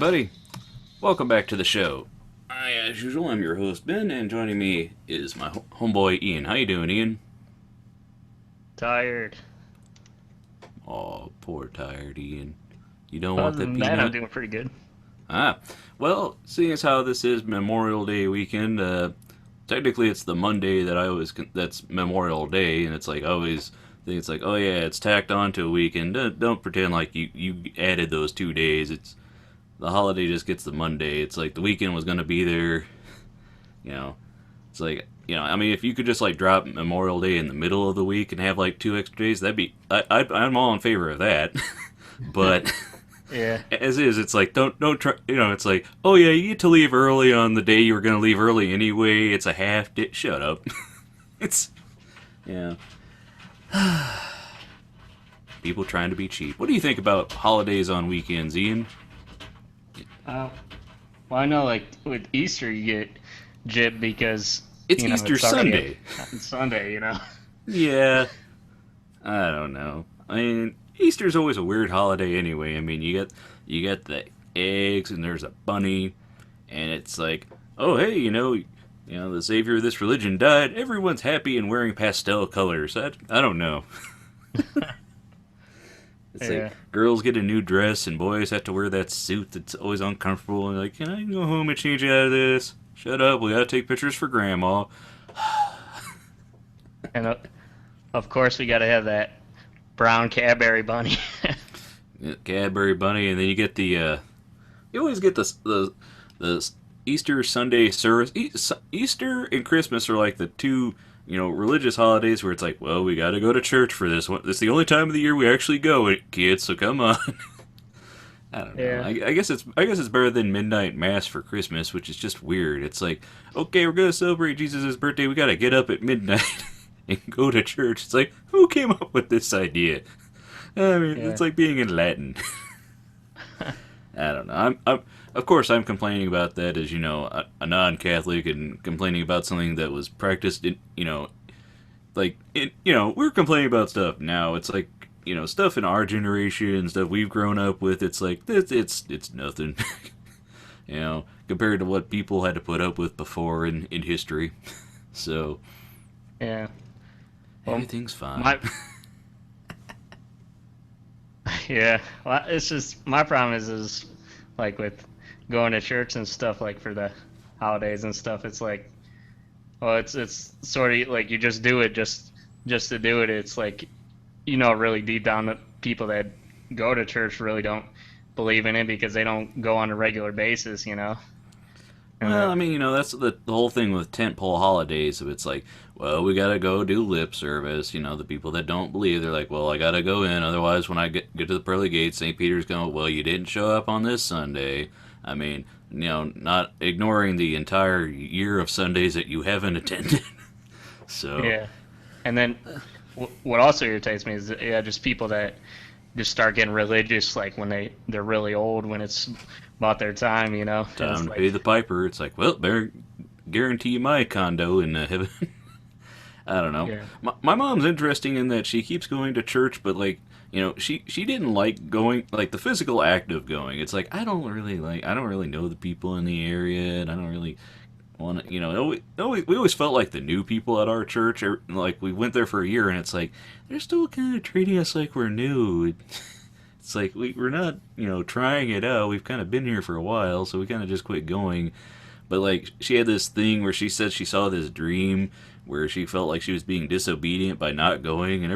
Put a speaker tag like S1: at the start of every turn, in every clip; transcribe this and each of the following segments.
S1: everybody. Welcome back to the show. As usual, I'm your host, Ben, and joining me is my homeboy, Ian. How you doing, Ian?
S2: Tired.
S1: Oh, poor tired Ian. You don't want
S2: Other
S1: the
S2: than that, I'm
S1: peanut?
S2: doing pretty good.
S1: Well, seeing as how this is Memorial Day weekend, technically it's the Monday that's Memorial Day, and it's like I always think it's like, oh yeah, it's tacked on to a weekend. Don't pretend like you added those 2 days. It's the holiday just gets the Monday. It's like the weekend was gonna be there. You know, it's like I mean, if you could just like drop Memorial Day in the middle of the week and have like 2 extra days, that'd be I'm all in favor of that. But
S2: Yeah.
S1: as is, it's like don't try. It's like, oh yeah, you get to leave early on the day you were gonna leave early anyway. It's a half day. Shut up. It's yeah. People trying to be cheap. What do you think about holidays on weekends, Ian?
S2: Uh, well, I know, like, with Easter, you get jib because,
S1: It's Easter
S2: it's already
S1: Sunday.
S2: Sunday.
S1: Yeah, I don't know. I mean, Easter's always a weird holiday anyway. I mean, you get the eggs and there's a bunny, and it's like, oh hey, the savior of this religion died. Everyone's happy and wearing pastel colors. I don't know. It's
S2: Yeah.
S1: like girls get a new dress and boys have to wear that suit that's always uncomfortable. And like, can I go home and change out of this? Shut up. We gotta take pictures for grandma.
S2: And, of course, we got to have that brown Cadbury bunny.
S1: Cadbury bunny, and then you get you always get the Easter Sunday service. Easter and Christmas are like the two religious holidays where it's like, well, we got to go to church for this one. This is the only time of the year we actually go, kids. So come on. I don't know.
S2: Yeah.
S1: I guess it's better than midnight mass for Christmas, which is just weird. It's like, okay, we're gonna celebrate Jesus' birthday. We gotta get up at midnight and go to church. It's like, who came up with this idea? I mean,
S2: Yeah.
S1: it's like being in Latin. I don't know. Of course, I'm complaining about that as a non-Catholic and complaining about something that was practiced in we're complaining about stuff now. It's like stuff in our generation, stuff we've grown up with. It's like it's nothing, compared to what people had to put up with before in history. So
S2: Yeah. Well,
S1: everything's fine.
S2: my yeah. Well, it's just my problem is like with going to church and stuff like for the holidays and stuff. It's like, well, it's sort of like you just do it just to do it. It's like, really deep down, the people that go to church really don't believe in it because they don't go on a regular basis. And
S1: Well, I mean, that's the whole thing with tentpole holidays. So it's like, well, we gotta go do lip service. The people that don't believe, they're like, well, I gotta go in. Otherwise, when I get to the pearly gates, St. Peter's going, well, you didn't show up on this Sunday. I mean, not ignoring the entire year of Sundays that you haven't attended. So,
S2: yeah. And then what also irritates me is just people that just start getting religious like when they're really old when it's about their time. And it's
S1: time to
S2: like,
S1: pay the piper. It's like, well, better guarantee you my condo in heaven. I don't know.
S2: yeah,
S1: My mom's interesting in that she keeps going to church, but like, she didn't like going, like the physical act of going. It's like I don't really know the people in the area, and I don't really want to, we always felt like the new people at our church. Like we went there for a year, and it's like they're still kind of treating us like we're new. It's like we're not, trying it out. We've kind of been here for a while, so we kind of just quit going. But like she had this thing where she said she saw this dream where she felt like she was being disobedient by not going, and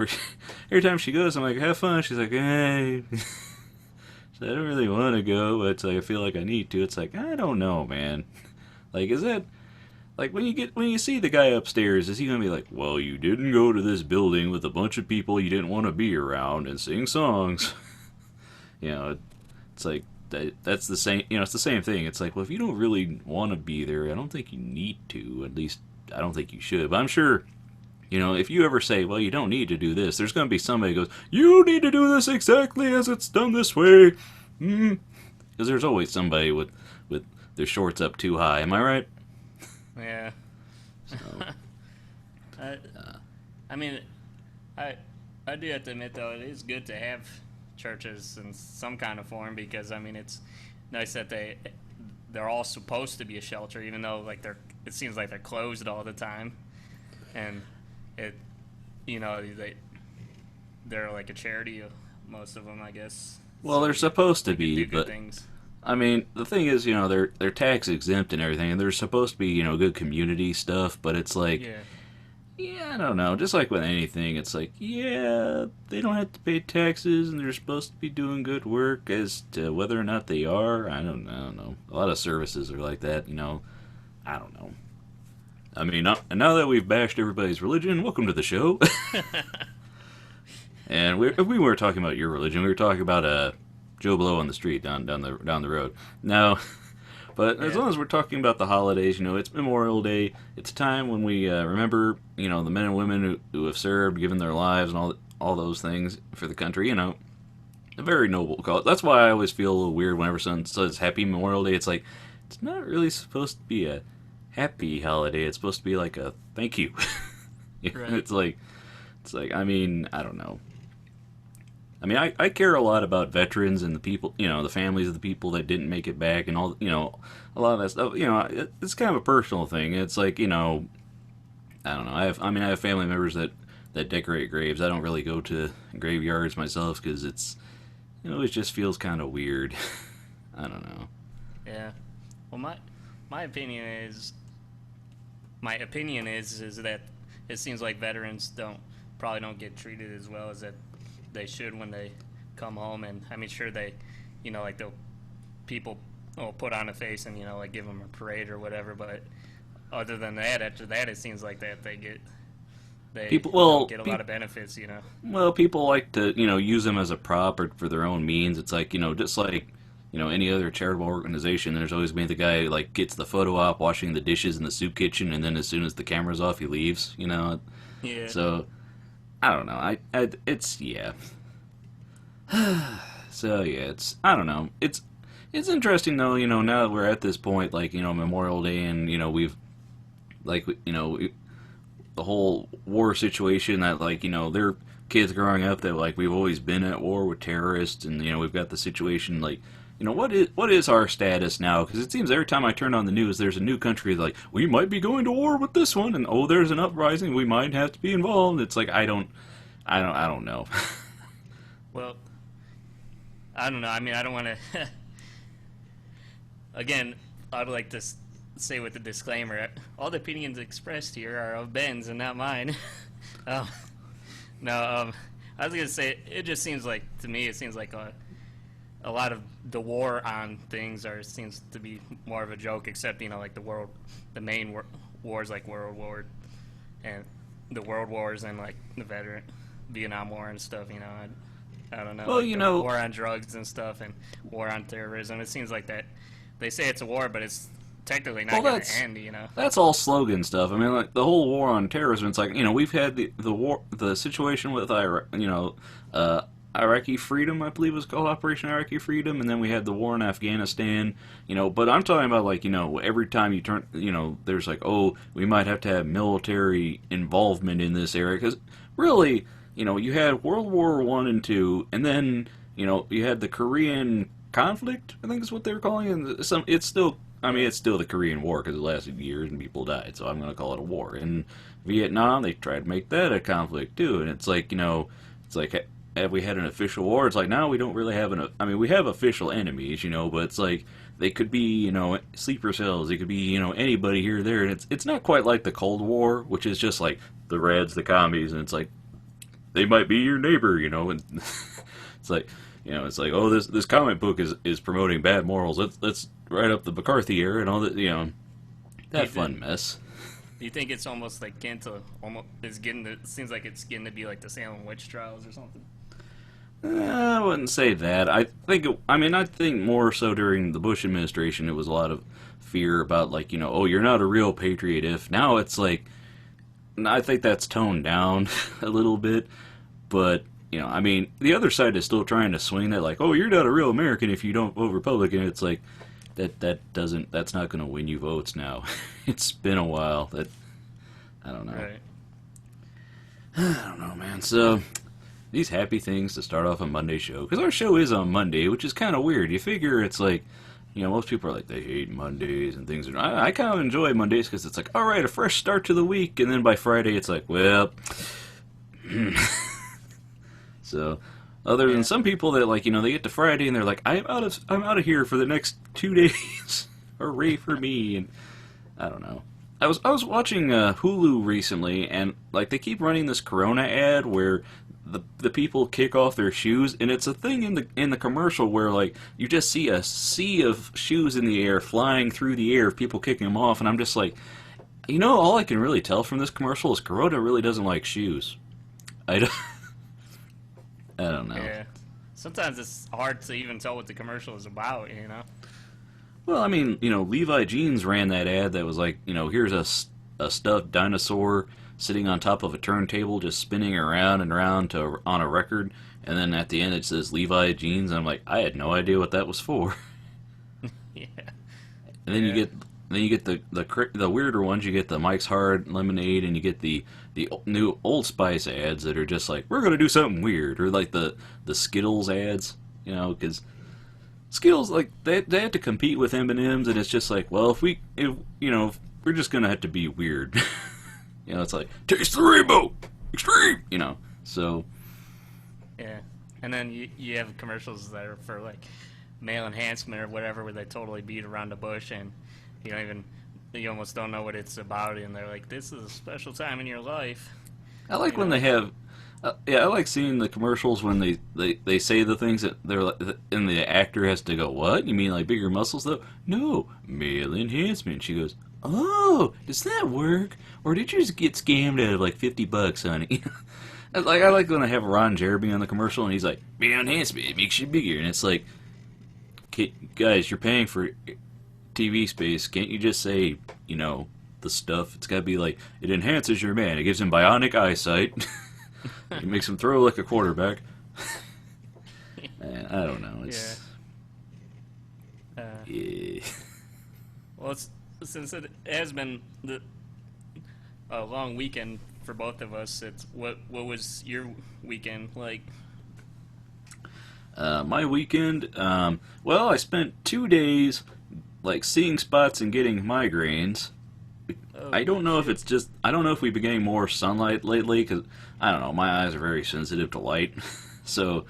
S1: every time she goes, I'm like, have fun. She's like, hey. So I don't really want to go, but it's like I feel like I need to. It's like I don't know, man. Like, is that like when you see the guy upstairs? Is he gonna be like, well, you didn't go to this building with a bunch of people you didn't want to be around and sing songs? It's like that's the same. It's the same thing. It's like, well, if you don't really want to be there, I don't think you need to. At least I don't think you should. But I'm sure, if you ever say, well, you don't need to do this, there's going to be somebody who goes, you need to do this exactly as it's done this way. Because there's always somebody with their shorts up too high. Am I right?
S2: yeah.
S1: So,
S2: I, I mean, I do have to admit though, it is good to have churches in some kind of form because I mean nice that they're all supposed to be a shelter, even though like it seems like they're closed all the time, and it they're like a charity, most of them, I guess.
S1: Well,
S2: So
S1: they're supposed to
S2: they can
S1: be,
S2: do good
S1: but
S2: things.
S1: I mean, the thing is, they're tax exempt and everything, and they're supposed to be, good community stuff. But it's like,
S2: Yeah,
S1: yeah, I don't know. Just like with anything, it's like, yeah, they don't have to pay taxes, and they're supposed to be doing good work. As to whether or not they are, I don't know. A lot of services are like that, I don't know. I mean, now that we've bashed everybody's religion, welcome to the show. And we weren't talking about your religion. We were talking about Joe Blow on the street down the road. No, but as
S2: yeah,
S1: long as we're talking about the holidays, it's Memorial Day. It's a time when we remember, the men and women who have served, given their lives, and all those things for the country. A very noble cause. That's why I always feel a little weird whenever someone says Happy Memorial Day. It's like it's not really supposed to be a happy holiday. It's supposed to be like a thank you.
S2: right.
S1: It's like I mean, I don't know. I mean, I care a lot about veterans and the people, the families of the people that didn't make it back and all, a lot of that stuff. It's kind of a personal thing. It's like, I don't know. I have family members that decorate graves. I don't really go to graveyards myself because it just feels kind of weird. I don't know.
S2: Yeah. Well, my opinion is is that it seems like veterans probably don't get treated as well as that they should when they come home. And I mean, sure, they, like people will put on a face and like give them a parade or whatever. But other than that, after that, it seems like that they
S1: People,
S2: don't get a lot of benefits.
S1: Well, people like to, use them as a prop or for their own means. It's like, just like, any other charitable organization, there's always been the guy who, like, gets the photo op washing the dishes in the soup kitchen, and then as soon as the camera's off, he leaves,
S2: Yeah.
S1: So, I don't know. It's, yeah. So, yeah, I don't know. It's interesting, though, now that we're at this point, like, Memorial Day, and, we've, like, the whole war situation that, like, there are kids growing up that, like, we've always been at war with terrorists, and, we've got the situation, like, what is our status now? Because it seems every time I turn on the news, there's a new country like, we might be going to war with this one, and oh, there's an uprising, we might have to be involved. It's like I don't know.
S2: Well, I don't know. I mean, I don't want to. Again, I'd like to say with the disclaimer, all the opinions expressed here are of Ben's and not mine. um, no, I was gonna say it just seems like, to me, it seems like a lot of the war on things seems to be more of a joke, except like the main wars like World War and the World Wars and like the Vietnam War and stuff. I don't know.
S1: Well,
S2: like the war on drugs and stuff and war on terrorism. It seems like that they say it's a war, but it's technically not going to end.
S1: That's all slogan stuff. I mean, like the whole war on terrorism. It's like we've had the situation with Iraq. Iraqi Freedom, I believe it was called Operation Iraqi Freedom, and then we had the war in Afghanistan, but I'm talking about, like, every time you turn, there's like, oh, we might have to have military involvement in this area, because really, you had World War I and II, and then, you had the Korean conflict, I think is what they were calling it, it's still the Korean War, because it lasted years and people died, so I'm going to call it a war. In Vietnam, they tried to make that a conflict, too, and it's like, it's like, have we had an official war? It's like, no, we don't really have we have official enemies, but it's like, they could be, sleeper cells, they could be, anybody here or there, and it's not quite like the Cold War, which is just like the Reds, the commies, and it's like, they might be your neighbor, and it's like, oh, this comic book is promoting bad morals, let's write up the McCarthy era and all that, that fun mess.
S2: Do you think it's almost like it seems like it's getting to be like the Salem witch trials or something?
S1: I wouldn't say that. I think more so during the Bush administration, it was a lot of fear about, like, oh, you're not a real patriot if. Now it's like, I think that's toned down a little bit, but, the other side is still trying to swing that, like, oh, you're not a real American if you don't vote Republican. It's like, that's not going to win you votes now. It's been a while. I don't know.
S2: Right.
S1: I don't know, man. So, these happy things to start off a Monday show, because our show is on Monday, which is kind of weird. You figure it's like, most people are like, they hate Mondays and things. I kind of enjoy Mondays because it's like, all right, a fresh start to the week. And then by Friday, it's like, well, so other than some people that like, they get to Friday and they're like, I'm out of here for the next 2 days. Hooray for me. And I don't know. I was watching Hulu recently, and like they keep running this Corona ad where the people kick off their shoes, and it's a thing in the commercial where like you just see a sea of shoes in the air flying through the air, people kicking them off, and I'm just like, all I can really tell from this commercial is Corona really doesn't like shoes. I don't, I don't know.
S2: Yeah. Sometimes it's hard to even tell what the commercial is about,
S1: Well, I mean, Levi Jeans ran that ad that was like, here's a stuffed dinosaur sitting on top of a turntable just spinning around and around on a record, and then at the end it says Levi Jeans, and I'm like, I had no idea what that was for.
S2: Yeah.
S1: And then you get the weirder ones. You get the Mike's Hard Lemonade, and you get the new Old Spice ads that are just like, we're gonna do something weird, or like the Skittles ads, because Skittles, like, they had to compete with M&M's, and it's just like, well, if we're just gonna have to be weird. It's like, taste the rainbow, extreme, so.
S2: Yeah, and then you have commercials that are for, like, male enhancement or whatever, where they totally beat around the bush, and you almost don't know what it's about, and they're like, this is a special time in your life.
S1: I like when they have, I like seeing the commercials when they say the things that they're like, and the actor has to go, what? You mean like bigger muscles though? No, male enhancement. She goes, oh, does that work? Or did you just get scammed out of like $50, honey? I like when I have Ron Jeremy on the commercial and he's like, male enhancement, it makes you bigger. And it's like, guys, you're paying for TV space. Can't you just say, the stuff? It's got to be like, it enhances your man. It gives him bionic eyesight. It makes him throw like a quarterback. I don't know. It's, yeah.
S2: Well, since it has been a long weekend for both of us, what was your weekend like?
S1: My weekend, well, I spent 2 days like seeing spots and getting migraines. I don't know if it's just, I don't know if we've been getting more sunlight lately, because, I don't know, my eyes are very sensitive to light. So,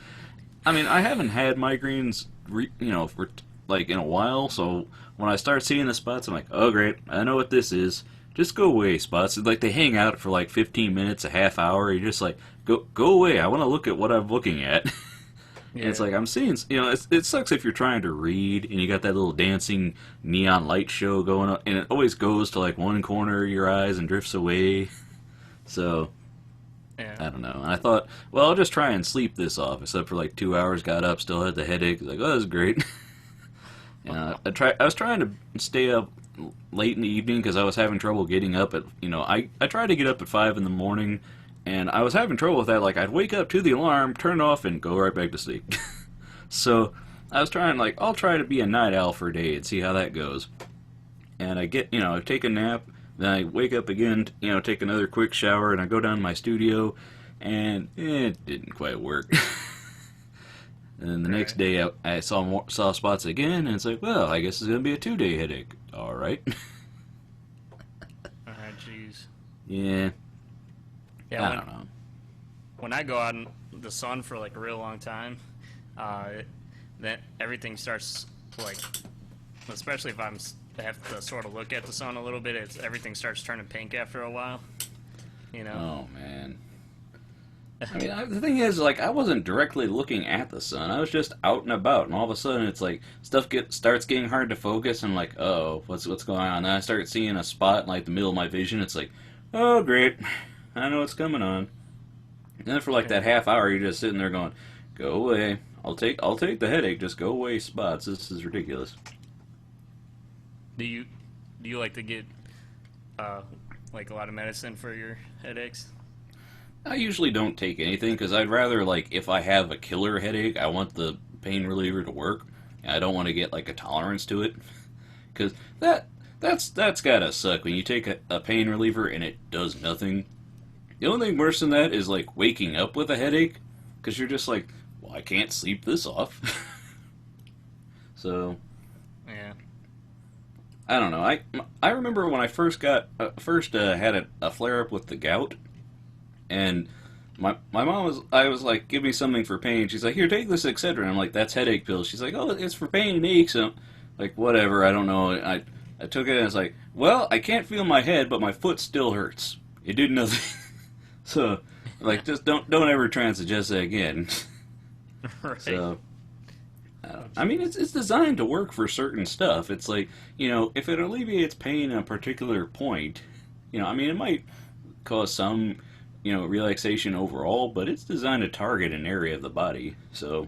S1: I mean, I haven't had migraines, for, like, in a while, so when I start seeing the spots, I'm like, oh, great, I know what this is. Just go away, spots. It's like, they hang out for, like, 15 minutes, a half hour, you're just like, go away, I want to look at what I'm looking at. And it's like, I'm seeing, it sucks if you're trying to read and you got that little dancing neon light show going on, and it always goes to like one corner of your eyes and drifts away. So, I don't know. And I thought, well, I'll just try and sleep this off. I slept for like 2 hours, got up, still had the headache. Like, oh, that's great. I was trying to stay up late in the evening because I was having trouble getting up at, I tried to get up at 5 in the morning. And I was having trouble with that. Like, I'd wake up to the alarm, turn it off, and go right back to sleep. So, I was trying, like, I'll try to be a night owl for a day and see how that goes. And I get, I take a nap, then I wake up again, take another quick shower, and I go down to my studio, and it didn't quite work. And then the next day, I saw spots again, and it's like, well, I guess it's going to be a 2-day headache. All right.
S2: Jeez.
S1: Yeah.
S2: Yeah,
S1: I don't know.
S2: When I go out in the sun for like a real long time, then everything starts like, especially if I have to sort of look at the sun a little bit, everything starts turning pink after a while.
S1: Oh man. I mean, the thing is, like, I wasn't directly looking at the sun. I was just out and about, and all of a sudden, it's like stuff starts getting hard to focus. And I'm like, oh, what's going on? And I start seeing a spot in like the middle of my vision. It's like, oh, great. I know what's coming on. And then for like that half hour, you're just sitting there going, go away. I'll take the headache. Just go away, spots. This is ridiculous.
S2: Do you like to get like a lot of medicine for your headaches?
S1: I usually don't take anything because I'd rather, like, if I have a killer headache, I want the pain reliever to work. And I don't want to get like a tolerance to it, because that's gotta suck when you take a pain reliever and it does nothing. The only thing worse than that is, like, waking up with a headache, because you're just like, well, I can't sleep this off. So,
S2: Yeah.
S1: I don't know. I remember when I first had a flare up with the gout, and my mom was like, give me something for pain. She's like, here, take this Excedrin. I'm like, that's headache pills. She's like, oh, it's for pain and aches. So, like, whatever. I don't know. I took it and it's like, well, I can't feel my head, but my foot still hurts. It did nothing. So, like, just don't ever try and suggest that again.
S2: Right.
S1: So, I mean, it's designed to work for certain stuff. It's like, if it alleviates pain at a particular point, I mean, it might cause some, relaxation overall, but it's designed to target an area of the body. So,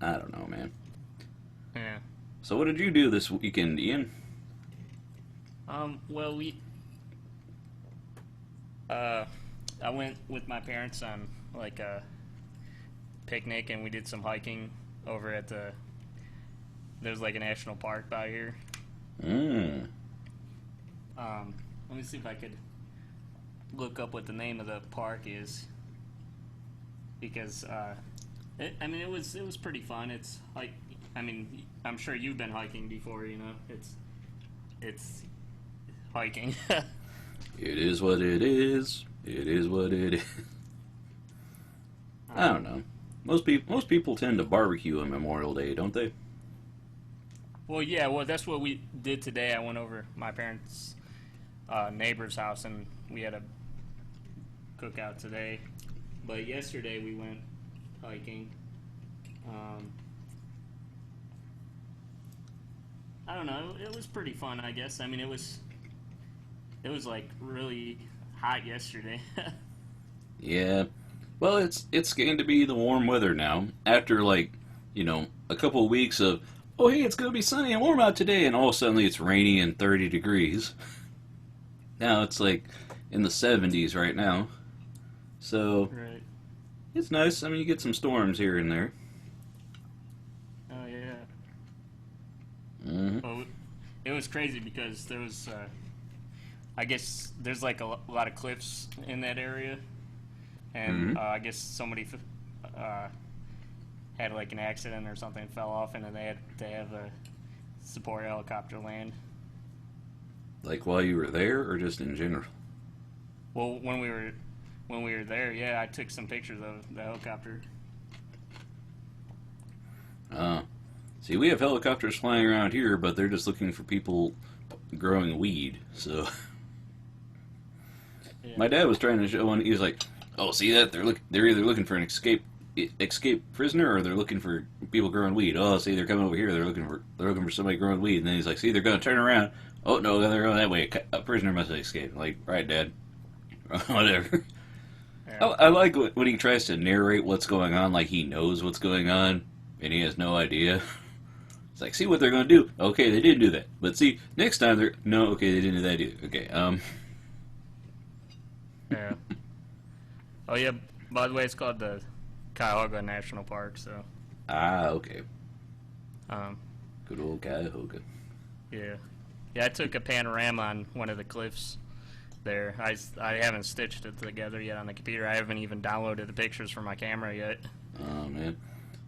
S1: I don't know, man.
S2: Yeah.
S1: So, what did you do this weekend, Ian?
S2: Well, I went with my parents on like a picnic, and we did some hiking over at there's like a national park by here.
S1: Mm.
S2: Let me see if I could look up what the name of the park is, because it was pretty fun. It's like, I mean, I'm sure you've been hiking before. It's hiking.
S1: It is what it is. It is what it is. I don't know. Most people tend to barbecue on Memorial Day, don't they?
S2: Well, yeah. Well, that's what we did today. I went over my parents' neighbor's house, and we had a cookout today. But yesterday we went hiking. I don't know. It was pretty fun, I guess. I mean, it was like really hot yesterday.
S1: Yeah. Well, it's going to be the warm weather now. After a couple of weeks of, oh hey, it's going to be sunny and warm out today, and all of a sudden it's rainy and 30 degrees. Now it's like in the 70s right now. So
S2: Right.
S1: it's nice. I mean, you get some storms here and there.
S2: Oh yeah.
S1: Mm-hmm.
S2: Well, it was crazy because there was, I guess there's like a lot of cliffs in that area, and
S1: Mm-hmm.
S2: I guess somebody had like an accident or something, fell off, and then they had to have a support helicopter land.
S1: Like while you were there, or just in general?
S2: Well, when we were there, yeah, I took some pictures of the helicopter.
S1: See, we have helicopters flying around here, but they're just looking for people growing weed. So,
S2: Yeah.
S1: my dad was trying to show one. He was like, "Oh, see that? They're either looking for an escape prisoner, or they're looking for people growing weed. Oh, see, they're coming over here. They're looking for somebody growing weed." And then he's like, "See, they're going to turn around. Oh no, they're going that way. A prisoner must have escaped." I'm like, right, Dad. Whatever.
S2: Yeah.
S1: I like when he tries to narrate what's going on, like he knows what's going on, and he has no idea. It's like, see what they're going to do. Okay, they didn't do that. But see, next time okay, they didn't do that either. Okay,
S2: Yeah. Oh yeah. By the way, it's called the Cuyahoga National Park. So.
S1: okay.
S2: Um.
S1: Good old Cuyahoga.
S2: Yeah. Yeah. I took a panorama on one of the cliffs there. I haven't stitched it together yet on the computer. I haven't even downloaded the pictures from my camera yet.
S1: Oh man.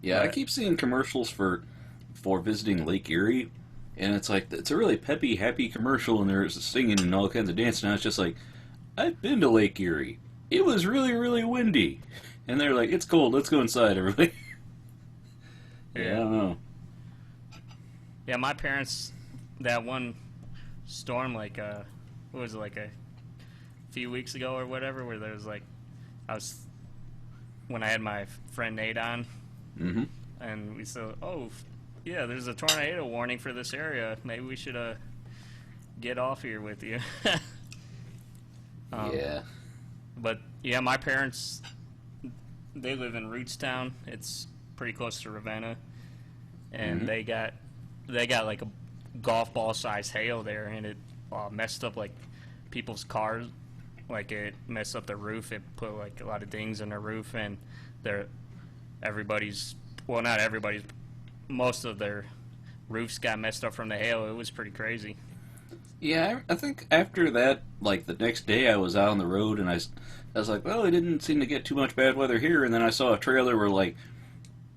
S1: Yeah, I
S2: But-
S1: keep seeing commercials for visiting Lake Erie, and it's like it's a really peppy, happy commercial, and there's singing and all kinds of dancing. And it's just like, I've been to Lake Erie. It was really, really windy, and they're like, it's cold. Let's go inside, everybody. Yeah, I don't know.
S2: Yeah, my parents, that one storm, like, what was it, like a few weeks ago or whatever, where there was like, when I had my friend Nate on,
S1: Mm-hmm.
S2: and we said, oh, yeah, there's a tornado warning for this area. Maybe we should get off here with you.
S1: Yeah.
S2: But yeah, my parents, they live in Rootstown. It's pretty close to Ravenna, and
S1: Mhm.
S2: they got like a golf ball sized hail there, and it messed up like people's cars. Like it messed up their roof. It put like a lot of dings in their roof, and not everybody's, most of their roofs got messed up from the hail. It was pretty crazy.
S1: Yeah, I think after that, like the next day, I was out on the road, and I was like, well, it didn't seem to get too much bad weather here. And then I saw a trailer where like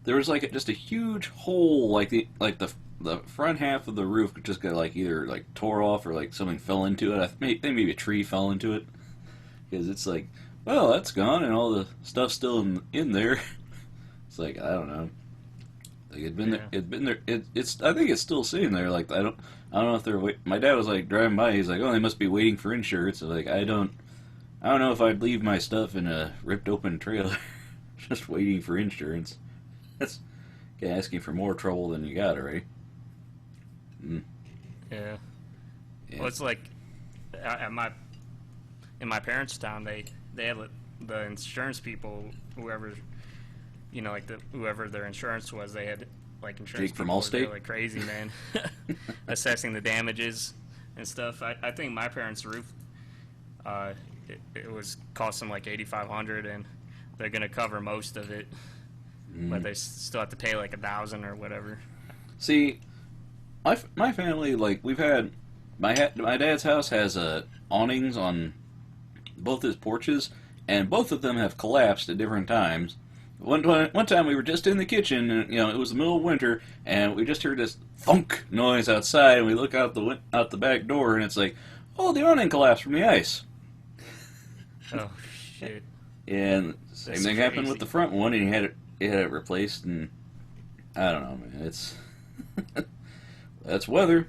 S1: there was like just a huge hole, like the the front half of the roof just got like either like tore off or like something fell into it. I think maybe a tree fell into it because it's like, well, that's gone and all the stuff's still in there. It's like I don't know. Like it'd been there. It'd been there. It's. I think it's still sitting there. Like I don't know if they're. My dad was like driving by. He's like, oh, they must be waiting for insurance. So like I don't know if I'd leave my stuff in a ripped open trailer, just waiting for insurance. That's asking for more trouble than you got already. Mm.
S2: Yeah. Well, it's like in my parents' town, they had the insurance people, whoever, like whoever their insurance was, they had like insurance
S1: Jake from
S2: people
S1: Allstate?
S2: were like crazy, man, assessing the damages and stuff. I think my parents' roof, it was cost them like $8,500, and they're gonna cover most of it, but they still have to pay like $1,000 or whatever.
S1: See, my family, like we've had my dad's house has awnings on both his porches, and both of them have collapsed at different times. One time we were just in the kitchen, and it was the middle of winter, and we just heard this thunk noise outside, and we look out the back door, and it's like, oh, the awning collapsed from the ice.
S2: Oh shit!
S1: And same thing happened with the front one, and he had it replaced, and I don't know, man. It's that's weather.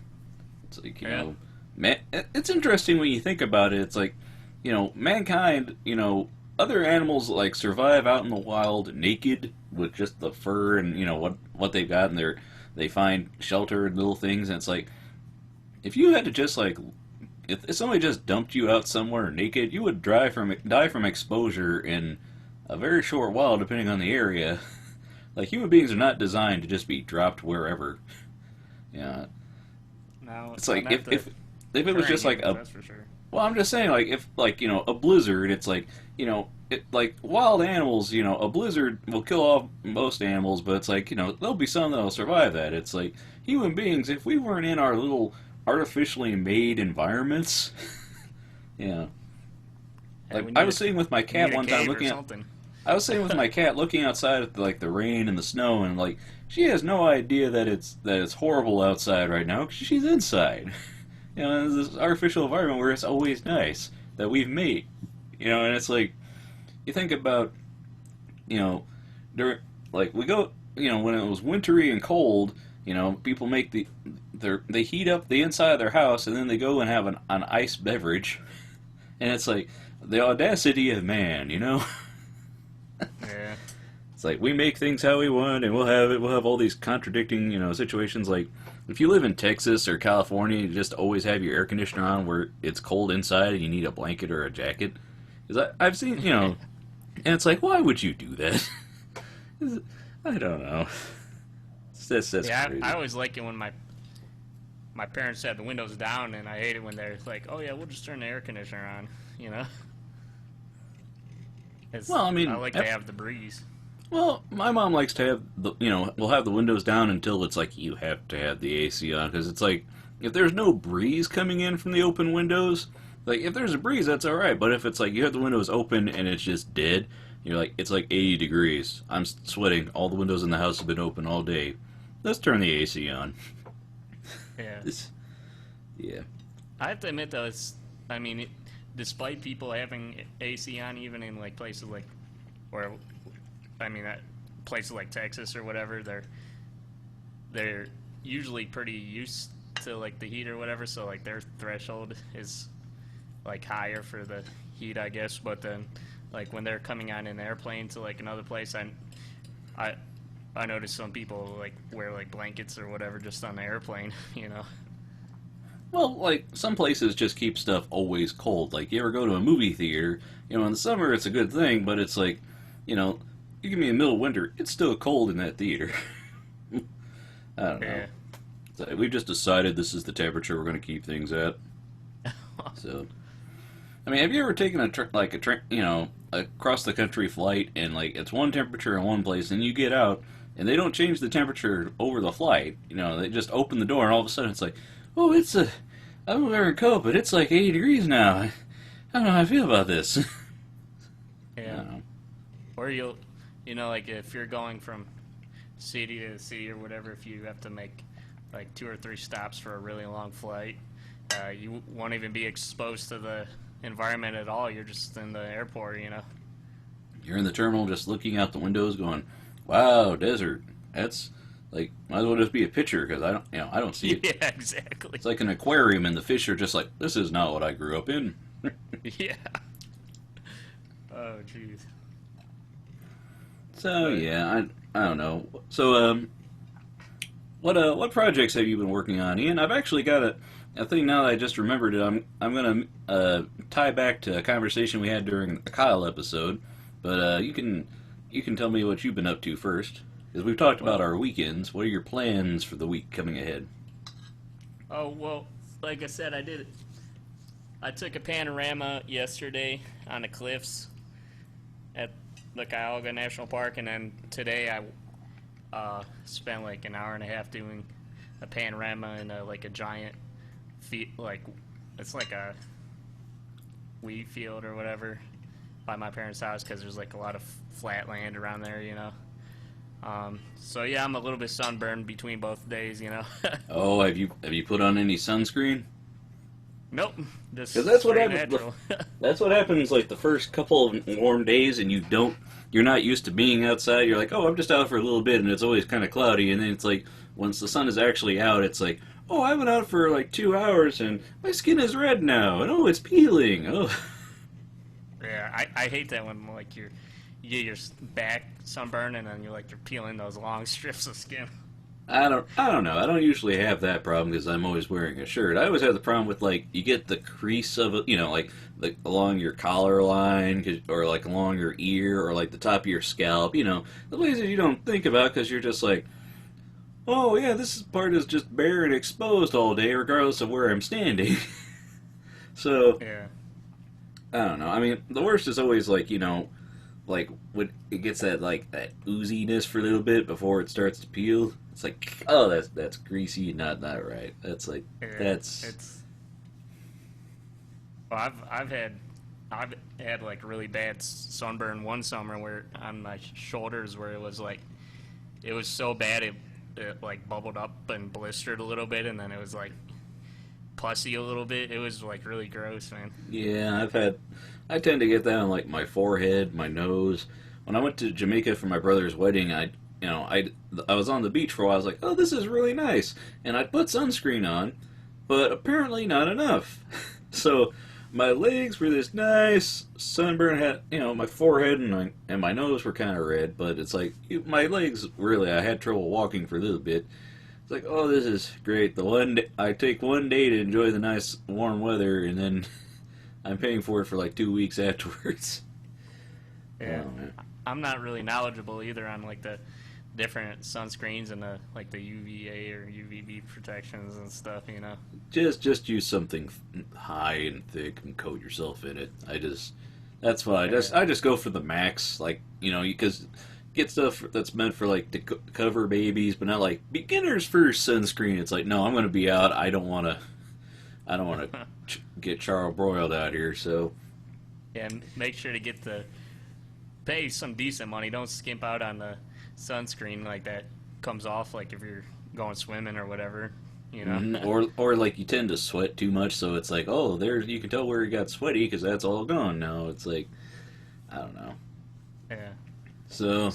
S1: It's like man, it's interesting when you think about it. It's like, mankind, other animals like survive out in the wild naked with just the fur and what they've got, and they find shelter and little things. And it's like, if you had to just like, if somebody just dumped you out somewhere naked, you would die from exposure in a very short while, depending on the area. Like, human beings are not designed to just be dropped wherever. Yeah.
S2: No,
S1: it's like if it was just like
S2: that's for sure.
S1: Well, I'm just saying, like, if, like, a blizzard, it's like, like, wild animals, a blizzard will kill off most animals, but it's like, there'll be some that'll survive that. It's like, human beings, if we weren't in our little artificially made environments, like, I was sitting with my cat one time I was sitting with my cat looking outside at, like, the rain and the snow, and, like, she has no idea that it's horrible outside right now, because she's inside. This artificial environment where it's always nice that we've made, and it's like, you think about, during, like, we go, when it was wintry and cold, people make they heat up the inside of their house, and then they go and have an ice beverage, and it's like, the audacity of man,
S2: Yeah.
S1: It's like, we make things how we want, and we'll have all these contradicting, situations. Like, if you live in Texas or California, you just always have your air conditioner on where it's cold inside and you need a blanket or a jacket. Because I've seen, and it's like, why would you do that? I don't know. That's crazy.
S2: I always like it when my parents had the windows down, and I hate it when they're like, oh yeah, we'll just turn the air conditioner on,
S1: Well, I mean,
S2: I like to have the breeze.
S1: Well, my mom likes to have we'll have the windows down until it's like you have to have the AC on, because it's like, if there's no breeze coming in from the open windows, like, if there's a breeze, that's alright, but if it's like you have the windows open and it's just dead, you're like, it's like 80 degrees, I'm sweating, all the windows in the house have been open all day, let's turn the AC on.
S2: Yeah.
S1: Yeah.
S2: I have to admit, though, despite people having AC on, even in, like, places like, places like Texas or whatever, they're usually pretty used to, like, the heat or whatever, so, like, their threshold is, like, higher for the heat, I guess. But then, like, when they're coming on an airplane to, like, another place, I noticed some people, like, wear, like, blankets or whatever just on the airplane,
S1: Well, like, some places just keep stuff always cold. Like, you ever go to a movie theater, in the summer it's a good thing, but it's like, you give me a middle of winter, it's still cold in that theater. I don't know.
S2: Yeah.
S1: So we've just decided this is the temperature we're going to keep things at. So, I mean, have you ever taken a across the country flight, and like it's one temperature in one place, and you get out, and they don't change the temperature over the flight. They just open the door, and all of a sudden it's like, oh, I'm wearing a coat, but it's like 80 degrees now. I don't know how I feel about this.
S2: Yeah. Or like if you're going from city to city or whatever, if you have to make like 2 or 3 stops for a really long flight. You won't even be exposed to the environment at all. You're just in the airport, you know.
S1: You're in the terminal just looking out the windows going, wow, desert. That's like, might as well just be a picture because I don't see it.
S2: Yeah, exactly.
S1: It's like an aquarium and the fish are just like, this is not what I grew up in.
S2: Yeah. Oh, jeez.
S1: So, yeah, I don't know. So, what projects have you been working on, Ian? I've actually got a thing now that I just remembered it. I'm gonna tie back to a conversation we had during the Kyle episode, but you can tell me what you've been up to first, because we've talked about our weekends. What are your plans for the week coming ahead?
S2: Oh, well, like I said, I took a panorama yesterday on the cliffs at the Cuyahoga National Park, and then today I spent like an hour and a half doing a panorama in a giant it's like a wheat field or whatever by my parents' house, because there's like a lot of flat land around there, you know. So yeah, I'm a little bit sunburned between both days, you know.
S1: Oh, have you put on any sunscreen?
S2: Nope, just
S1: Because that's what
S2: straight
S1: happens.
S2: natural.
S1: That's what happens. Like the first couple of warm days, and you're not used to being outside. You're like, oh, I'm just out for a little bit, and it's always kind of cloudy. And then it's like, once the sun is actually out, it's like, oh, I went out for like 2 hours, and my skin is red now, and oh, it's peeling. Oh.
S2: Yeah, I hate that when like you get your back sunburned and then you're peeling those long strips of skin.
S1: I don't know. I don't usually have that problem because I'm always wearing a shirt. I always have the problem with like you get the crease of it, like along your collar line, or like along your ear, or like the top of your scalp. The places you don't think about because you're just like, oh yeah, this part is just bare and exposed all day, regardless of where I'm standing. So
S2: Yeah.
S1: I don't know. I mean, the worst is always like like when it gets that ooziness for a little bit before it starts to peel. It's like, oh, that's greasy, not right. That's like
S2: Yeah,
S1: that's.
S2: it's. Well, I've had like really bad sunburn one summer where on my shoulders where it was so bad it like bubbled up and blistered a little bit, and then it was like pussy a little bit. It was like really gross, man.
S1: Yeah, I tend to get that on like my forehead, my nose. When I went to Jamaica for my brother's wedding, I was on the beach for a while. I was like, oh, this is really nice, and I put sunscreen on, but apparently not enough. So my legs were this nice sunburn. Had my forehead and my nose were kind of red, but it's like my legs really. I had trouble walking for a little bit. It's like, oh, this is great. I take one day to enjoy the nice warm weather, and then I'm paying for it for like 2 weeks afterwards.
S2: Yeah,
S1: Oh,
S2: I'm not really knowledgeable either on like the different sunscreens and the UVA or UVB protections and stuff.
S1: just use something high and thick and coat yourself in it. That's why I just go for the max, because get stuff that's meant for like to cover babies, but not like beginners first sunscreen. It's like, no, I'm going to be out. I don't want to get charbroiled out here. So
S2: Yeah, make sure to pay some decent money. Don't skimp out on the sunscreen like that comes off like if you're going swimming or whatever.
S1: or like you tend to sweat too much, so it's like, oh, there you can tell where you got sweaty because that's all gone now. It's like, I don't know.
S2: Yeah.
S1: So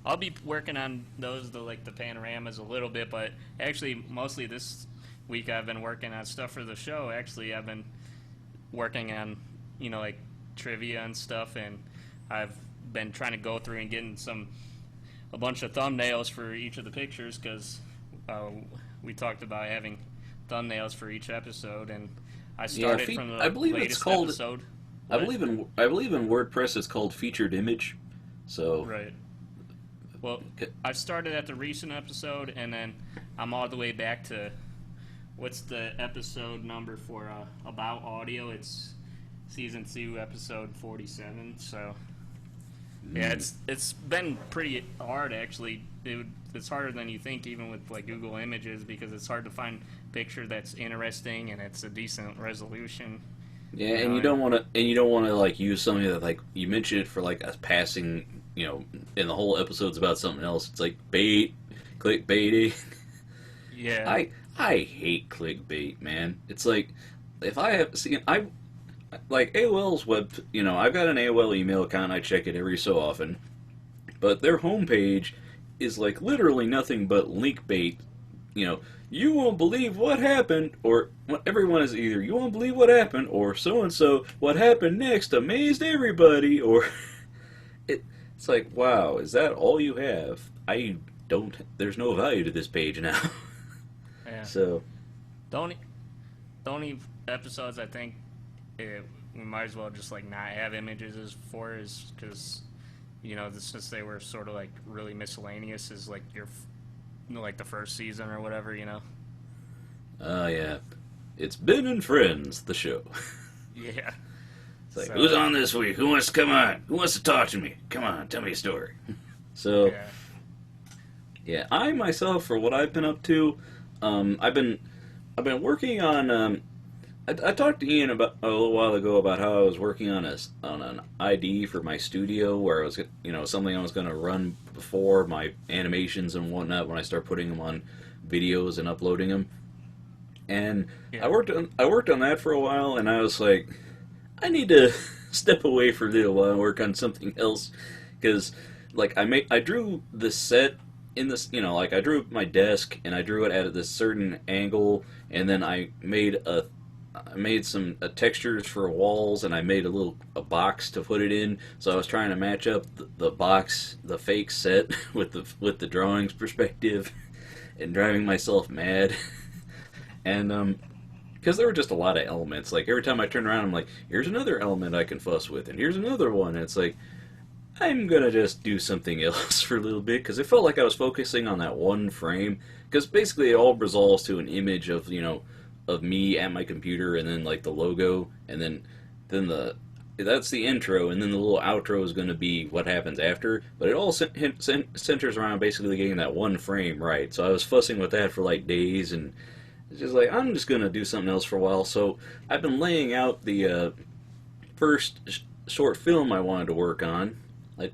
S2: I'll be working on the panoramas a little bit, but actually mostly this week I've been working on stuff for the show. Actually, I've been working on like trivia and stuff, and I've been trying to go through and getting a bunch of thumbnails for each of the pictures, because we talked about having thumbnails for each episode, and I started from the
S1: I believe
S2: latest
S1: it's called.
S2: episode.
S1: I believe in WordPress it's called featured image. So
S2: Right. Well, I started at the recent episode, and then I'm all the way back to what's the episode number for About Audio? It's season 2, episode 47. So yeah, it's been pretty hard actually. It's harder than you think, even with like Google Images, because it's hard to find a picture that's interesting and it's a decent resolution.
S1: Yeah, and you don't want to like use something that like you mention it for like a passing, and the whole episode's about something else. It's like clickbaity.
S2: Yeah.
S1: I hate clickbait, man. It's like if I have seen I like AOL's web, I've got an AOL email account. I check it every so often, but their homepage is like literally nothing but link bait. You know, you won't believe what happened, or everyone is either you won't believe what happened, or so and so what happened next amazed everybody, or it's like, wow, is that all you have? I don't. There's no value to this page now.
S2: Yeah.
S1: So
S2: The only the only episodes I think we might as well just like not have images as for is because since they were sort of like really miscellaneous is like like the first season or whatever.
S1: yeah, it's Ben and Friends, the show.
S2: Yeah.
S1: It's like,
S2: So
S1: who's on this week? Who wants to come on? Who wants to talk to me? Come on, tell me a story. So,
S2: yeah.
S1: yeah, I myself, for what I've been up to, I've been working on. I talked to Ian about a little while ago about how I was working on an ID for my studio, where I was, something I was going to run before my animations and whatnot when I start putting them on videos and uploading them. And
S2: Yeah.
S1: I worked on that for a while, and I was like, I need to step away for a little while and work on something else, because like I drew the set in this, like I drew my desk and I drew it at this certain angle, and then I made some textures for walls, and I made a box to put it in. So I was trying to match up the box, the fake set with the drawings perspective, and driving myself mad. And because there were just a lot of elements. Like every time I turn around, I'm like, here's another element I can fuss with, and here's another one. And it's like, I'm gonna just do something else for a little bit, because it felt like I was focusing on that one frame. Because basically it all resolves to an image of me at my computer, and then like the logo, and then that's the intro, and then the little outro is going to be what happens after. But it all centers around basically getting that one frame right. So I was fussing with that for like days, and it's just like, I'm just going to do something else for a while. So I've been laying out the first short film I wanted to work on. I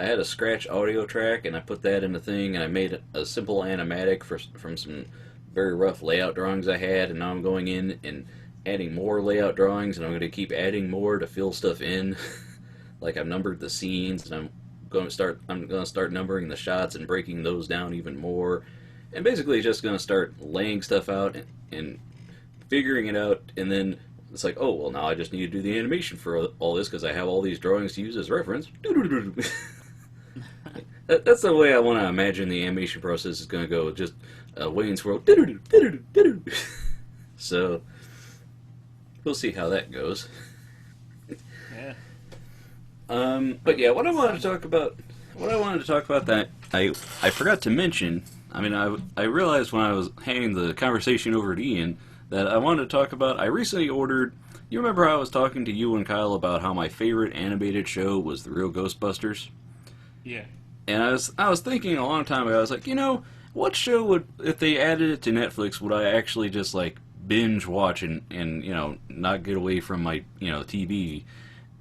S1: had a scratch audio track, and I put that in the thing, and I made a simple animatic from some very rough layout drawings I had, and now I'm going in and adding more layout drawings, and I'm going to keep adding more to fill stuff in. Like I've numbered the scenes, and I'm going to start numbering the shots and breaking those down even more. And basically just going to start laying stuff out and figuring it out, and then it's like, oh, well, now I just need to do the animation for all this because I have all these drawings to use as reference. That's the way I want to imagine the animation process is going to go, just Wayne's World. So, we'll see how that goes.
S2: Yeah.
S1: But yeah, what I wanted to talk about that I forgot to mention. I mean, I realized when I was handing the conversation over to Ian that I wanted to talk about. I recently ordered. You remember how I was talking to you and Kyle about how my favorite animated show was The Real Ghostbusters?
S2: Yeah.
S1: And I was thinking a long time ago. I was like, what show would, if they added it to Netflix, would I actually just like binge watch and not get away from my TV?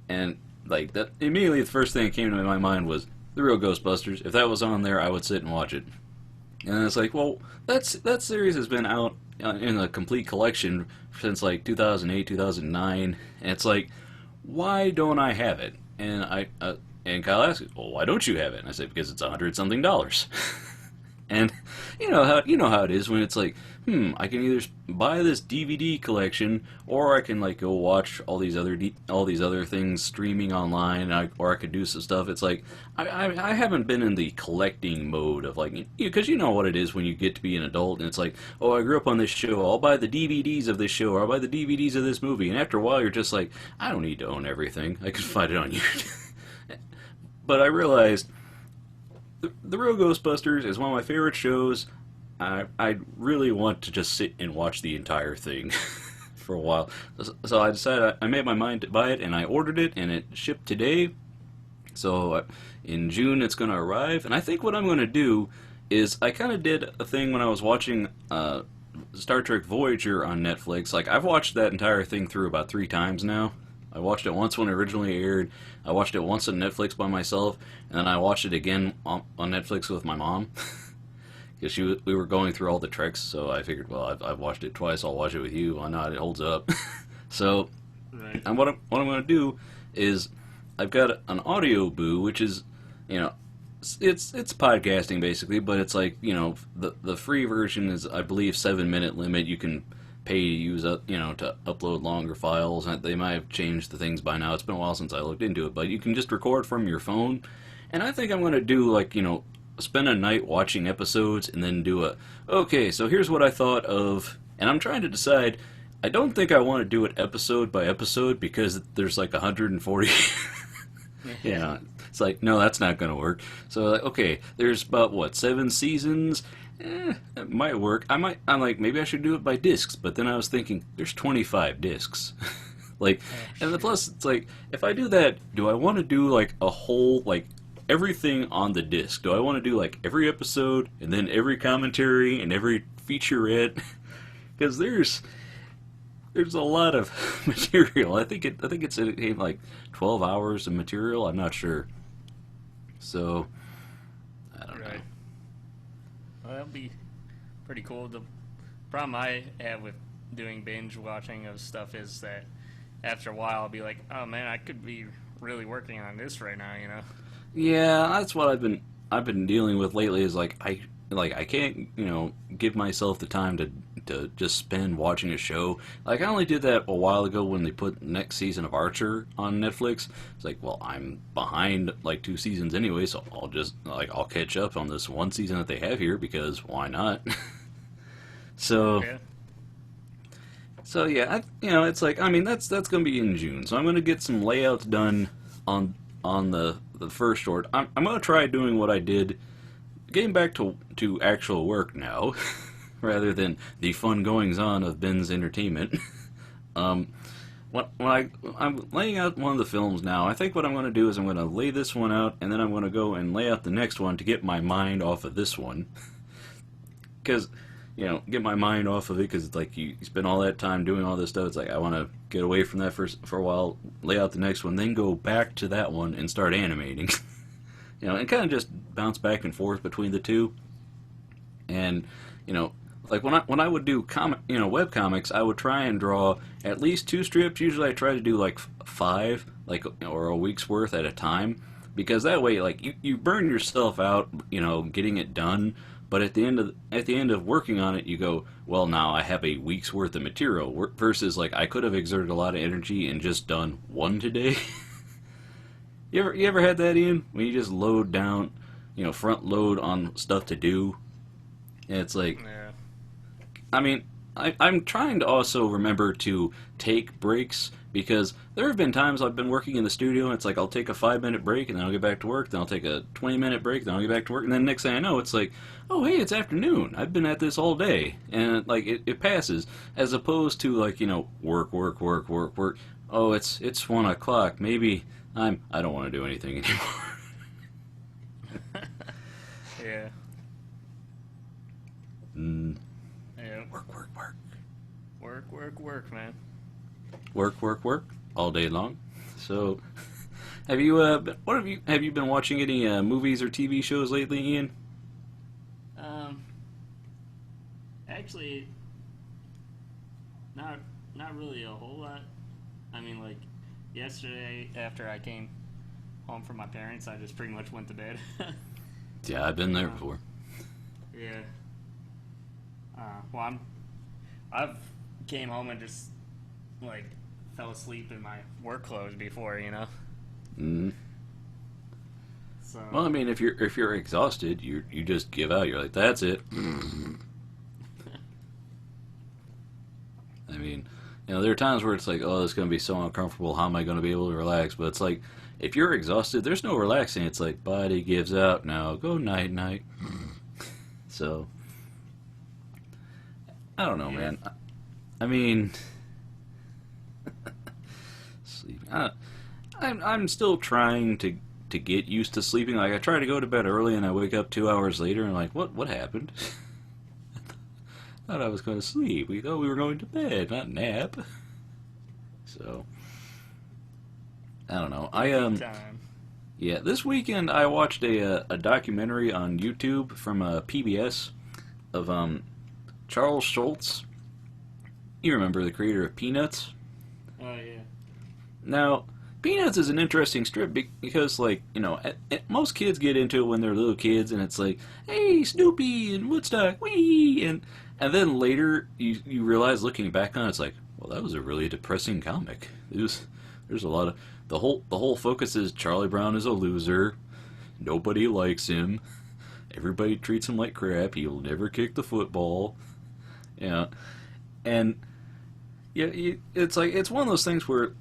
S1: And like that immediately, the first thing that came to my mind was The Real Ghostbusters. If that was on there, I would sit and watch it. And it's like, well, that series has been out in a complete collection since like 2008, 2009, and it's like, why don't I have it? And and Kyle asked, well, why don't you have it? And I said, because it's $100-something. And you know how it is when it's like, I can either buy this DVD collection, or I can like go watch all these other things streaming online, or I could do some stuff. It's like I haven't been in the collecting mode of like, because you know what it is when you get to be an adult, and it's like, oh, I grew up on this show, I'll buy the DVDs of this show, or I'll buy the DVDs of this movie, and after a while you're just like, I don't need to own everything, I can find it on YouTube. But I realized The Real Ghostbusters is one of my favorite shows. I really want to just sit and watch the entire thing for a while. So I decided, I made my mind to buy it, and I ordered it, and it shipped today. So in June it's going to arrive. And I think what I'm going to do is, I kind of did a thing when I was watching Star Trek Voyager on Netflix. Like, I've watched that entire thing through about 3 times now. I watched it once when it originally aired. I watched it once on Netflix by myself, and then I watched it again on Netflix with my mom. because we were going through all the treks, so I figured, well, I've watched it twice, I'll watch it with you. Why not? It holds up. So,
S2: Right.
S1: and what I'm going to do is I've got an audio boo, which is, you know, it's podcasting basically, but it's like, the free version is, I believe, 7-minute limit. You can pay to use to upload longer files. They might have changed the things by now. It's been a while since I looked into it, but you can just record from your phone. And I think I'm going to do like, spend a night watching episodes and then do okay, so here's what I thought of, and I'm trying to decide. I don't think I want to do it episode by episode because there's like 140. Yeah, it's like, no, that's not going to work. So, like, okay, there's about, 7 seasons? It might work. I'm like, maybe I should do it by discs, but then I was thinking, there's 25 discs. Like, and plus, it's like, if I do that, do I want to do, like, a whole, like, everything on the disc? Do I want to do, like, every episode, and then every commentary, and every featurette? Because there's a lot of material. I think it's like 12 hours of material. I'm not sure. So I don't know.
S2: Well, that'll be pretty cool. The problem I have with doing binge watching of stuff is that after a while I'll be like, oh man, I could be really working on this right now,
S1: Yeah, that's what I've been dealing with lately. Is like I can't give myself the time to just spend watching a show. Like, I only did that a while ago when they put next season of Archer on Netflix. It's like, well, I'm behind like 2 seasons anyway, so I'll catch up on this one season that they have here because why not? So
S2: Yeah.
S1: so yeah, it's like, I mean, that's going to be in June. So I'm going to get some layouts done on the first short. I'm going to try doing what I did, getting back to actual work now. Rather than the fun goings-on of Ben's entertainment. When I'm laying out one of the films now, I think what I'm going to do is I'm going to lay this one out, and then I'm going to go and lay out the next one to get my mind off of this one. Because, get my mind off of it, because it's like you spend all that time doing all this stuff. It's like, I want to get away from that for a while, lay out the next one, then go back to that one and start animating. And kind of just bounce back and forth between the two. And, like when I would do web comics, I would try and draw at least 2 strips. Usually I try to do like 5, like, or a week's worth at a time, because that way, like, you burn yourself out, getting it done. But at the end of working on it, you go, well, now I have a week's worth of material. Versus, like, I could have exerted a lot of energy and just done one today. You ever had that, Ian? When you just load down, front load on stuff to do, and it's like.
S2: Yeah.
S1: I mean, I'm trying to also remember to take breaks, because there have been times I've been working in the studio and it's like I'll take a 5-minute break and then I'll get back to work, then I'll take a 20-minute break, then I'll get back to work, and then next thing I know it's like, oh hey, it's afternoon, I've been at this all day, and like it passes, as opposed to like, work, oh it's 1 o'clock, maybe I don't want to do anything anymore.
S2: Yeah. Yeah. Work, man.
S1: Work all day long. So, have you have you been watching any movies or TV shows lately, Ian?
S2: Actually, not really a whole lot. I mean, like, yesterday after I came home from my parents, I just pretty much went to bed.
S1: Yeah, I've been there before.
S2: Yeah. Well, I've came home and just like fell asleep in my work clothes before,
S1: Mm.
S2: So.
S1: Well, I mean, if you're exhausted, you just give out. You're like, that's it. I mean, there are times where it's like, oh, this is going to be so uncomfortable. How am I going to be able to relax? But it's like, if you're exhausted, there's no relaxing. It's like, body gives out now. Go night. So, I don't know, man. I mean, sleeping. I'm still trying to get used to sleeping. Like, I try to go to bed early and I wake up 2 hours later and I'm like, what happened? I thought I was going to sleep. We thought we were going to bed, not nap. So, I don't know. Yeah, this weekend I watched a documentary on YouTube from PBS. of Charles Schultz. You remember the creator of Peanuts?
S2: Oh yeah.
S1: Now, Peanuts is an interesting strip because, like, you know, most kids get into it when they're little kids, and it's like, hey, Snoopy and Woodstock, wee, and then later you realize, looking back on it, it's like, well, that was a really depressing comic. There's a lot of the whole focus is Charlie Brown is a loser, nobody likes him, everybody treats him like crap, he'll never kick the football, yeah, and yeah, it's like it's one of those things where,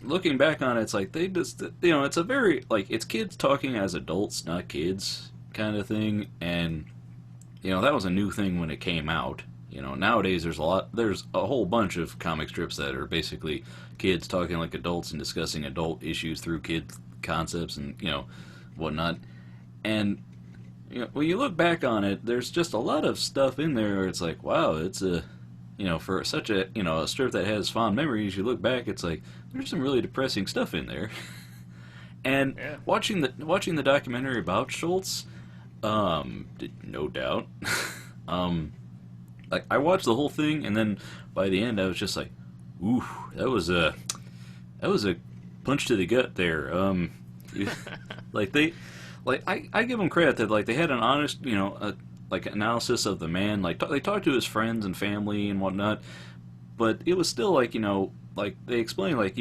S1: looking back on it, it's like they just, you know, it's a very, like, it's kids talking as adults, not kids, kind of thing, and, you know, that was a new thing when it came out. You know, nowadays there's a whole bunch of comic strips that are basically kids talking like adults and discussing adult issues through kid concepts and, you know, whatnot. And, you know, when you look back on it, there's just a lot of stuff in there where it's like, wow, it's a, you know, for such a, you know, a strip that has fond memories, you look back, it's like, there's some really depressing stuff in there. And
S2: Yeah.
S1: watching the documentary about Schultz, no doubt, like, I watched the whole thing, and then by the end I was just like, ooh, that was a punch to the gut there. Like, I give them credit that, like, they had an honest, you know, like, analysis of the man. Like, they talked to his friends and family and whatnot, but it was still, like, you know, like, they explained, like,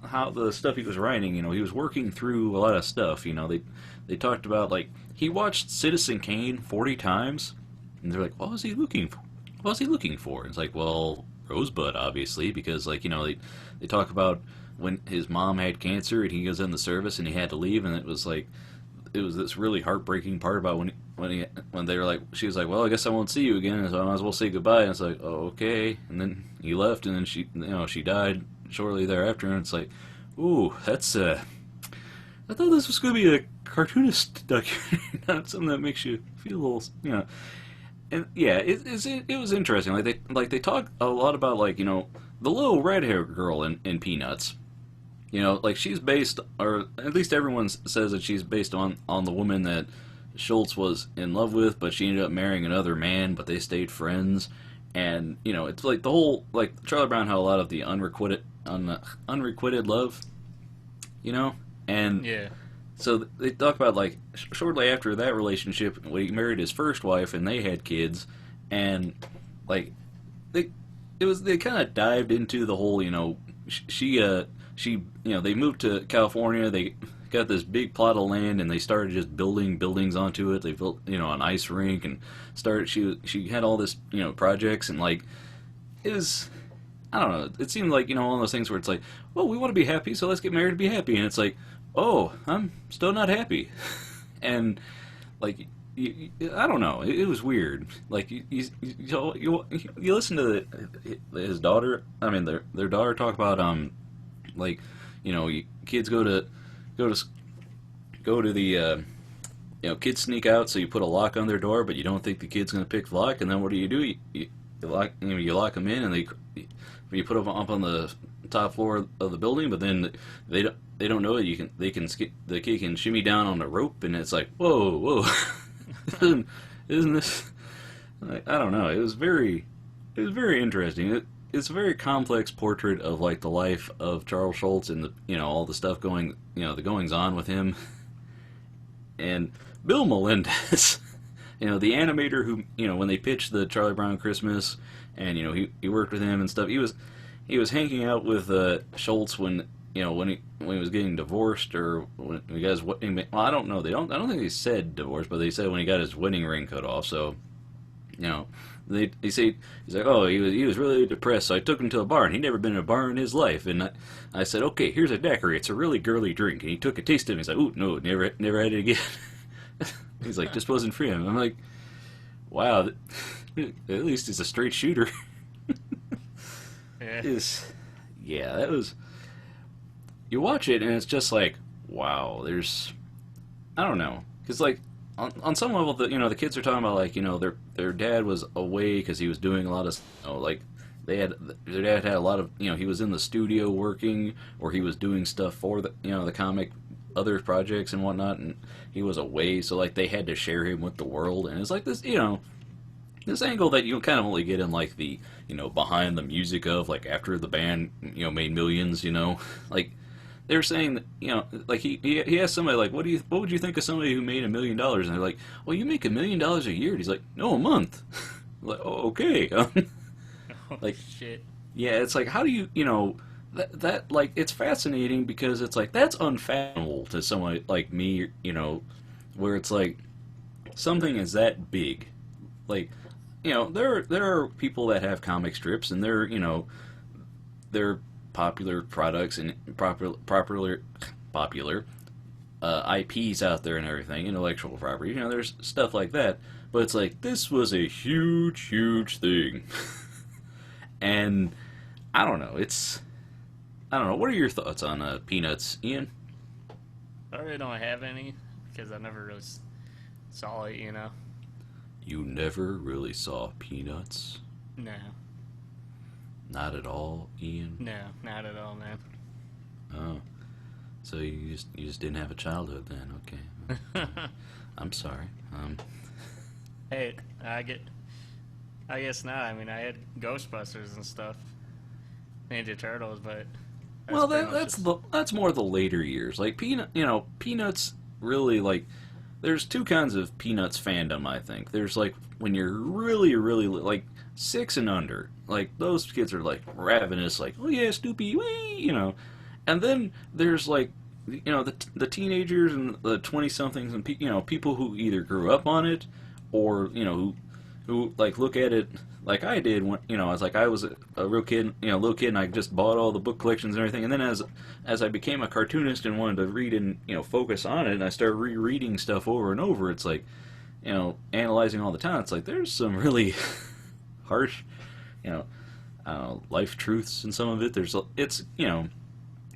S1: how the stuff he was writing, you know, he was working through a lot of stuff. You know, they talked about, like, he watched Citizen Kane 40 times, and they're like, what was he looking for? What was he looking for? It's like, well, Rosebud, obviously, because, like, you know, they talk about when his mom had cancer and he goes in the service and he had to leave, and it was like, it was this really heartbreaking part about when they were like, she was like, well, I guess I won't see you again, so I might as well say goodbye. And it's like, oh, okay. And then he left, and then she died shortly thereafter, and it's like, ooh, that's I thought this was going to be a cartoonist documentary, not something that makes you feel a little, you know. And yeah, it was interesting. Like they talk a lot about, like, you know, the little red hair girl in Peanuts. You know, like, she's based, or at least everyone says that she's based on the woman that Schultz was in love with, but she ended up marrying another man, but they stayed friends. And, you know, it's like the whole, like, Charlie Brown had a lot of the unrequited love, you know? And
S2: Yeah.
S1: so they talk about, like, shortly after that relationship, when he married his first wife and they had kids, and, like, they kind of dived into the whole, you know, she, you know, they moved to California, they got this big plot of land, and they started just building buildings onto it. They built, you know, an ice rink, and she had all this, you know, projects, and, like, it was, I don't know, it seemed like, you know, one of those things where it's like, well, we want to be happy, so let's get married to be happy, and it's like, oh, I'm still not happy. And, like, I don't know, it was weird. Like, you listen to his daughter, I mean, their daughter talk about, like, you know, kids go to the, you know, kids sneak out, so you put a lock on their door, but you don't think the kid's going to pick the lock, and then what do? You lock, you know, you lock them in, and you put them up on the top floor of the building, but then they don't know it. The kid can shimmy down on a rope, and it's like, whoa, isn't this? Like, I don't know. It was very interesting. It's a very complex portrait of, like, the life of Charles Schultz and the, you know, all the stuff going, you know, the goings on with him. And Bill Melendez, you know, the animator who, you know, when they pitched the Charlie Brown Christmas, and, you know, he worked with him and stuff. He was hanging out with Schultz when, you know, when he was getting divorced, or when you guys, well, I don't know. I don't think they said divorce, but they said when he got his wedding ring cut off. So, you know, they say, he's like, oh, he was really depressed, so I took him to a bar, and he'd never been in a bar in his life, and I said, okay, here's a dackery, it's a really girly drink, and he took a taste of it, and he's like, ooh, no, never had it again. He's like, just wasn't for him. I'm like, wow, at least he's a straight shooter.
S2: Yeah.
S1: Yeah, that was, you watch it, and it's just like, wow, I don't know, because, like, on some level, the kids are talking about, like, you know, their dad was away because he was doing a lot of, you know, like, their dad had a lot of, you know, he was in the studio working, or he was doing stuff for the, you know, the comic, other projects and whatnot, and he was away, so, like, they had to share him with the world, and it's like this, you know, this angle that you kind of only get in like the behind the music of like after the band made millions, like they're saying that like he asked somebody like what would you think of somebody who made $1 million, and they're like, well, you make $1 million a year, and he's like, no, a month. Like, oh, okay.
S2: Oh
S1: Like,
S2: shit.
S1: yeah, it's like, how do that like, it's fascinating because it's like that's unfathomable to someone like me, where it's like something is that big. Like, there are people that have comic strips, and they're popular products and popular IPs out there and everything, intellectual property. There's stuff like that, but it's like this was a huge, huge thing, and I don't know. I don't know. What are your thoughts on Peanuts, Ian?
S2: I really don't have any because I never really saw it.
S1: You never really saw Peanuts?
S2: No,
S1: Not at all, Ian?
S2: no, not at all, man.
S1: Oh. So you just didn't have a childhood then, okay. I'm sorry.
S2: Hey, I guess not. I mean, I had Ghostbusters and stuff, Ninja Turtles, but
S1: Well,
S2: pretty much
S1: that's more the later years. Like Peanuts really, like, there's two kinds of Peanuts fandom, I think. There's like when you're really, really like 6 and under, like those kids are like ravenous, like, oh yeah, Snoopy, wee, and then there's like the teenagers and the 20-somethings and people who either grew up on it or who like look at it like I did when I was a real kid, little kid, and I just bought all the book collections and everything. And then as I became a cartoonist and wanted to read and focus on it, and I started rereading stuff over and over, it's like analyzing all the time. It's like there's some really harsh, I don't know, life truths in some of it.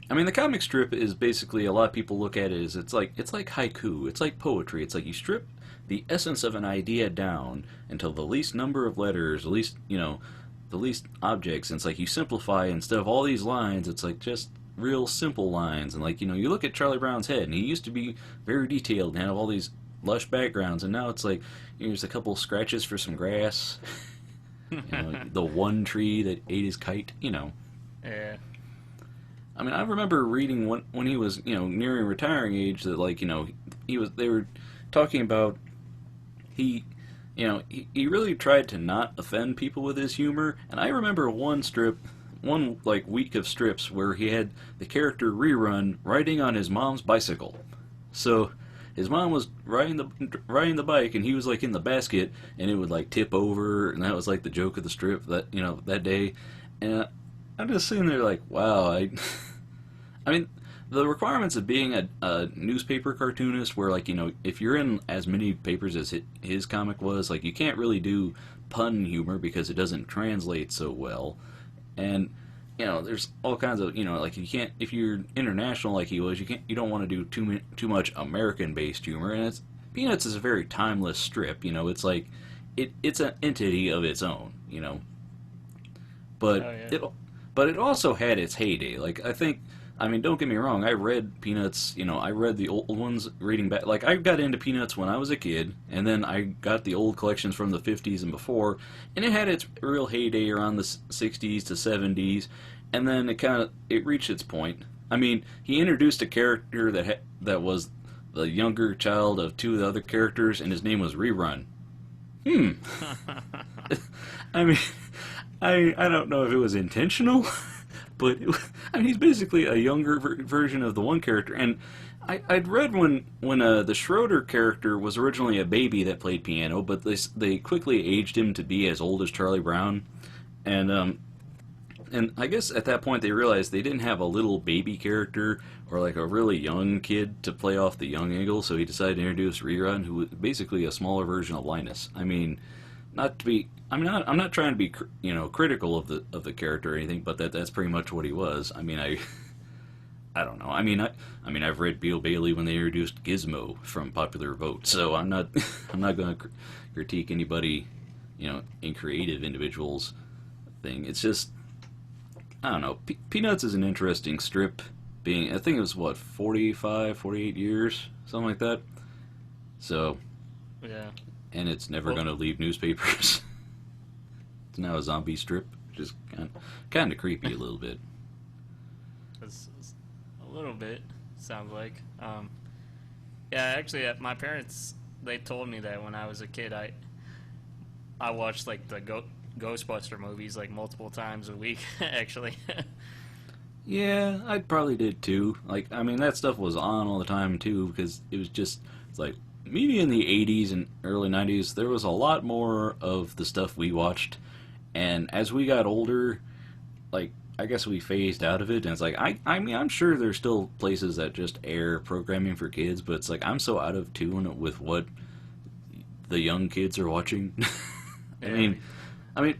S1: I mean, the comic strip is basically, a lot of people look at it as it's like haiku. It's like poetry. It's like you strip the essence of an idea down until the least number of letters, the least objects, and it's like you simplify, instead of all these lines, it's like just real simple lines. And like, you look at Charlie Brown's head, and he used to be very detailed and have all these lush backgrounds, and now it's like, there's a couple scratches for some grass, the one tree that ate his kite,
S2: Yeah.
S1: I mean, I remember reading when he was, nearing retiring age, that like, they were talking about he really tried to not offend people with his humor. And I remember one like week of strips where he had the character Rerun riding on his mom's bicycle. So his mom was riding the bike, and he was like in the basket, and it would like tip over, and that was like the joke of the strip that day. And I'm just sitting there like, wow, I mean, the requirements of being a newspaper cartoonist, where like, if you're in as many papers as his comic was, like, you can't really do pun humor because it doesn't translate so well. And there's all kinds of, like, you can't, if you're international like he was, you don't want to do too much American based humor. And Peanuts is a very timeless strip. It's like it's an entity of its own. But
S2: Oh yeah.
S1: but it also had its heyday. Like, I mean, don't get me wrong, I read Peanuts, I read the old ones reading back. Like, I got into Peanuts when I was a kid, and then I got the old collections from the 50s and before, and it had its real heyday around the 60s to 70s, and then it reached its point. I mean, he introduced a character that was the younger child of two of the other characters, and his name was Rerun. I mean, I don't know if it was intentional, but I mean, he's basically a younger version of the one character. And I'd read when the Schroeder character was originally a baby that played piano, but they quickly aged him to be as old as Charlie Brown, and I guess at that point they realized they didn't have a little baby character or like a really young kid to play off the young angle, so he decided to introduce Rerun, who was basically a smaller version of Linus. I mean, I'm not trying to be critical of the character or anything, but that's pretty much what he was. I mean, I don't know. I mean, I've read Beale Bailey when they introduced Gizmo from Popular Vote, so I'm not going to critique anybody, in creative individuals thing. It's just, I don't know. Peanuts is an interesting strip. I think it was 45, 48 years, something like that. So,
S2: Yeah.
S1: and it's never
S2: Well-
S1: going to leave newspapers. It's now a zombie strip, which is kind of creepy a little bit.
S2: It's a little bit, sounds like. Yeah, actually, my parents, they told me that when I was a kid, I watched like the Ghostbuster movies like multiple times a week, actually.
S1: Yeah, I probably did too. Like, I mean, that stuff was on all the time too, because it was just, it's like, maybe in the 80s and early 90s, there was a lot more of the stuff we watched. And as we got older, like, I guess we phased out of it. And it's like, I mean, I'm sure there's still places that just air programming for kids, but it's like, I'm so out of tune with what the young kids are watching. I
S2: Yeah.
S1: mean,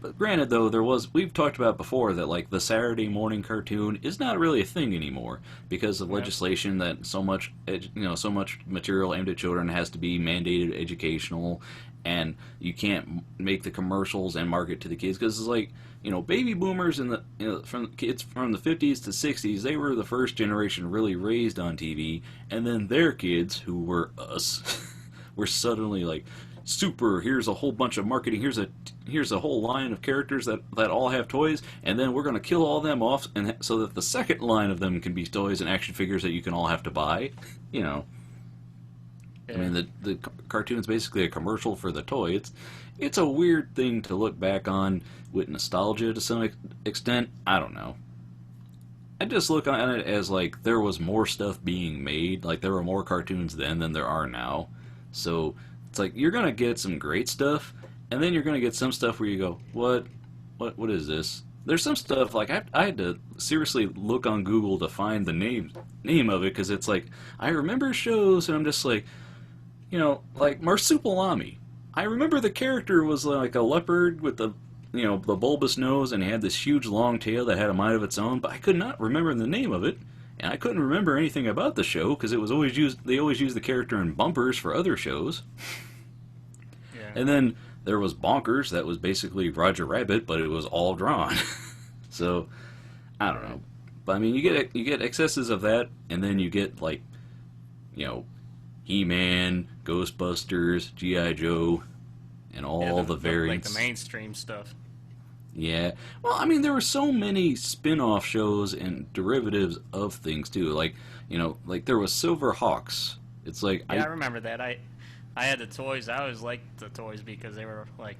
S1: but granted though, we've talked about before that like the Saturday morning cartoon is not really a thing anymore because of
S2: Yep.
S1: legislation that so much material aimed at children has to be mandated educational, and you can't make the commercials and market to the kids because it's like baby boomers in the from kids from the 50s to 60s, they were the first generation really raised on TV, and then their kids who were us were suddenly like super, here's a whole bunch of marketing, here's a whole line of characters that all have toys, and then we're going to kill all them off and so that the second line of them can be toys and action figures that you can all have to buy.
S2: Yeah.
S1: I mean, the cartoon's basically a commercial for the toy. It's a weird thing to look back on with nostalgia to some extent. I don't know. I just look at it as like there was more stuff being made, like there were more cartoons then than there are now. So it's like you're gonna get some great stuff, and then you're gonna get some stuff where you go, what is this? There's some stuff like I had to seriously look on Google to find the name of it because it's like I remember shows and I'm just like, like Marsupilami. I remember the character was like a leopard with the bulbous nose, and he had this huge long tail that had a mind of its own, but I could not remember the name of it. And I couldn't remember anything about the show because it was always used. They always used the character in bumpers for other shows.
S2: Yeah.
S1: And then there was Bonkers, that was basically Roger Rabbit, but it was all drawn. So I don't know, but I mean, you get excesses of that, and then you get like, He-Man, Ghostbusters, GI Joe, and all the variants.
S2: Like the mainstream stuff.
S1: Yeah. Well, I mean, there were so many spin-off shows and derivatives of things too. Like, like there was Silver Hawks. It's like
S2: Yeah, I remember that. I had the toys. I always liked the toys because they were like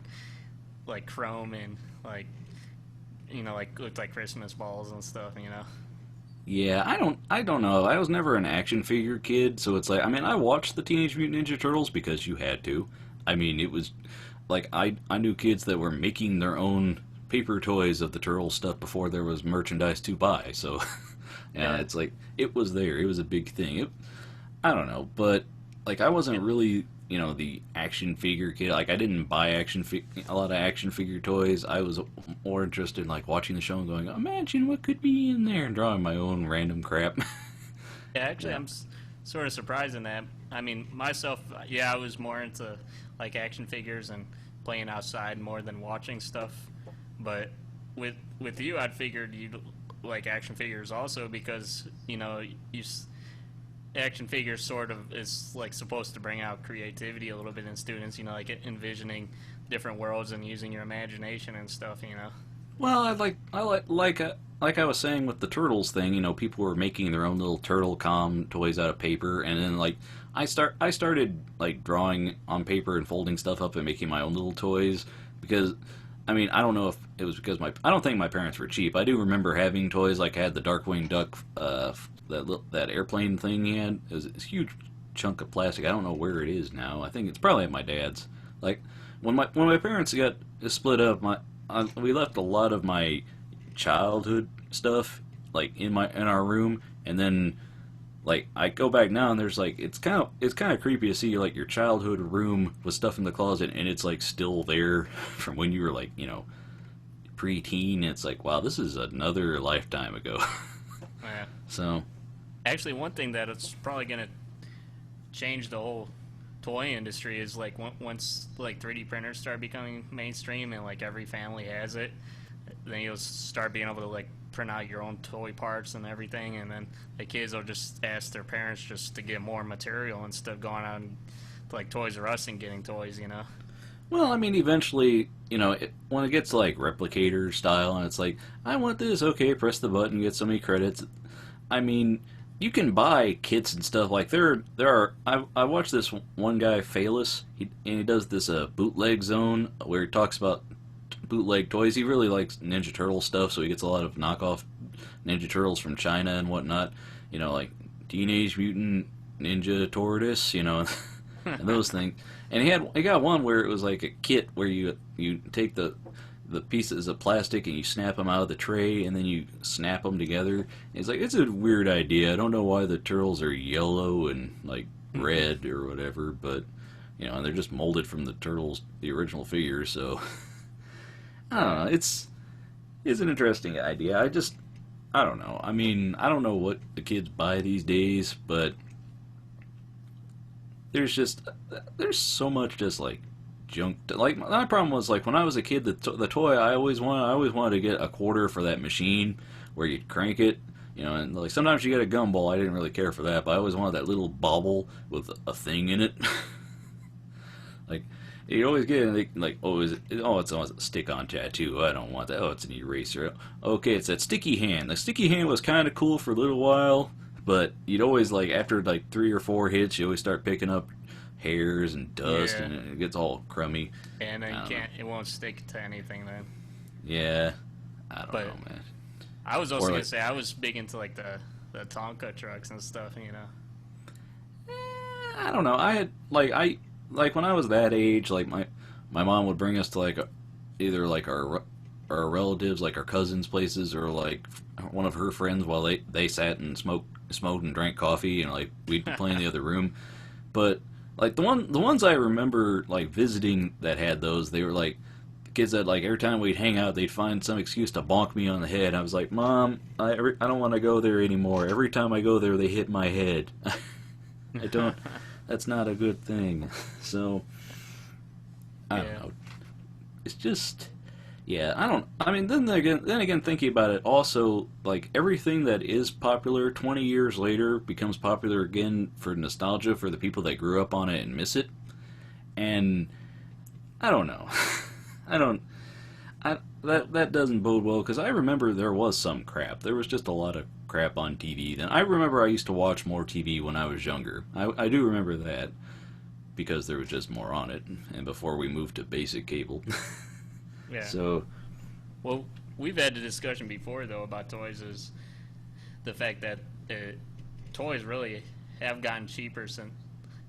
S2: chrome and like like looked like Christmas balls and stuff.
S1: Yeah, I don't know. I was never an action figure kid, so it's like, I mean, I watched the Teenage Mutant Ninja Turtles because you had to. I mean, it was like I knew kids that were making their own paper toys of the turtle stuff before there was merchandise to buy. So, yeah, it's like it was there. It was a big thing. I don't know, but like I wasn't really the action figure kid. Like I didn't buy a lot of action figure toys. I was more interested in like watching the show and going, imagine what could be in there, and drawing my own random crap.
S2: Yeah, actually, I'm sort of surprised in that. I mean, myself, I was more into like action figures and playing outside more than watching stuff. But with you, I'd figured you'd like action figures also because action figures sort of is like supposed to bring out creativity a little bit in students. Like envisioning different worlds and using your imagination and stuff.
S1: Well, like I was saying with the turtles thing. People were making their own little turtle toys out of paper, and then like I started like drawing on paper and folding stuff up and making my own little toys because. I mean, I don't know if it was because I don't think my parents were cheap. I do remember having toys, like I had the Darkwing Duck, that airplane thing he had. It was a huge chunk of plastic. I don't know where it is now. I think it's probably at my dad's. Like, when my parents got split up, we left a lot of my childhood stuff, like, in our room, and then like I go back now and there's like it's kind of creepy to see like your childhood room with stuff in the closet and it's like still there from when you were like preteen. It's like, wow, this is another lifetime ago.
S2: Yeah.
S1: So
S2: Actually, one thing that it's probably gonna change the whole toy industry is like once like 3D printers start becoming mainstream and like every family has it, then you'll start being able to like print out your own toy parts and everything, and then the kids will just ask their parents just to get more material instead of going out and like Toys R Us and getting toys.
S1: Well, I mean, eventually, when it gets like replicator style, and it's like, I want this, okay, press the button, get so many credits. I mean, you can buy kits and stuff. Like there are. I watched this one guy, Phalus. He does this bootleg zone where he talks about bootleg toys. He really likes Ninja Turtle stuff, so he gets a lot of knockoff Ninja Turtles from China and whatnot. Like Teenage Mutant Ninja Tortoise, and those things. And he got one where it was like a kit where you take the pieces of plastic and you snap them out of the tray and then you snap them together. And it's like, it's a weird idea. I don't know why the turtles are yellow and like red or whatever, but and they're just molded from the turtles, the original figures. So I don't know. It's an interesting idea. I don't know. I mean, I don't know what the kids buy these days, but there's so much just like junk. Like my problem was like when I was a kid, the toy I always wanted to get a quarter for that machine where you crank it, and like sometimes you get a gumball. I didn't really care for that, but I always wanted that little bauble with a thing in it. Like you always get like, oh, it's a stick-on tattoo. I don't want that. Oh, it's an eraser. Okay, it's that sticky hand. The sticky hand was kind of cool for a little while, but you'd always like after like 3 or 4 hits, you always start picking up hairs and dust,
S2: Yeah.
S1: and it gets all crummy.
S2: And then it won't stick to anything then.
S1: Yeah, I don't
S2: But
S1: know, man.
S2: I was also
S1: Or
S2: gonna
S1: like-
S2: say I was big into like the Tonka trucks and stuff,
S1: I don't know. I when I was that age, like my mom would bring us to like either like our relatives, like our cousins' places, or like one of her friends while they sat and smoked and drank coffee, and like we'd play in the other room. But like the ones I remember like visiting that had those, they were like kids that like every time we'd hang out, they'd find some excuse to bonk me on the head. I was like, Mom, I don't want to go there anymore. Every time I go there, they hit my head. I don't. That's not a good thing. So I don't know. It's just. Yeah, I don't. I mean, then again, thinking about it, also like everything that is popular 20 years later becomes popular again for nostalgia for the people that grew up on it and miss it. And I don't know. That doesn't bode well because I remember there was some crap. There was just a lot of crap on TV. Then I remember I used to watch more TV when I was younger. I do remember that because there was just more on it, and before we moved to basic cable.
S2: Yeah.
S1: So,
S2: Well, we've had the discussion before though about toys is the fact that toys really have gotten cheaper since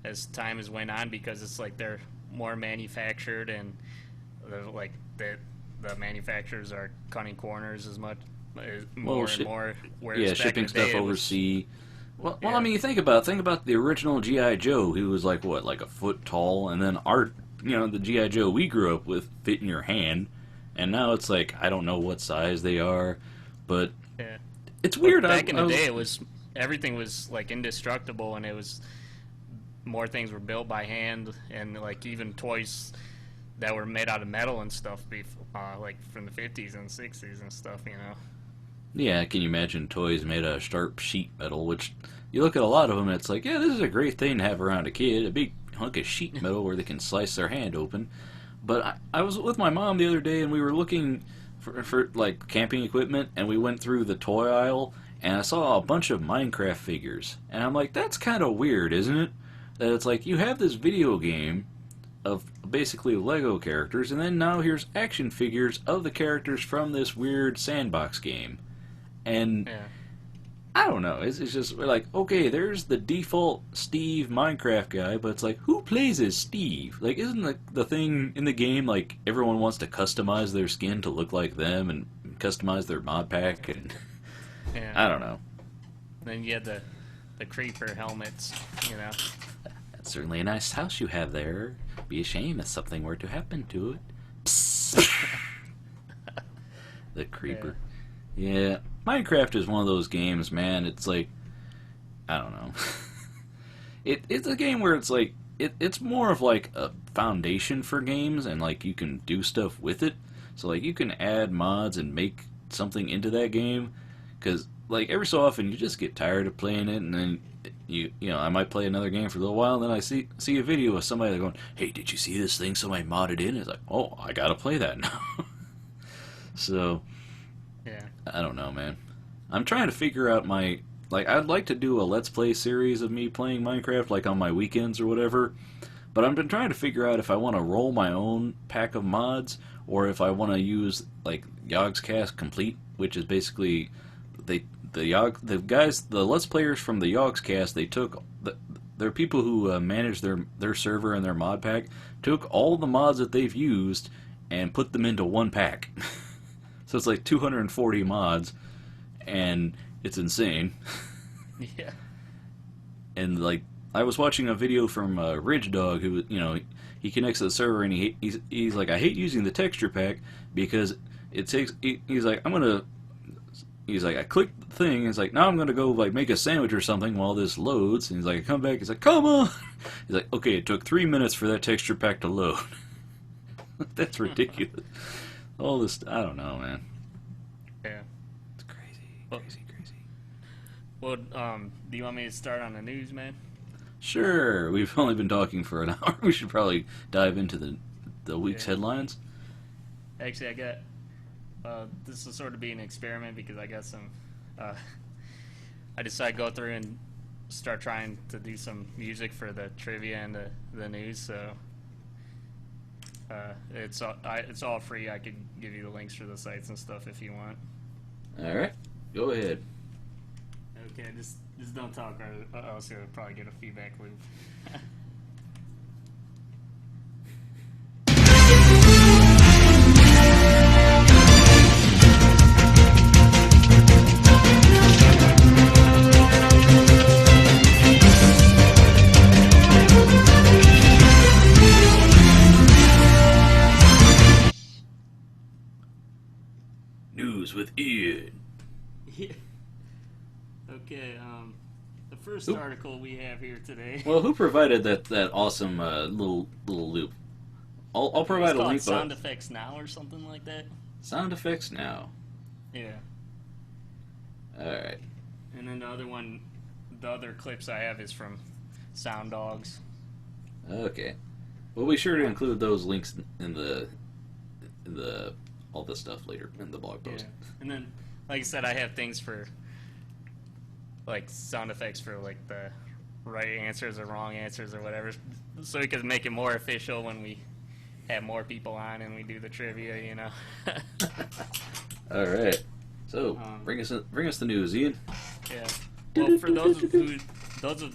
S2: as time has went on because it's like they're more manufactured and like the manufacturers are cutting corners as much more and more. Whereas back
S1: shipping
S2: in the day,
S1: stuff
S2: it was-
S1: overseas. Well,
S2: Yeah.
S1: I mean, you think about the original GI Joe. He was like what, like a foot tall, and then the GI Joe we grew up with fit in your hand, and now it's like I don't know what size they are, but
S2: Yeah.
S1: it's weird.
S2: Back in the day, it was everything was like indestructible, and it was more things were built by hand, and like even toys that were made out of metal and stuff, like from the 50s and 60s and stuff.
S1: Yeah, can you imagine toys made out of sharp sheet metal? Which you look at a lot of them, and it's like, yeah, this is a great thing to have around a kid, a big hunk of sheet metal where they can slice their hand open. But I was with my mom the other day, and we were looking for like camping equipment, and we went through the toy aisle, and I saw a bunch of Minecraft figures, and I'm like, that's kind of weird, isn't it? That it's like you have this video game of basically Lego characters, and then now here's action figures of the characters from this weird sandbox game. And
S2: Yeah.
S1: I don't know. It's just we're like, okay, there's the default Steve Minecraft guy, but it's like, who plays as Steve? Like, isn't the thing in the game like everyone wants to customize their skin to look like them and customize their mod pack? And
S2: Yeah.
S1: I don't know.
S2: Then you had the creeper helmets.
S1: That's certainly a nice house you have there. Be a shame if something were to happen to it. Psst. The creeper. Yeah. Minecraft is one of those games, man. It's like, I don't know. It's a game where it's like, it's more of like a foundation for games, and like you can do stuff with it. So like you can add mods and make something into that game, because like every so often you just get tired of playing it, and then I might play another game for a little while, and then I see a video of somebody going, "Hey, did you see this thing somebody modded in?" It's like, "Oh, I gotta play that now." So
S2: Yeah.
S1: I don't know, man. I'm trying to figure out I'd like to do a Let's Play series of me playing Minecraft, like on my weekends or whatever. But I've been trying to figure out if I want to roll my own pack of mods, or if I want to use like Yogscast Complete, which is basically the guys, the Let's Players from the Yogscast. They're people who manage their server and their mod pack, took all the mods that they've used and put them into one pack. So it's like 240 mods, and it's insane.
S2: Yeah.
S1: And like, I was watching a video from Ridge Dog, who he connects to the server, and he's like, I hate using the texture pack because it takes. He's like, I click the thing, and it's like, now I'm gonna go like make a sandwich or something while this loads. And he's like, I come back, he's like, come on. He's like, okay, it took 3 minutes for that texture pack to load. That's ridiculous. All this, I don't know, man.
S2: Yeah.
S1: It's crazy,
S2: Well-
S1: crazy.
S2: Well, do you want me to start on the news, man?
S1: Sure, we've only been talking for an hour. We should probably dive into the week's
S2: Yeah.
S1: headlines.
S2: Actually, I got. This will sort of be an experiment because I got some. I decided to go through and start trying to do some music for the trivia and the news. So it's all free. I could give you the links for the sites and stuff if you want.
S1: All right, go ahead.
S2: Okay, just don't talk, or else you'll probably get a feedback loop.
S1: News with Ian.
S2: Yeah. Okay, the first
S1: Oop.
S2: article we have here today.
S1: Well, who provided that awesome little loop? I'll provide
S2: It's
S1: a
S2: called
S1: link.
S2: Sound Effects Now or something like that.
S1: Sound effects now.
S2: Yeah.
S1: All right.
S2: And then the other clips I have is from Sound Dogs.
S1: Okay. We'll be sure to include those links in the all this stuff later in the blog post.
S2: Yeah. And then, like I said, I have things for like sound effects for like the right answers or wrong answers or whatever, so we can make it more official when we have more people on and we do the trivia, you know.
S1: All right. So bring us the news, Ian.
S2: Yeah. Well, for those of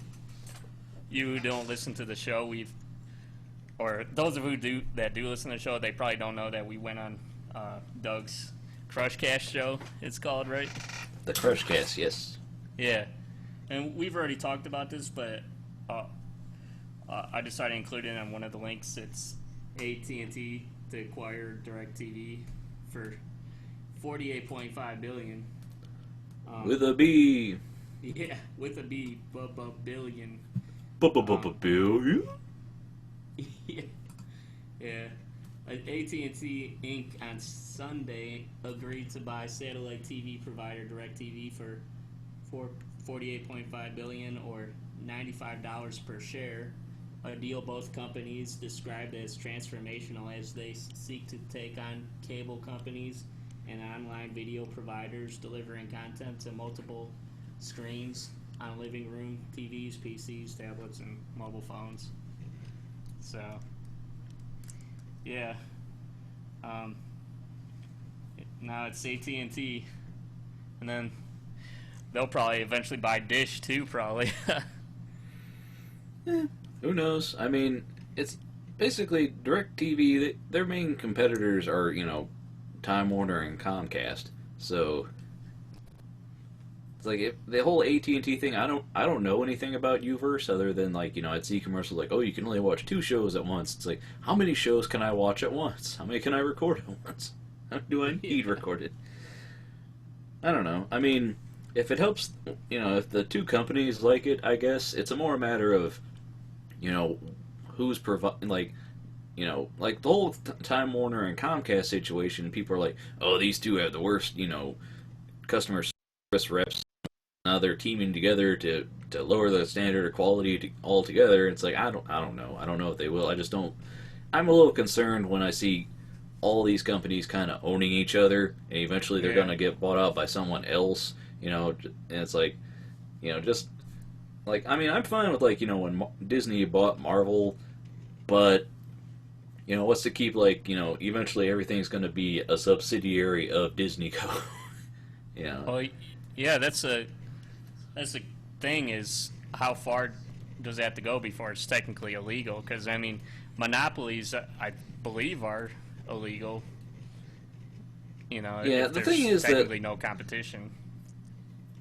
S2: you who don't listen to the show, or those of you that do listen to the show, they probably don't know that we went on Doug's Crushcast show. It's called, right?
S1: The Crushcast, yes.
S2: Yeah. And we've already talked about this, but I decided to include it on one of the links. It's AT&T to acquire DirecTV for $48.5 billion.
S1: With a B.
S2: Yeah, with a B, billion.
S1: Billion.
S2: Yeah. Yeah. AT&T Inc. on Sunday agreed to buy satellite TV provider DirecTV for $48.5 billion or $95 per share. A deal both companies described as transformational as they seek to take on cable companies and online video providers delivering content to multiple screens on living room TVs, PCs, tablets, and mobile phones. So, yeah. Now it's AT&T, and then they'll probably eventually buy Dish too, probably.
S1: Who knows? I mean, it's basically DirecTV. Their main competitors are, Time Warner and Comcast. So it's like if the whole AT&T thing. I don't know anything about Uverse other than I'd see commercials like, oh, you can only watch 2 shows at once. It's like, how many shows can I watch at once? How many can I record at once? How do I need recorded? I don't know. I mean, if it helps, if the two companies like it, I guess it's a more matter of, who's providing, like the whole Time Warner and Comcast situation. People are like, oh, these two have the worst, customer service reps now they're teaming together to lower the standard of quality altogether. It's like I don't know. I don't know if they will. I just don't. I'm a little concerned when I see all these companies kind of owning each other, and eventually they're
S2: Yeah.
S1: going to get bought out by someone else. And it's like, just like, I mean, I'm fine with, like, when Disney bought Marvel, but what's to keep, like, eventually everything's going to be a subsidiary of Disney Co. you know.
S2: Well, yeah, that's the thing is how far does it have to go before it's technically illegal? Because I mean, monopolies I believe are illegal.
S1: Yeah,
S2: If
S1: the thing
S2: there's
S1: is that,
S2: technically no competition.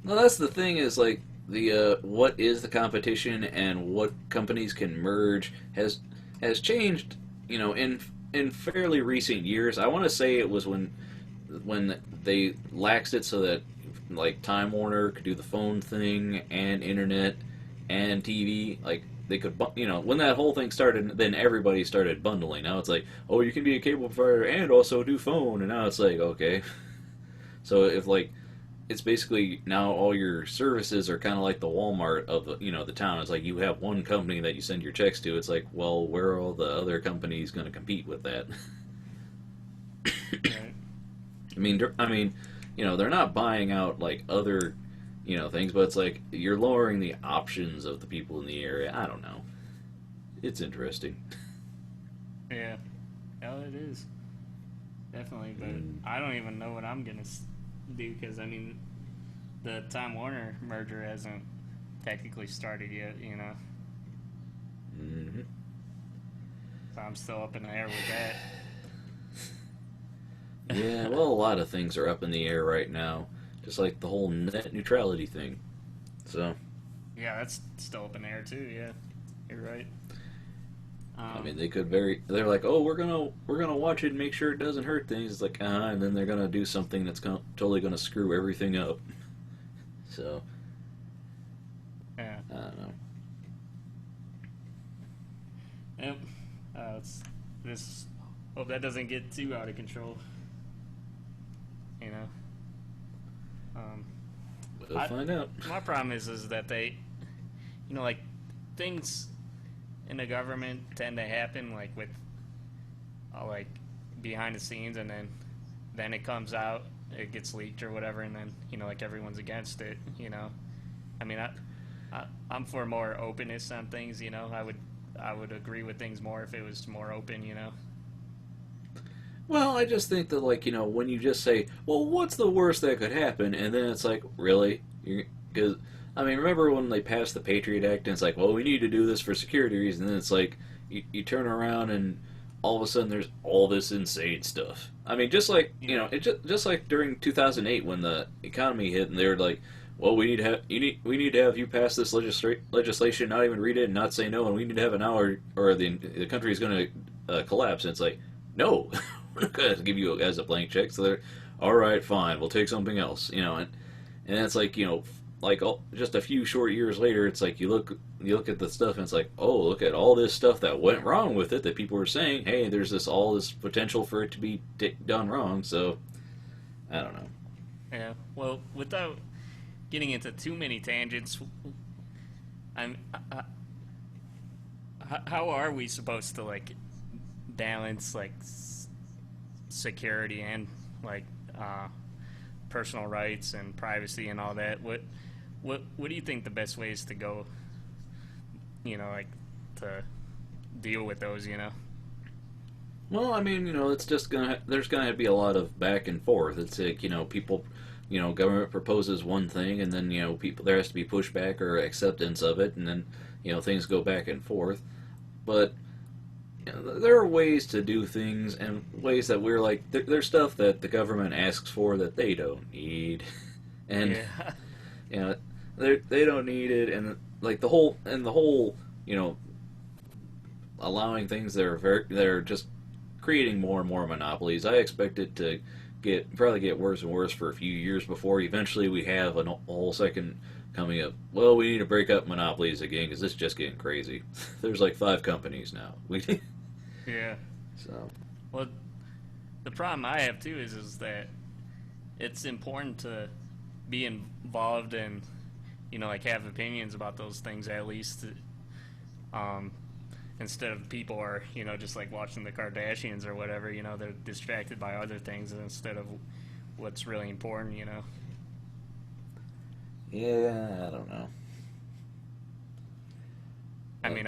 S1: well, that's the thing is, like, the what is the competition and what companies can merge has changed, in fairly recent years. I want to say it was when they laxed it so that, like, Time Warner could do the phone thing and internet and TV. Like, they could, when that whole thing started, then everybody started bundling. Now it's like, oh, you can be a cable provider and also do phone, and now it's like, okay. So if, like, it's basically now all your services are kind of like the Walmart of the town. It's like you have one company that you send your checks to. It's like, well, where are all the other companies going to compete with that?
S2: Right.
S1: They're not buying out, like, other, things, but it's like you're lowering the options of the people in the area. I don't know. It's interesting.
S2: Yeah. Hell, it is definitely. But
S1: Mm,
S2: I don't even know what I'm gonna do because I mean, the Time Warner merger hasn't technically started yet.
S1: mhm.
S2: So I'm still up in the air with that.
S1: Yeah, well, a lot of things are up in the air right now, just like the whole net neutrality thing. So,
S2: Yeah, that's still up in the air too. Yeah, you're right.
S1: I
S2: Um,
S1: mean, they're like, oh, we're gonna watch it and make sure it doesn't hurt things. It's like, and then they're gonna do something that's totally gonna screw everything up. So,
S2: yeah.
S1: I don't know.
S2: Yep. It's this. Hope that doesn't get too out of control. You know. Um,
S1: We'll
S2: I,
S1: find out.
S2: my problem is that they, like things in the government tend to happen like with, like behind the scenes, and then it comes out, it gets leaked or whatever, and then like everyone's against it. I mean, I'm for more openness on things. I would agree with things more if it was more open.
S1: Well, I just think that, like, when you just say, well, what's the worst that could happen? And then it's like, really? Because, I mean, remember when they passed the Patriot Act and it's like, well, we need to do this for security reasons. And then it's like, you turn around and all of a sudden there's all this insane stuff. I mean, just like,
S2: Yeah.
S1: just like during 2008 when the economy hit and they were like, well, we need to have you pass this legislation, not even read it and not say no, and we need to have an hour or the country is going to collapse. And it's like, no, we're not going to give you as a blank check. So they're, all right, fine, we'll take something else, and it's like, like, just a few short years later, it's like you look at the stuff and it's like, oh, look at all this stuff that went wrong with it that people were saying, hey, there's all this potential for it to be done wrong. So I don't know.
S2: Yeah. Well, without getting into too many tangents, I'm. How are we supposed to like balance like security and like personal rights and privacy and all that? What do you think the best way is to go? Like to deal with those.
S1: Well, I mean, it's just there's gonna be a lot of back and forth. It's like, people, government proposes one thing, and then, people, there has to be pushback or acceptance of it, and then, things go back and forth. But, there are ways to do things, and ways that we're like, there's stuff that the government asks for that they don't need, and,
S2: Yeah.
S1: you know, they don't need it, and like the whole, allowing things that are just creating more and more monopolies. I expect it to probably get worse and worse for a few years before eventually we have a whole second coming up. Well, we need to break up monopolies again because it's just getting crazy. There's like 5 companies now.
S2: Yeah.
S1: So
S2: Well, the problem I have too is that it's important to be involved in like have opinions about those things at least. Um, Instead of people are, just like watching the Kardashians or whatever, they're distracted by other things instead of what's really important.
S1: Yeah, I don't know.
S2: I mean,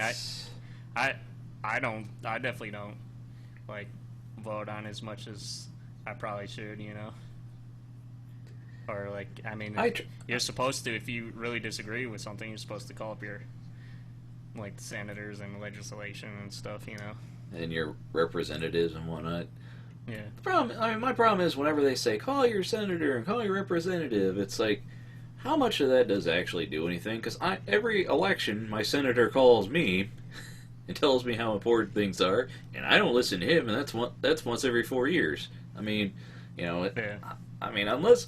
S2: I definitely don't like vote on as much as I probably should. Or like, I mean, you're supposed to, if you really disagree with something, you're supposed to call up your like the senators and legislation and stuff.
S1: And your representatives and whatnot.
S2: Yeah.
S1: My problem is whenever they say call your senator and call your representative, it's like, how much of that does actually do anything? Because every election, my senator calls me and tells me how important things are, and I don't listen to him, and that's once every 4 years. I mean,
S2: Yeah.
S1: I mean, unless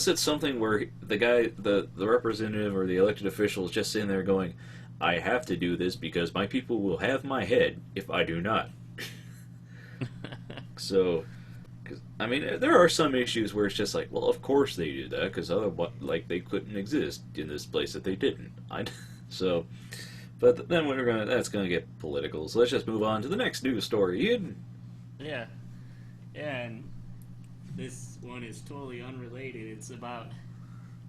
S1: it's something where the guy, the representative or the elected official is just sitting there going, I have to do this because my people will have my head if I do not. So, I mean, there are some issues where it's just like, well, of course they do that because otherwise, like, they couldn't exist in this place if they didn't. So, but then that's gonna get political. So let's just move on to the next news story, Ian.
S2: Yeah. Yeah, and this one is totally unrelated. It's about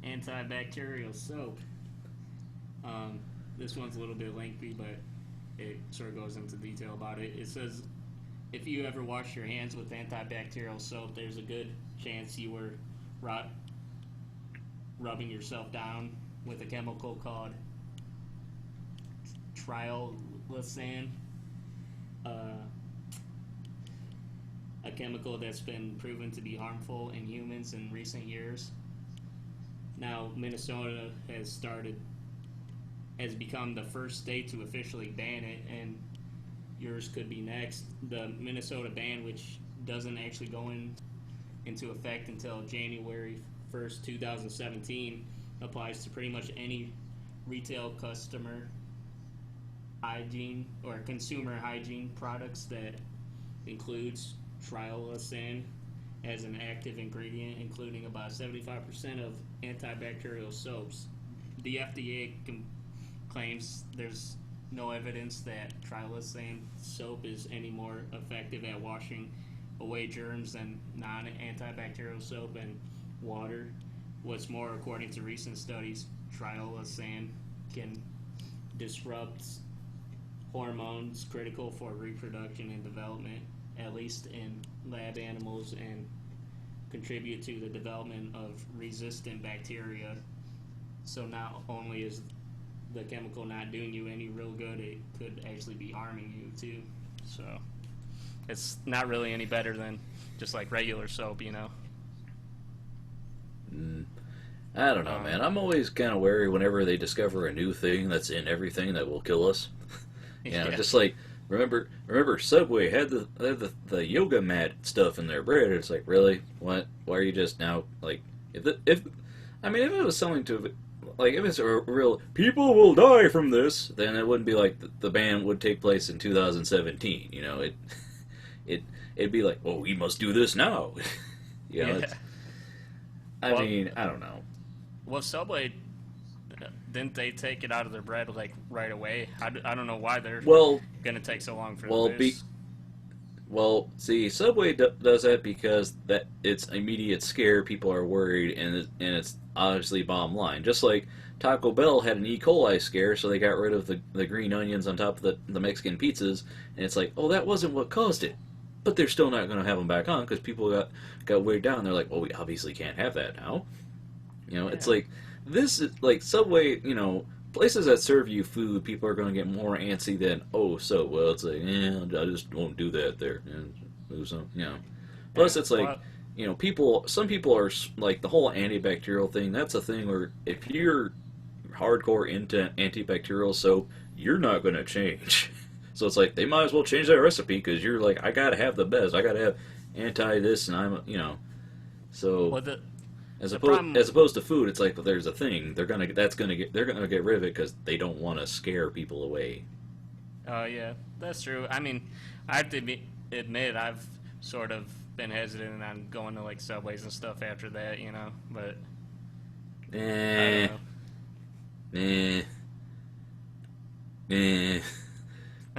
S2: antibacterial soap. This one's a little bit lengthy, but it sort of goes into detail about it. It says, if you ever wash your hands with antibacterial soap, there's a good chance you were rubbing yourself down with a chemical called trioxane, a chemical that's been proven to be harmful in humans in recent years. Now, Minnesota has become the first state to officially ban it, and yours could be next. The Minnesota ban, which doesn't actually go into effect until January 1st, 2017, applies to pretty much any retail customer hygiene or consumer hygiene products that includes trioxane as an active ingredient, including about 75% of antibacterial soaps. The FDA claims there's no evidence that trioxane soap is any more effective at washing away germs than non-antibacterial soap and water. What's more, according to recent studies, trioxane can disrupt hormones critical for reproduction and development, at least in lab animals, and contribute to the development of resistant bacteria. So not only is the chemical not doing you any real good, it could actually be harming you too. So it's not really any better than just like regular soap.
S1: I don't know, man. I'm always kind of wary whenever they discover a new thing that's in everything that will kill us. Just like remember Subway had the yoga mat stuff in their bread. It's like, really? What? Why are you just now like if it was something to like if it's a real people will die from this, then it wouldn't be like the ban would take place in 2017. It'd be like, well, we must do this now. I mean, I don't know.
S2: Well, Subway, didn't they take it out of their bread like right away? I don't know why they're gonna take so long for this.
S1: See, Subway does that because it's immediate scare. People are worried, and it's obviously bottom line. Just like Taco Bell had an E. coli scare, so they got rid of the green onions on top of the Mexican pizzas, and it's like, oh, that wasn't what caused it. But they're still not going to have them back on because people got weighed down. They're like, well, we obviously can't have that now. It's like, this is like Subway, places that serve you food, people are going to get more antsy than, it's like, I just won't do that there. Move some, Plus, it's like, some people are, like, the whole antibacterial thing, that's a thing where if you're hardcore into antibacterial soap, you're not going to change. So it's like, they might as well change that recipe because you're like, I got to have the best. I got to have anti-this, and so...
S2: Well,
S1: as opposed to food, it's like, well, there's a thing they're gonna get rid of it because they don't want to scare people away.
S2: Oh yeah, that's true. I mean, I have to admit I've sort of been hesitant on going to like Subways and stuff after that, but I don't know.
S1: eh, eh.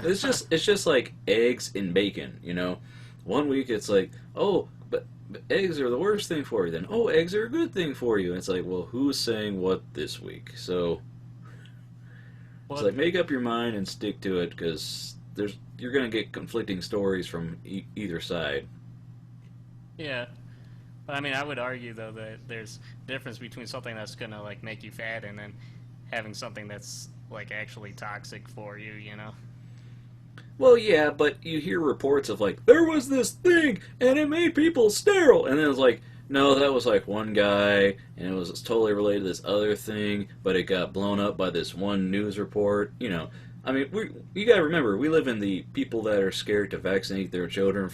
S1: It's just like eggs and bacon, you know. One week it's like, oh, but eggs are the worst thing for you. Then, oh, eggs are a good thing for you. And it's like, well, who's saying what this week? So it's
S2: Well,
S1: like, make up your mind and stick to it, because you're gonna get conflicting stories from either side.
S2: yeah. But I mean, I would argue though that there's a difference between something that's gonna like make you fat and then having something that's like actually toxic for you, you know?
S1: Well, yeah, but you hear reports of like, there was this thing and it made people sterile, and then it's like, no, that was like one guy and it was totally related to this other thing, but it got blown up by this one news report. You know, I mean, you gotta remember, we live in the people that are scared to vaccinate their children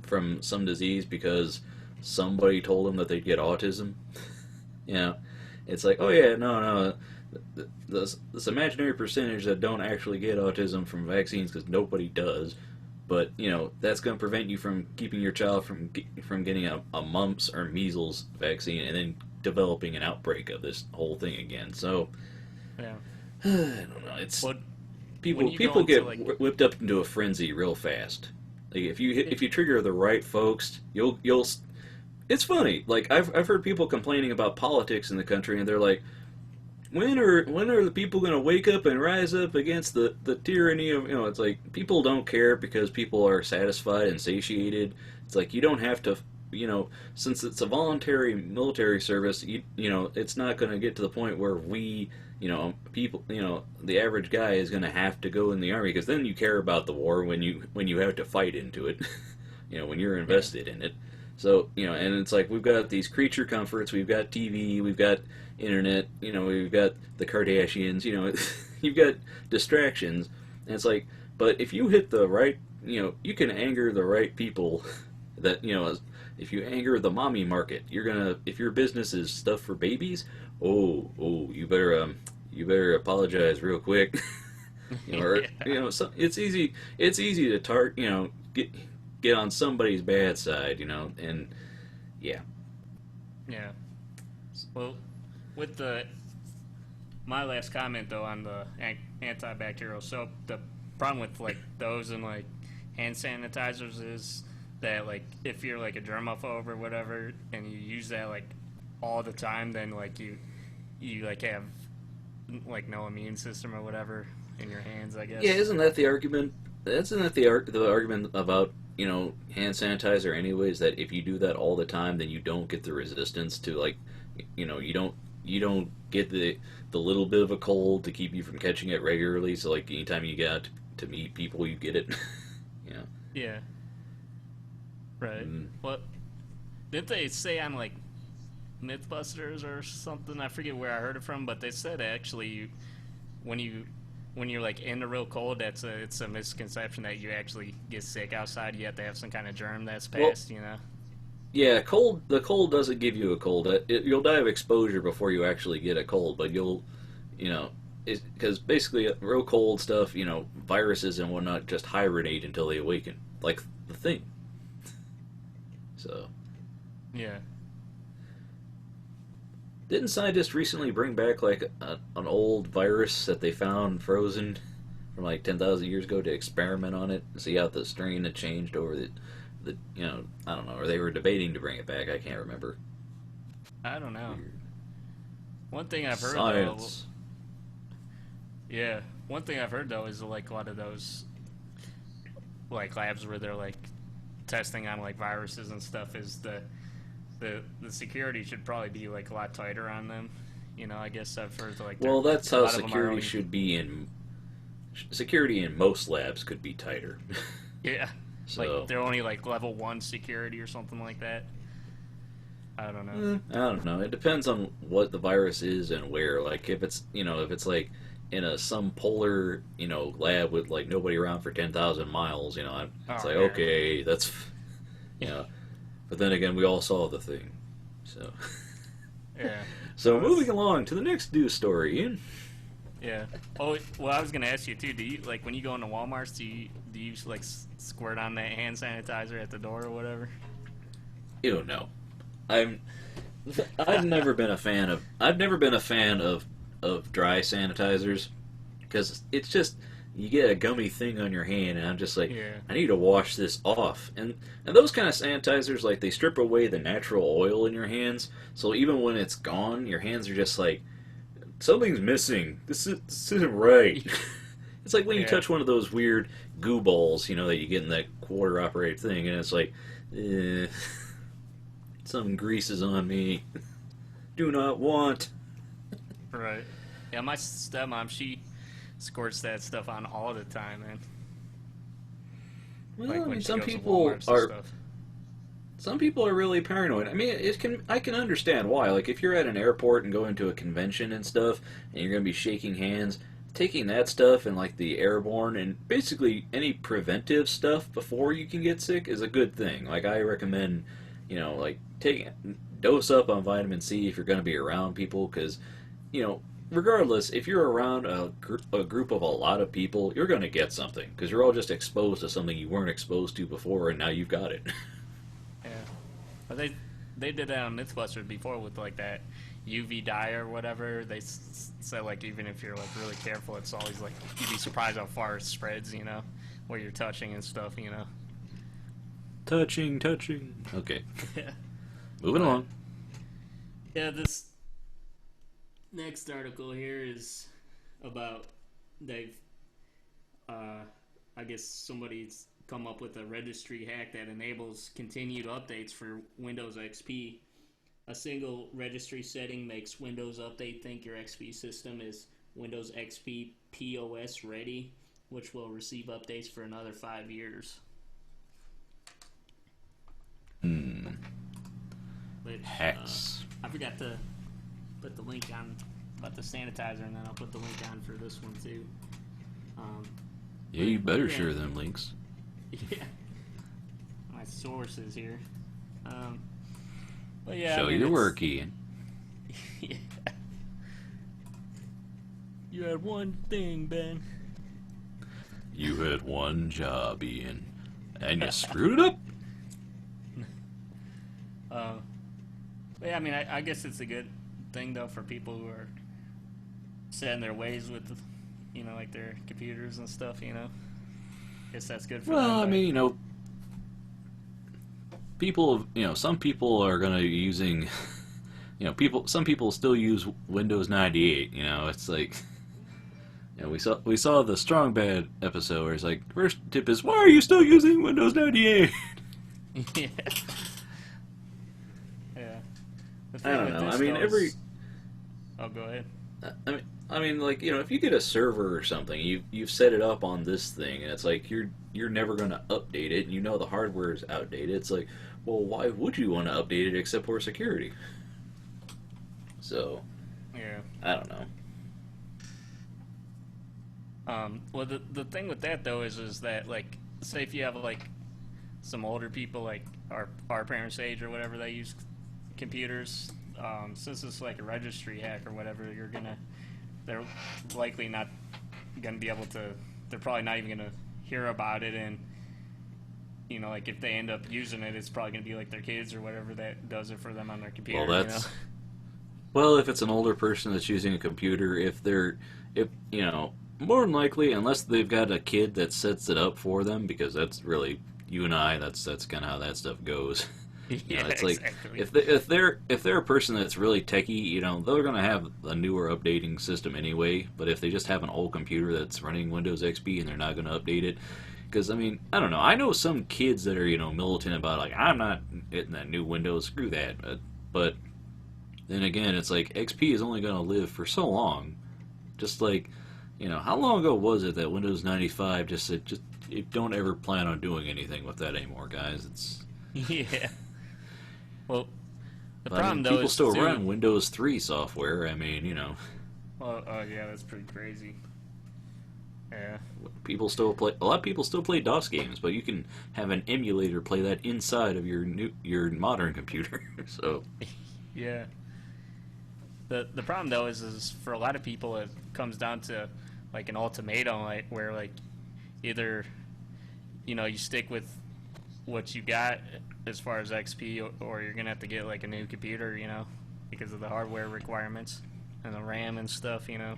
S1: from some disease because somebody told them that they'd get autism. You know, it's like, oh yeah, no, this imaginary percentage that don't actually get autism from vaccines, because nobody does. But you know, that's going to prevent you from keeping your child from getting a mumps or measles vaccine and then developing an outbreak of this whole thing again. So
S2: Yeah.
S1: I don't know. It's
S2: Well, when
S1: people
S2: you go
S1: people
S2: into
S1: get
S2: like,
S1: whipped up into a frenzy real fast. Like if you trigger the right folks, you'll. It's funny. Like I've heard people complaining about politics in the country, and they're like, when are the people going to wake up and rise up against the tyranny of, you know, it's like people don't care because people are satisfied and satiated. It's like you don't have to, you know, since it's a voluntary military service, you know, it's not going to get to the point where we, you know, people, you know, the average guy is going to have to go in the army, because then you care about the war when you have to fight into it. You know, when you're
S2: yeah,
S1: invested in it. So, you know, and it's like we've got these creature comforts, we've got TV, we've got internet, you know, we've got the Kardashians, you know, you've got distractions, and it's like, but if you hit the right, you know, you can anger the right people. That, you know, if you anger the mommy market, you're gonna, if your business is stuff for babies, oh, you better apologize real quick. You know, or,
S2: yeah,
S1: you know, so it's easy to you know, get on somebody's bad side, you know, and yeah.
S2: yeah. Well, with the my last comment though on the antibacterial soap, the problem with like those and like hand sanitizers is that like if you're like a germaphobe or whatever and you use that like all the time, then like you like have like no immune system or whatever in your hands, I
S1: Yeah,
S2: guess.
S1: isn't that the argument? Isn't that the argument about, you know, hand sanitizer anyways, that if you do that all the time, then you don't get the resistance to, like, you know, you don't get the little bit of a cold to keep you from catching it regularly, so like anytime you get out to meet people, you get it. Yeah.
S2: Yeah. Right.
S1: Mm.
S2: Well, didn't they say on like MythBusters or something? I forget where I heard it from, but they said actually when you when you're like in the real cold, it's a misconception that you actually get sick outside. You have to have some kind of germ that's
S1: Well,
S2: passed, you know.
S1: yeah, the cold doesn't give you a cold. You'll die of exposure before you actually get a cold, but you know, because basically real cold stuff, you know, viruses and whatnot just hibernate until they awaken, like the thing. So,
S2: Yeah.
S1: didn't scientists recently bring back like an old virus that they found frozen from like 10,000 years ago to experiment on it, see how the strain had changed over the, you know, I don't know, or they were debating to bring it back. I can't remember.
S2: I don't know.
S1: Weird.
S2: One thing I've heard though,
S1: Science.
S2: yeah. One thing I've heard though is like a lot of those like labs where they're like testing on like viruses and stuff is the security should probably be like a lot tighter on them. You know, I guess I've heard like
S1: Well, that's
S2: a
S1: how
S2: lot of them are
S1: security
S2: only
S1: should be in. Security in most labs could be tighter.
S2: yeah, like
S1: So,
S2: they're only like level 1 security or something like that. I don't know.
S1: I don't know. It depends on what the virus is and where. Like if it's, you know, if it's like in some polar, you know, lab with like nobody around for 10,000 miles, you know, it's
S2: Oh
S1: like,
S2: yeah,
S1: okay, that's, you know. But then again, we all saw the thing. So,
S2: yeah.
S1: so
S2: No, it's
S1: moving along to the next news story, Ian.
S2: yeah. Oh, well, I was gonna ask you too. Do you like when you go into Walmart's? Do you like squirt on that hand sanitizer at the door or whatever?
S1: Ew, no. I'm I've never been a fan of of dry sanitizers because it's just you get a gummy thing on your hand, and I'm just like,
S2: Yeah.
S1: I need to wash this off. And those kind of sanitizers, like they strip away the natural oil in your hands, so even when it's gone, your hands are just like something's missing. This isn't right. It's like when you
S2: Yeah.
S1: touch one of those weird goo balls, that you get in that quarter operated thing, and it's like, some grease is on me. Do not want.
S2: Right. Yeah, my stepmom, she squirts that stuff on all the time, man.
S1: Well,
S2: Like
S1: I
S2: when
S1: mean,
S2: she
S1: some
S2: goes to
S1: people
S2: Walmarts and
S1: are
S2: stuff.
S1: some people are really paranoid. I mean, I can understand why. Like if you're at an airport and going to a convention and stuff, and you're going to be shaking hands, taking that stuff and like the airborne and basically any preventive stuff before you can get sick is a good thing. Like I recommend, like taking dose up on vitamin C if you're going to be around people because, regardless, if you're around a group of a lot of people, you're going to get something because you're all just exposed to something you weren't exposed to before, and now you've got it.
S2: Yeah. But they did that on Mythbusters before with like that UV dye or whatever. They said like even if you're like really careful, it's always like you'd be surprised how far it spreads. Where you're touching and stuff.
S1: Touching. Okay,
S2: Yeah.
S1: moving along.
S2: Yeah. This next article here is about they've I guess somebody's come up with a registry hack that enables continued updates for Windows XP. A single registry setting makes Windows Update think your XP system is Windows XP POS ready, which will receive updates for another 5 years. Which,
S1: Hacks.
S2: I forgot to put the link on about the sanitizer, and then I'll put the link on for this one too.
S1: Yeah, you better
S2: yeah.
S1: share them links.
S2: Yeah, my sources here. But yeah,
S1: Show your work, Ian.
S2: Yeah. You had one thing, Ben.
S1: You had one job, Ian, and you screwed it up.
S2: But yeah, I mean, I guess it's a good thing though for people who are set in their ways with, like their computers and stuff. Guess that's good for them.
S1: Well, I
S2: but-
S1: mean, people, some people are gonna be using, some people still use Windows 98. It's like, we saw the Strong Bad episode where it's like, first tip is, why are you still using Windows 98?
S2: Yeah. Yeah. The
S1: I
S2: thing
S1: don't
S2: with
S1: know.
S2: this,
S1: I mean,
S2: though,
S1: every.
S2: is- Oh, go ahead.
S1: I mean, like if you get a server or something, you've set it up on this thing, and it's like you're never going to update it, and the hardware is outdated. It's like, well, why would you want to update it except for security? So,
S2: Yeah.
S1: I don't know.
S2: Well, the thing with that though is that like, say if you have like some older people like our parents' age or whatever, they use computers. Since it's like a registry hack or whatever, they're likely not gonna be able to. They're probably not even gonna hear about it, and like if they end up using it, it's probably gonna be like their kids or whatever that does it for them on their computer.
S1: Well, well, if it's an older person that's using a computer, if more than likely, unless they've got a kid that sets it up for them, because that's really you and I. That's kind of how that stuff goes.
S2: Yeah,
S1: It's like
S2: exactly.
S1: if they're a person that's really techie, they're gonna have a newer updating system anyway. But if they just have an old computer that's running Windows XP and they're not gonna update it, because I mean, I don't know. I know some kids that are militant about like I'm not getting that new Windows. Screw that. But then again, it's like XP is only gonna live for so long. Just like how long ago was it that Windows 95 just said don't ever plan on doing anything with that anymore, guys. It's
S2: Yeah. Well, the
S1: But, I
S2: problem
S1: mean,
S2: though
S1: people
S2: is
S1: still
S2: too,
S1: run Windows 3 software. I mean,
S2: Well, oh yeah, that's pretty crazy. Yeah.
S1: a lot of people still play DOS games, but you can have an emulator play that inside of your modern computer. So
S2: Yeah. The problem though is for a lot of people it comes down to like an ultimatum, like where like either you stick with what you got as far as XP, or you're gonna have to get like a new computer, because of the hardware requirements. and the RAM and stuff, you know.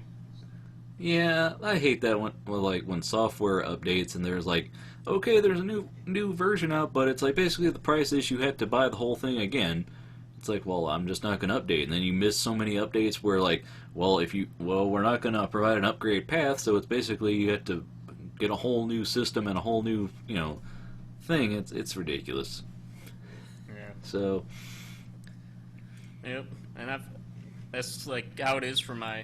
S1: Yeah, I hate that when, well, like when software updates and there's like, okay, there's a new version out, but it's like basically the price is you have to buy the whole thing again. It's like, well, I'm just not going to update, and then you miss so many updates where like, we're not going to provide an upgrade path, so it's basically you have to get a whole new system and a whole new thing. It's ridiculous.
S2: Yeah.
S1: So
S2: Yep. And that's like how it is for my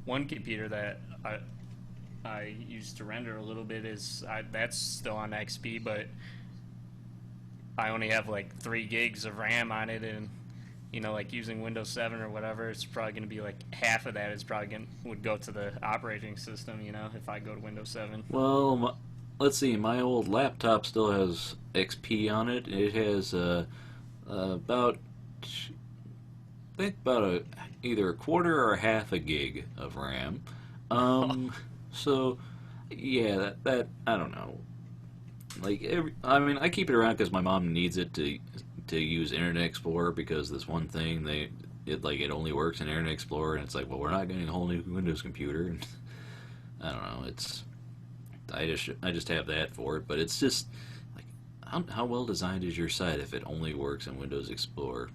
S2: one computer that I used to render a little bit. That's still on XP, but I only have like 3 gigs of RAM on it, and like using Windows 7 or whatever, it's probably going to be like half of that is probably would go to the operating system. If I go to Windows 7.
S1: well, let's see. My old laptop still has XP on it. It has about I think about either a quarter or a half a gig of RAM. So yeah, that I don't know. Like I keep it around because my mom needs it to use Internet Explorer because this one thing it only works in Internet Explorer, and it's like, well, we're not getting a whole new Windows computer, and I don't know. I just have that for it, but it's just like how well designed is your site if it only works in Windows Explorer?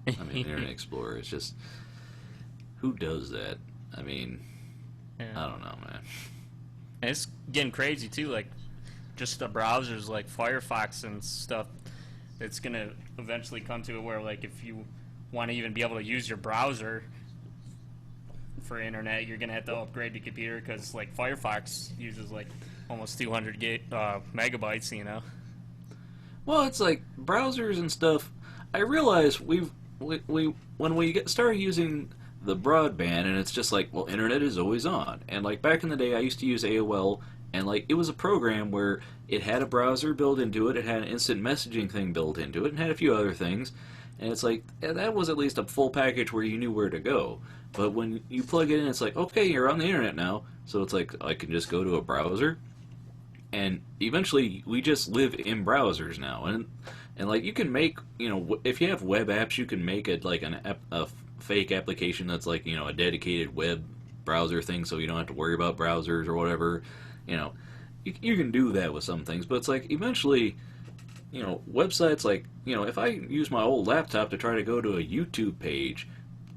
S1: I mean, Internet Explorer. It's just, who does that? I mean,
S2: Yeah.
S1: I don't know, man.
S2: And it's getting crazy too. Like, just the browsers like Firefox and stuff. It's gonna eventually come to it where, like, if you want to even be able to use your browser for internet, you're gonna have to upgrade the computer because, like, Firefox uses like almost 200 megabytes.
S1: Well, it's like browsers and stuff. I realize we when we started using the broadband, and it's just like, well, internet is always on. And like back in the day, I used to use AOL, and like it was a program where it had a browser built into it, it had an instant messaging thing built into it, and had a few other things. And it's like that was at least a full package where you knew where to go. But when you plug it in, it's like, okay, you're on the internet now. So it's like I can just go to a browser, and eventually we just live in browsers now. And like you can make, if you have web apps, you can make it like a fake application that's like, a dedicated web browser thing, so you don't have to worry about browsers or whatever. You can do that with some things, but it's like eventually, websites like, if I use my old laptop to try to go to a YouTube page,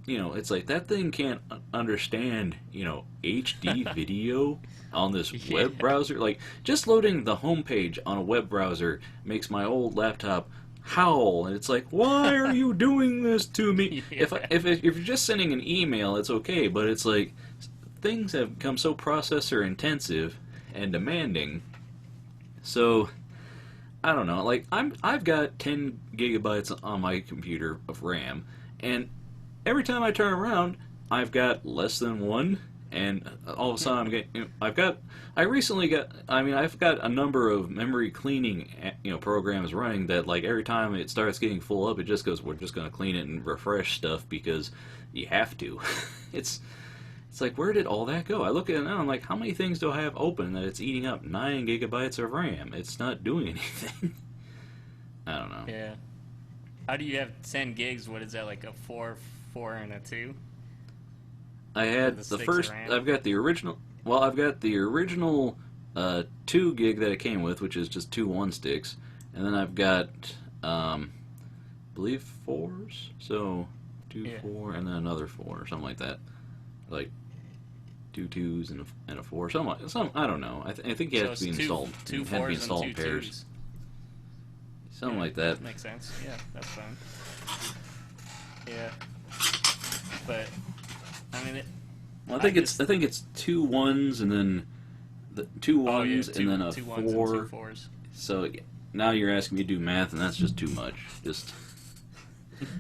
S1: it's like that thing can't understand, HD video on this web browser. Like, just loading the homepage on a web browser makes my old laptop howl, and it's like, why are you doing this to me?
S2: Yeah.
S1: If you're just sending an email, it's okay, but it's like things have become so processor intensive and demanding. So I don't know. Like I've got 10 gigabytes on my computer of RAM, and every time I turn around, I've got less than one, and all of a sudden I'm getting. I've got a number of memory cleaning, programs running that, like, every time it starts getting full up, it just goes, we're just going to clean it and refresh stuff because you have to. It's like, where did all that go? I look at it now, I'm like, how many things do I have open that it's eating up 9 gigabytes of RAM? It's not doing anything. I don't know.
S2: Yeah. How do you have 10 gigs? What is that, like a 4, and a 2?
S1: I had the first. I've got the original. Well, I've got the original 2 gig that it came with, which is just 2 1 sticks, and then I've got, I believe 4s. So 2, 4, and then another 4, or something like that. Like 2 2s and a 4. Some I don't know. I think it has to be installed.
S2: Two
S1: it had to be
S2: 4s
S1: installed
S2: and 2
S1: in pairs.
S2: 2s.
S1: Something like that.
S2: Makes sense. Yeah, that's fine. Yeah, but I mean,
S1: Well, I think it's 2 1s and then the 2 1s and then a
S2: 2
S1: 4.
S2: 1s and 2 4s.
S1: So yeah, now you're asking me to do math, and that's just too much.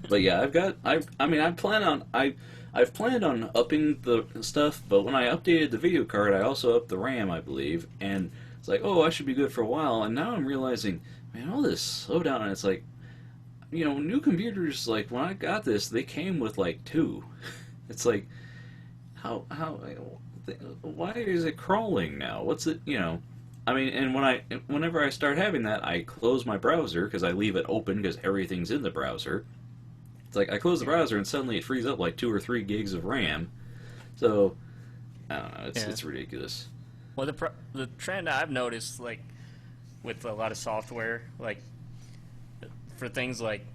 S1: But yeah, I've planned on upping the stuff, but when I updated the video card, I also upped the RAM, I believe, and it's like, oh, I should be good for a while, and now I'm realizing, man, all this slowdown, and it's like, new computers, like, when I got this, they came with, like, 2. It's like, why is it crawling now? What's it, I mean, and whenever I start having that, I close my browser, because I leave it open, because everything's in the browser, It's like I close the browser and suddenly it frees up like 2 or 3 gigs of RAM. So I don't know. It's ridiculous.
S2: Well, the trend I've noticed, like with a lot of software, like for things like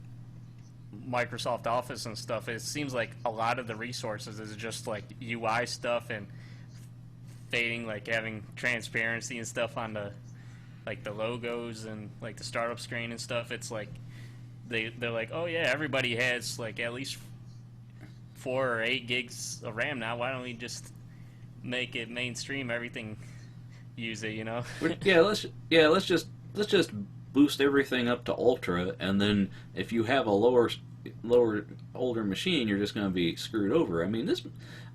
S2: Microsoft Office and stuff, it seems like a lot of the resources is just like UI stuff and fading, like having transparency and stuff on the like the logos and like the startup screen and stuff. It's like they're like, oh yeah, everybody has like at least 4 or 8 gigs of RAM now. Why don't we just make it mainstream? Everything use it, you know?
S1: Let's just boost everything up to ultra, and then if you have a lower older machine, you're just going to be screwed over. I mean,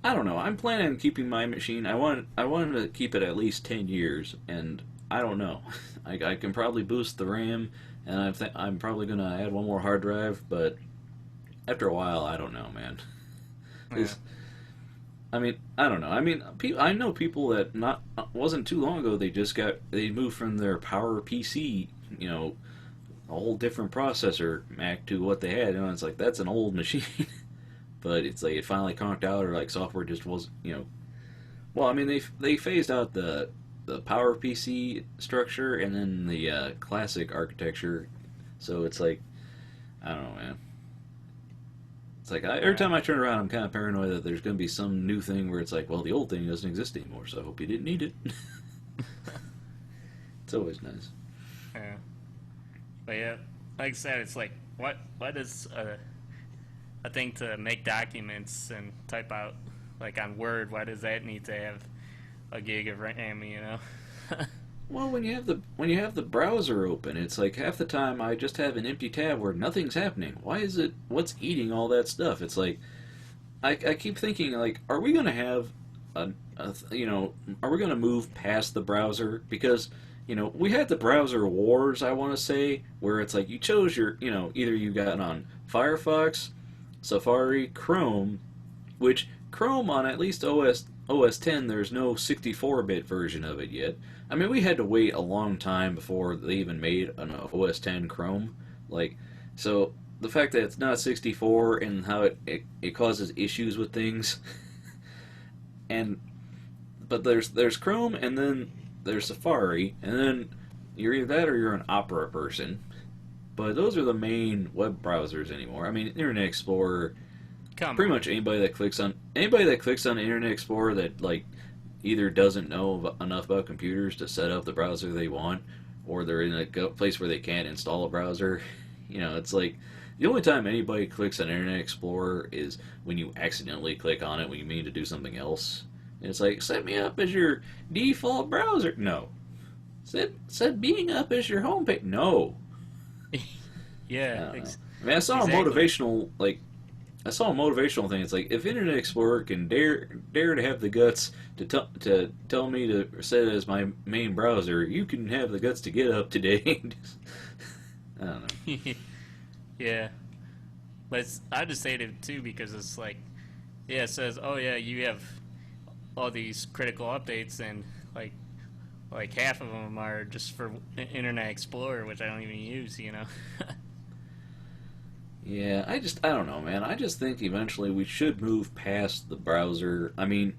S1: I don't know. I'm planning on keeping my machine. I wanted to keep it at least 10 years, and I don't know. I can probably boost the RAM, and I'm probably going to add one more hard drive, but after a while, I don't know, man.
S2: Yeah.
S1: I mean, I don't know. I mean, I know people that wasn't too long ago. They moved from their Power PC, a whole different processor Mac to what they had. It's like that's an old machine, but it's like it finally conked out, or like software just was, Well, I mean, they phased out the Power PC structure and then the classic architecture, so it's like I don't know, man. It's like every time I turn around, I'm kind of paranoid that there's going to be some new thing where it's like, well, the old thing doesn't exist anymore, so I hope you didn't need it. It's always nice.
S2: Yeah. But yeah, like I said, it's like what is a thing to make documents and type out like on Word? Why does that need to have a gig of RAM?
S1: Well, when you have the browser open, it's like half the time I just have an empty tab where nothing's happening. Why is it? What's eating all that stuff? It's like I keep thinking like, are we gonna have are we gonna move past the browser? Because we had the browser wars, I want to say, where it's like you chose your either you got on Firefox, Safari, Chrome, which Chrome on at least OS 10, there's no 64-bit version of it yet. I mean, we had to wait a long time before they even made an OS 10 Chrome. So the fact that it's not 64 and how it causes issues with things, but there's Chrome and then there's Safari, and then you're either that or you're an Opera person. But those are the main web browsers anymore. I mean, Internet Explorer. Pretty much anybody that clicks on Internet Explorer that like either doesn't know enough about computers to set up the browser they want, or they're in a place where they can't install a browser. It's like the only time anybody clicks on Internet Explorer is when you accidentally click on it when you mean to do something else. And it's like, set me up as your default browser. No. Set being up as your homepage. No.
S2: Yeah.
S1: I mean, I saw a motivational thing. It's like, if Internet Explorer can dare to have the guts to tell me to set it as my main browser, you can have the guts to get up to date. I don't know.
S2: Yeah, but I just hate it too because it's like, yeah, it says, oh yeah, you have all these critical updates, and like half of them are just for Internet Explorer, which I don't even use.
S1: Yeah, I don't know, man. I just think eventually we should move past the browser. I mean,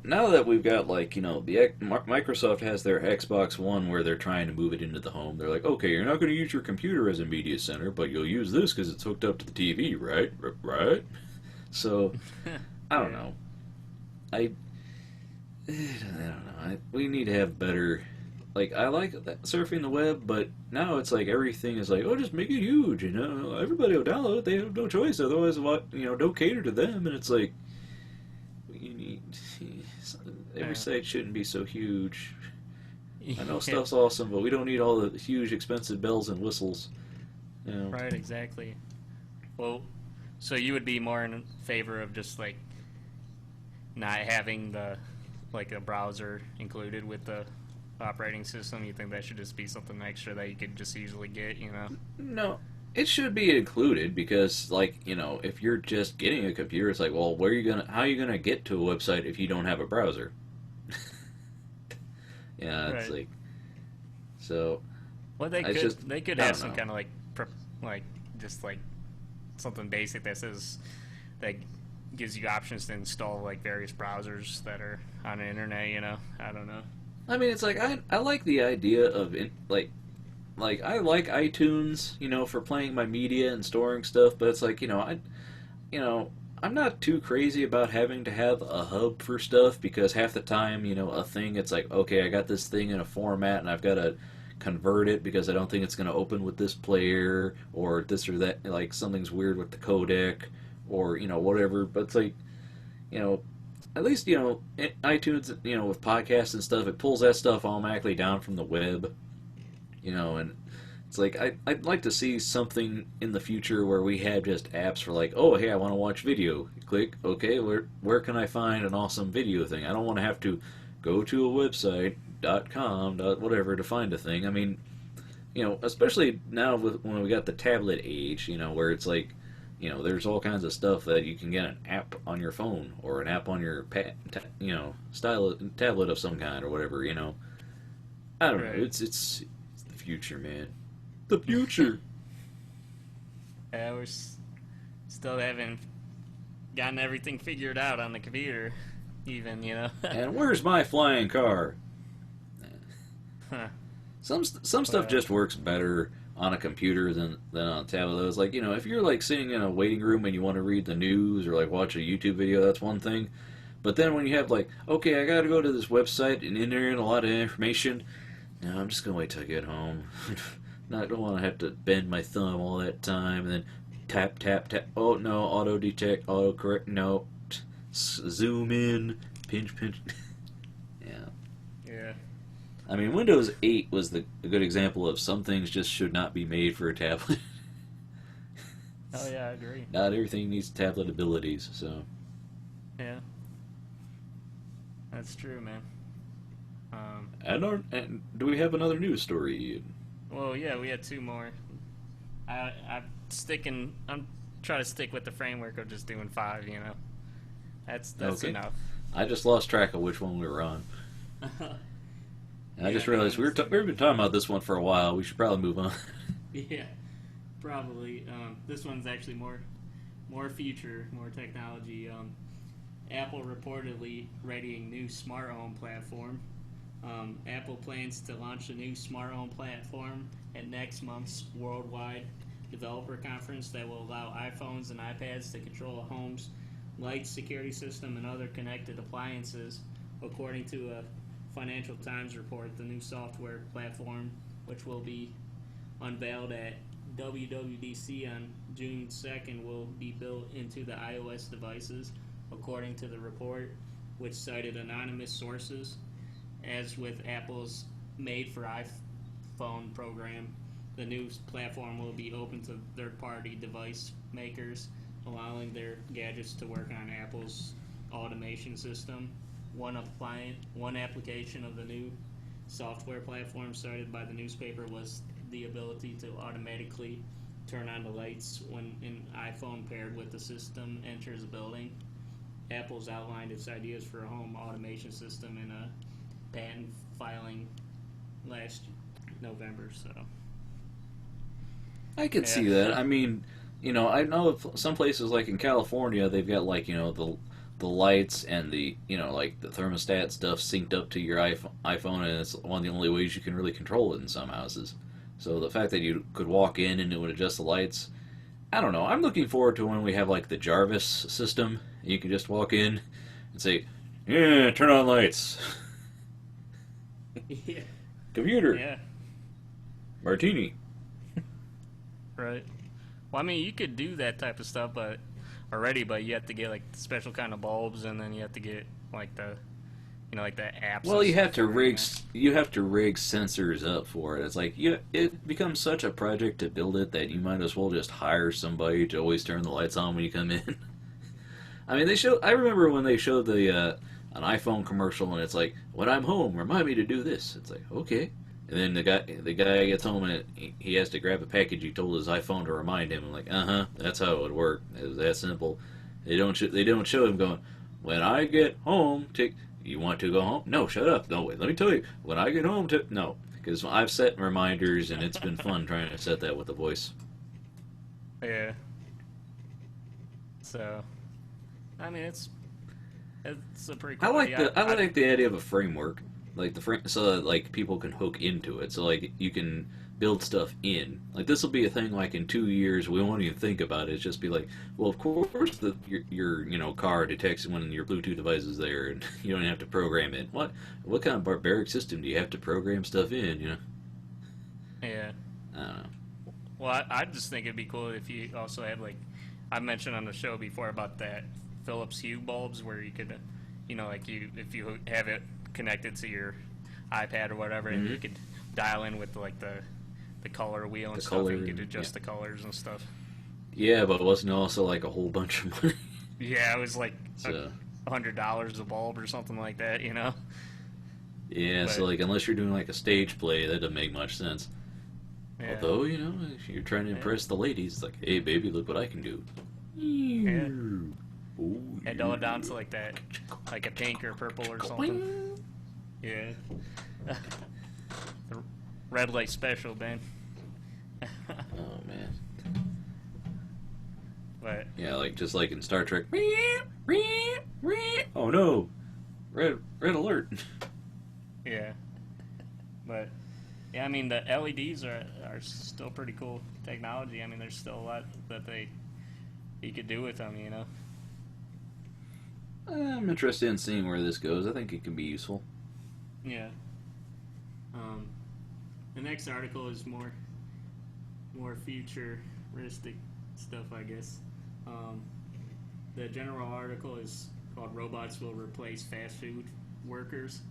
S1: now that we've got Microsoft has their Xbox One where they're trying to move it into the home. They're like, okay, you're not going to use your computer as a media center, but you'll use this because it's hooked up to the TV, right? Right? So, I don't know. I don't know. We need to have better. Like, I like surfing the web, but now it's like everything is like, oh, just make it huge, everybody will download it. They have no choice, otherwise, don't cater to them. And it's like, every site shouldn't be so huge. I know stuff's awesome, but we don't need all the huge, expensive bells and whistles.
S2: Right, exactly. Well, so you would be more in favor of just like not having a browser included with the operating system? You think that should just be something extra that you could just easily get?
S1: No, it should be included because, if you're just getting a computer, it's like, well, how are you gonna get to a website if you don't have a browser? Yeah, it's
S2: right.
S1: So.
S2: Well, they could have some kind of something basic that says that gives you options to install like various browsers that are on the internet. I don't know.
S1: I mean, it's like I like the idea of like I like iTunes, for playing my media and storing stuff, but it's like, I'm not too crazy about having to have a hub for stuff because half the time, a thing, it's like, okay, I got this thing in a format and I've got to convert it because I don't think it's going to open with this player or this or that, like something's weird with the codec or, whatever. But it's like, at least, iTunes, with podcasts and stuff, it pulls that stuff automatically down from the web, and it's like, I'd like to see something in the future where we have just apps for like, oh, hey, I want to watch video. You click, okay, where can I find an awesome video thing? I don't want to have to go to a website, .com, whatever, to find a thing. I mean, especially now when we got the tablet age, where it's like, there's all kinds of stuff that you can get an app on your phone or an app on your tablet of some kind or whatever, I don't know. It's the future, man. The future.
S2: Yeah, still haven't gotten everything figured out on the computer, even,
S1: And where's my flying car?
S2: Huh.
S1: Some stuff just works better on a computer than on a tablet. It's like, if you're like sitting in a waiting room and you want to read the news or like watch a YouTube video, that's one thing. But then when you have like, okay, I got to go to this website and enter in a lot of information, no, I'm just gonna wait till I get home. I don't want to have to bend my thumb all that time and then tap, tap, tap. Oh, no, auto-detect, auto-correct, no. Zoom in, pinch, pinch. Yeah.
S2: Yeah.
S1: I mean, Windows 8 was a good example of some things just should not be made for a tablet.
S2: Oh, yeah, I agree.
S1: Not everything needs tablet abilities, so.
S2: Yeah. That's true, man.
S1: And do we have another news story?
S2: Well, yeah, we had two more. I'm trying to stick with the framework of just doing 5. That's okay. Enough.
S1: I just lost track of which one we were on. And I just realized we've been talking about this one for a while. We should probably move on.
S2: Yeah, probably. This one's actually more future, more technology. Apple reportedly readying new smart home platform. Apple plans to launch a new smart home platform at next month's worldwide developer conference that will allow iPhones and iPads to control a home's lights, security system, and other connected appliances. According to a Financial Times report, the new software platform, which will be unveiled at WWDC on June 2nd, will be built into the iOS devices, according to the report, which cited anonymous sources. As with Apple's Made for iPhone program, the new platform will be open to third-party device makers, allowing their gadgets to work on Apple's automation system. One application of the new software platform cited by the newspaper was the ability to automatically turn on the lights when an iPhone paired with the system enters a building. Apple's outlined its ideas for a home automation system in a patent filing last November, so.
S1: I could see that. I mean, I know some places like in California, they've got like, the lights and the, like the thermostat stuff synced up to your iPhone, and it's one of the only ways you can really control it in some houses. So the fact that you could walk in and it would adjust the lights, I don't know. I'm looking forward to when we have like the Jarvis system. You can just walk in and say, yeah, turn on lights.
S2: Yeah.
S1: Computer.
S2: Yeah.
S1: Martini.
S2: Right. Well, I mean, you could do that type of stuff, but you have to get like special kind of bulbs, and then you have to get like the, like the apps.
S1: Well, you have to rig sensors up for it. It's like it becomes such a project to build it that you might as well just hire somebody to always turn the lights on when you come in. I mean, I remember when they showed the an iPhone commercial, and it's like, when I'm home, remind me to do this. It's like, okay. And then the guy gets home and he has to grab a package. He told his iPhone to remind him. I'm like, that's how it would work. It was that simple. They don't show him going, when I get home, you want to go home? No, shut up. No, wait, let me tell you. When I get home, no. Because I've set reminders, and it's been fun trying to set that with the voice.
S2: Yeah. So, I mean, it's a pretty
S1: I
S2: cool
S1: like
S2: idea.
S1: I like the idea of a framework, like so that like people can hook into it. So like you can build stuff in. Like this will be a thing. Like in 2 years, we won't even think about it. It's just be like, well, of course your car detects when your Bluetooth device is there, and you don't have to program it. What kind of barbaric system do you have to program stuff in? You know?
S2: Yeah.
S1: I don't know.
S2: Well, I just think it'd be cool if you also had, like, I mentioned on the show before about that Philips Hue bulbs where you could, like if you have it connected to your iPad or whatever, and you could dial in with like the color wheel and
S1: The
S2: stuff,
S1: color,
S2: and you could adjust
S1: yeah.
S2: the colors and stuff.
S1: Yeah, but it wasn't also like a whole bunch of money.
S2: Yeah, it was like
S1: So
S2: $100 a bulb or something like that,
S1: yeah,
S2: But
S1: so like unless you're doing like a stage play, that doesn't make much sense.
S2: yeah,
S1: Although, if you're trying to impress the ladies, it's like, hey, baby, look what I can do.
S2: yeah.
S1: Oh,
S2: And dull it down to like that, like a pink or purple or something. Yeah. The red light special, man.
S1: Oh, man.
S2: But
S1: Yeah, like just like in Star Trek. Oh, no. Red alert.
S2: yeah, but yeah, I mean the LEDs are still pretty cool technology. I mean, there's still a lot that you could do with them,
S1: I'm interested in seeing where this goes. I think it can be useful.
S2: Yeah. The next article is more futuristic stuff, I guess. The general article is called "Robots Will Replace Fast Food Workers."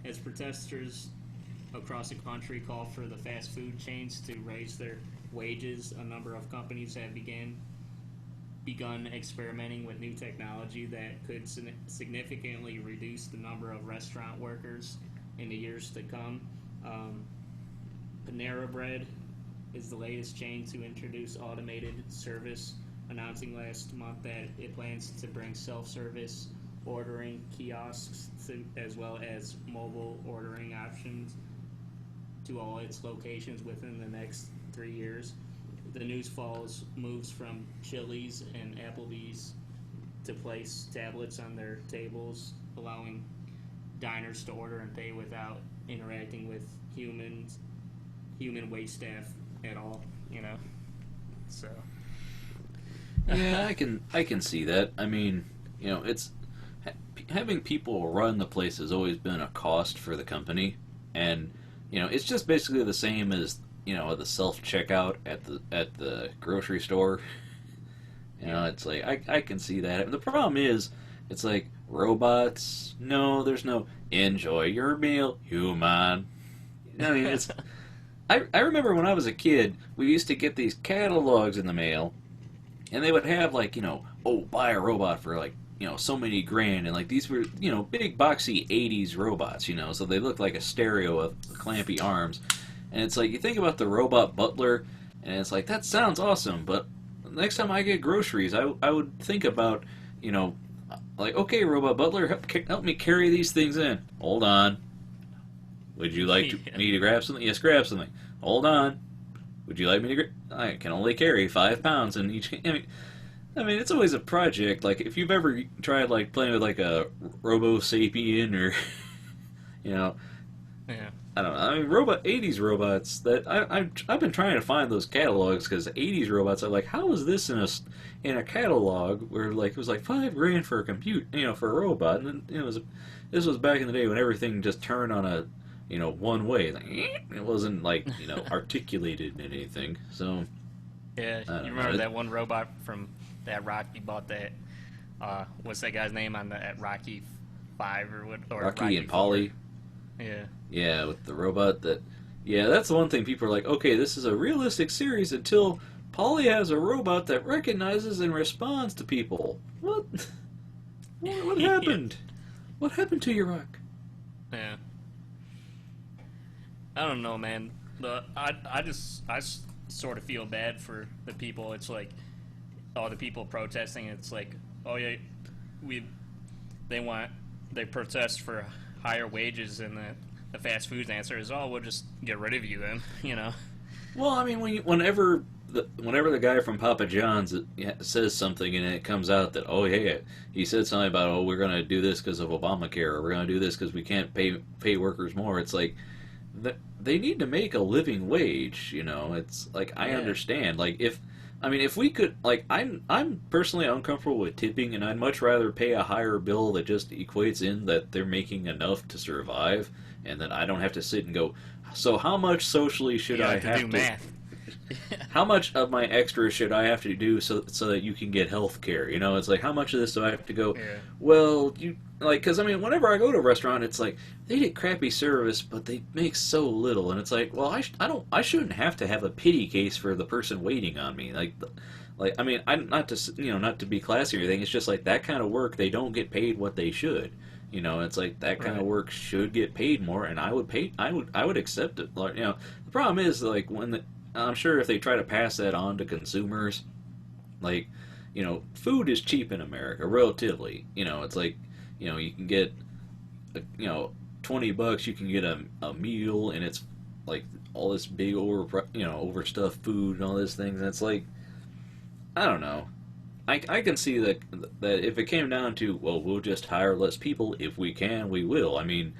S2: As protesters across the country call for the fast food chains to raise their wages, a number of companies have begun experimenting with new technology that could significantly reduce the number of restaurant workers in the years to come. Panera Bread is the latest chain to introduce automated service, announcing last month that it plans to bring self-service ordering kiosks as well as mobile ordering options to all its locations within the next 3 years. The news follows moves from Chili's and Applebee's to place tablets on their tables, allowing diners to order and pay without interacting with human wait staff at all. So
S1: Yeah, I can see that. I mean, it's having people run the place has always been a cost for the company, and it's just basically the same as the self checkout at the grocery store. It's like I can see that. The problem is, it's like robots. No, there's no enjoy your meal, human. I mean, it's. I remember when I was a kid, we used to get these catalogs in the mail, and they would have like buy a robot for like so many grand, and like these were big boxy '80s robots, so they look like a stereo of clampy arms, and it's like you think about the robot butler, and it's like that sounds awesome, but next time I get groceries, I would think about like, okay, robot butler, help me carry these things in. Hold on. Would you like me to grab something? Yes, grab something. Hold on. Would you like me to grab? I can only carry 5 pounds in each. I mean, it's always a project. Like, if you've ever tried like playing with like a Robo Sapien or,
S2: yeah.
S1: I don't know. I mean, 80s robots that I've been trying to find those catalogs because 80s robots are like, how is this in a catalog where like it was like $5,000 for a for a robot, and this was back in the day when everything just turned on a one way. Like, it wasn't like articulated in anything. So
S2: Yeah, you remember that one robot from that Rocky bought that? What's that guy's name on at Rocky 5 or what? Or
S1: Rocky and
S2: 4?
S1: Polly.
S2: Yeah.
S1: Yeah, with the robot that. Yeah, that's the one thing people are like, okay, this is a realistic series until Polly has a robot that recognizes and responds to people. What? What happened? What happened to your rock?
S2: Yeah. I don't know, man. I sort of feel bad for the people. It's like all the people protesting. It's like, oh yeah, they protest for higher wages, and the fast food answer is, oh, we'll just get rid of you then.
S1: Well, I mean, whenever whenever the guy from Papa John's says something and it comes out that, oh yeah, he said something about, oh, we're going to do this because of Obamacare, or we're going to do this because we can't pay workers more. It's like they need to make a living wage. It's like, I
S2: Yeah.
S1: understand. Like, if we could, like, I'm personally uncomfortable with tipping, and I'd much rather pay a higher bill that just equates in that they're making enough to survive, and then I don't have to sit and go, so how much socially should
S2: You
S1: I
S2: have to
S1: have
S2: do
S1: to
S2: math.
S1: how much of my extra should I have to do so that you can get health care? It's like, how much of this do I have to go,
S2: Yeah.
S1: well, you, like, because, I mean, whenever I go to a restaurant, it's like, they get crappy service, but they make so little, and it's like, well, I shouldn't have to have a pity case for the person waiting on me. Like, I mean, I'm not to, not to be classy or anything, it's just like, that kind of work, they don't get paid what they should. It's like, that kind of
S2: Right.
S1: work should get paid more, and I would accept it. Like, the problem is, like, I'm sure if they try to pass that on to consumers, like, food is cheap in America, relatively. It's like, you can get, 20 bucks, you can get a meal, and it's like all this big overstuffed food and all these things, and it's like, I don't know. I can see that if it came down to, well, we'll just hire less people if we can, we will. I mean,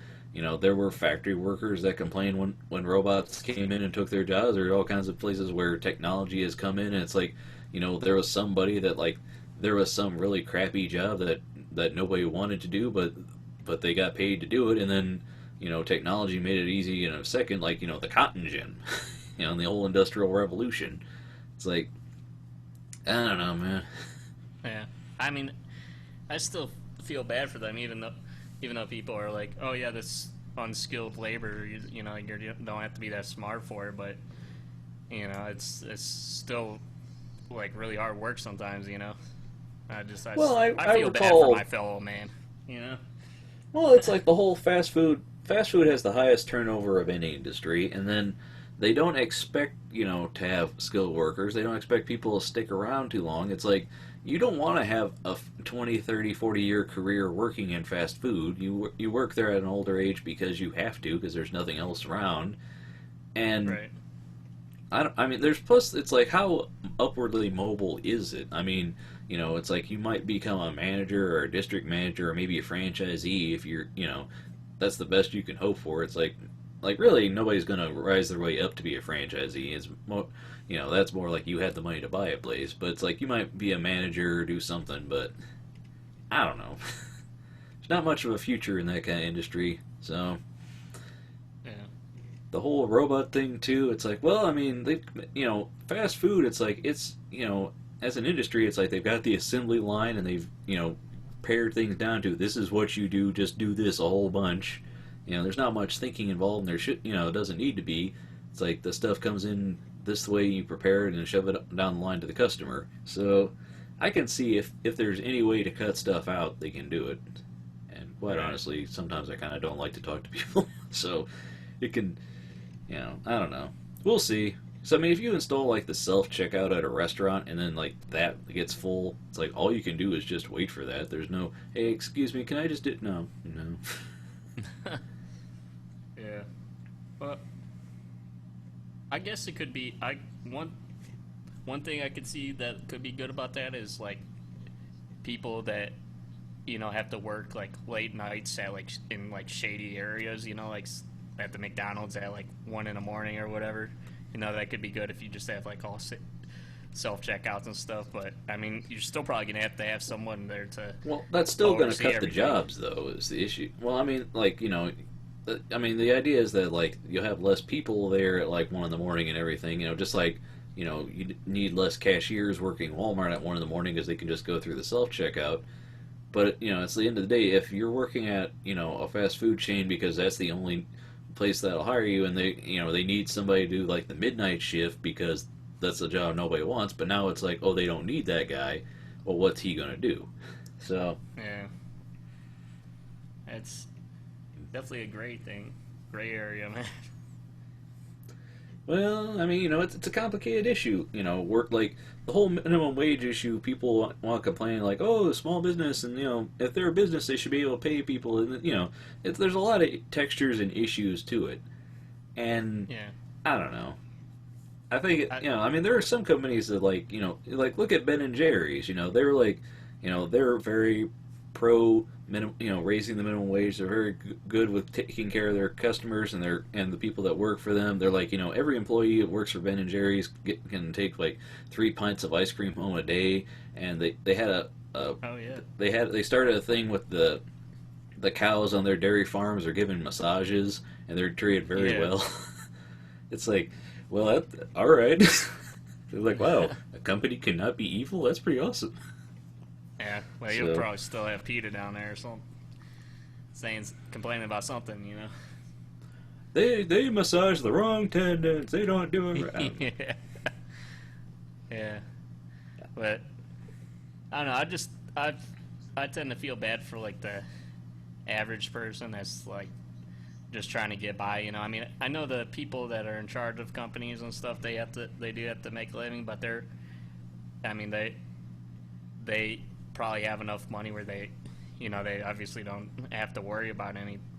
S1: there were factory workers that complained when robots came in and took their jobs. There are all kinds of places where technology has come in, and it's like, there was somebody that, like, there was some really crappy job that nobody wanted to do, but they got paid to do it, and then, technology made it easy in a second, like, the cotton gin, in the whole industrial revolution. It's like, I don't know, man.
S2: Yeah. I mean, I still feel bad for them, even though people are like, oh yeah, this unskilled labor, you don't have to be that smart for it, but it's still like really hard work sometimes.
S1: Well,
S2: I
S1: I
S2: feel bad for
S1: recall.
S2: my fellow man. You know.
S1: Well, it's like the whole fast food. Fast food has the highest turnover of any industry, and then they don't expect to have skilled workers. They don't expect people to stick around too long. It's like, you don't want to have a 20, 30, 40-year career working in fast food. You work there at an older age because you have to, because there's nothing else around. And
S2: Right.
S1: I mean, there's plus, it's like, how upwardly mobile is it? I mean, it's like, you might become a manager or a district manager or maybe a franchisee if that's the best you can hope for. It's like really, nobody's gonna rise their way up to be a franchisee. It's more, that's more like you had the money to buy a place. But it's like, you might be a manager or do something, but I don't know. There's not much of a future in that kind of industry. So
S2: Yeah.
S1: the whole robot thing too, it's like, well, I mean, they, fast food, it's like, it's, as an industry, it's like, they've got the assembly line, and they've, pared things down to, this is what you do, just do this a whole bunch. There's not much thinking involved, and there should, it doesn't need to be. It's like, the stuff comes in this way, you prepare it and shove it down the line to the customer. So I can see if there's any way to cut stuff out, they can do it. And quite
S2: Right.
S1: honestly, sometimes I kind of don't like to talk to people. So it can, I don't know. We'll see. So, I mean, if you install, like, the self-checkout at a restaurant, and then, like, that gets full, it's like, all you can do is just wait for that. There's no, hey, excuse me, can I just do... No.
S2: Yeah. Well, I guess it could be. One thing I could see that could be good about that is like people that have to work like late nights at like in like shady areas. Like at the McDonald's at like 1 in the morning or whatever. That could be good if you just have like all self checkouts and stuff. But I mean, you're still probably gonna have to have someone there to
S1: Well, that's still going to
S2: oversee
S1: cut
S2: everything.
S1: the jobs, though, is the issue. Well, I mean, like, I mean, the idea is that, like, you'll have less people there at, like, 1 in the morning and everything, just like, you need less cashiers working Walmart at 1 in the morning because they can just go through the self-checkout. But, it's the end of the day, if you're working at, a fast food chain because that's the only place that'll hire you, and they need somebody to do, like, the midnight shift because that's a job nobody wants, but now it's like, oh, they don't need that guy. Well, what's he going to do? So,
S2: Yeah. It's definitely a gray area, man.
S1: well, I mean, it's a complicated issue. Work, like, the whole minimum wage issue. People want to complain, like, oh, small business, and if they're a business, they should be able to pay people, and there's a lot of textures and issues to it, and
S2: Yeah.
S1: I don't know. I think I mean, there are some companies that like look at Ben and Jerry's. They're like, they're very pro raising the minimum wage. They're very good with taking care of their customers and the people that work for them. They're like, every employee that works for Ben and Jerry's can take like 3 pints of ice cream home a day. And they had
S2: oh yeah,
S1: they started a thing with the cows on their dairy farms are given massages and they're treated very well. It's like, well, all right. They're like, wow, a company cannot be evil? That's pretty awesome.
S2: Yeah, well, you'll probably still have PETA down there or something, complaining about something,
S1: They massage the wrong tendons. They don't do it right.
S2: Yeah. Yeah. But, I don't know, I tend to feel bad for, like, the average person that's, like, just trying to get by, I mean, I know the people that are in charge of companies and stuff, they do have to make a living, but they probably have enough money where they obviously don't have to worry about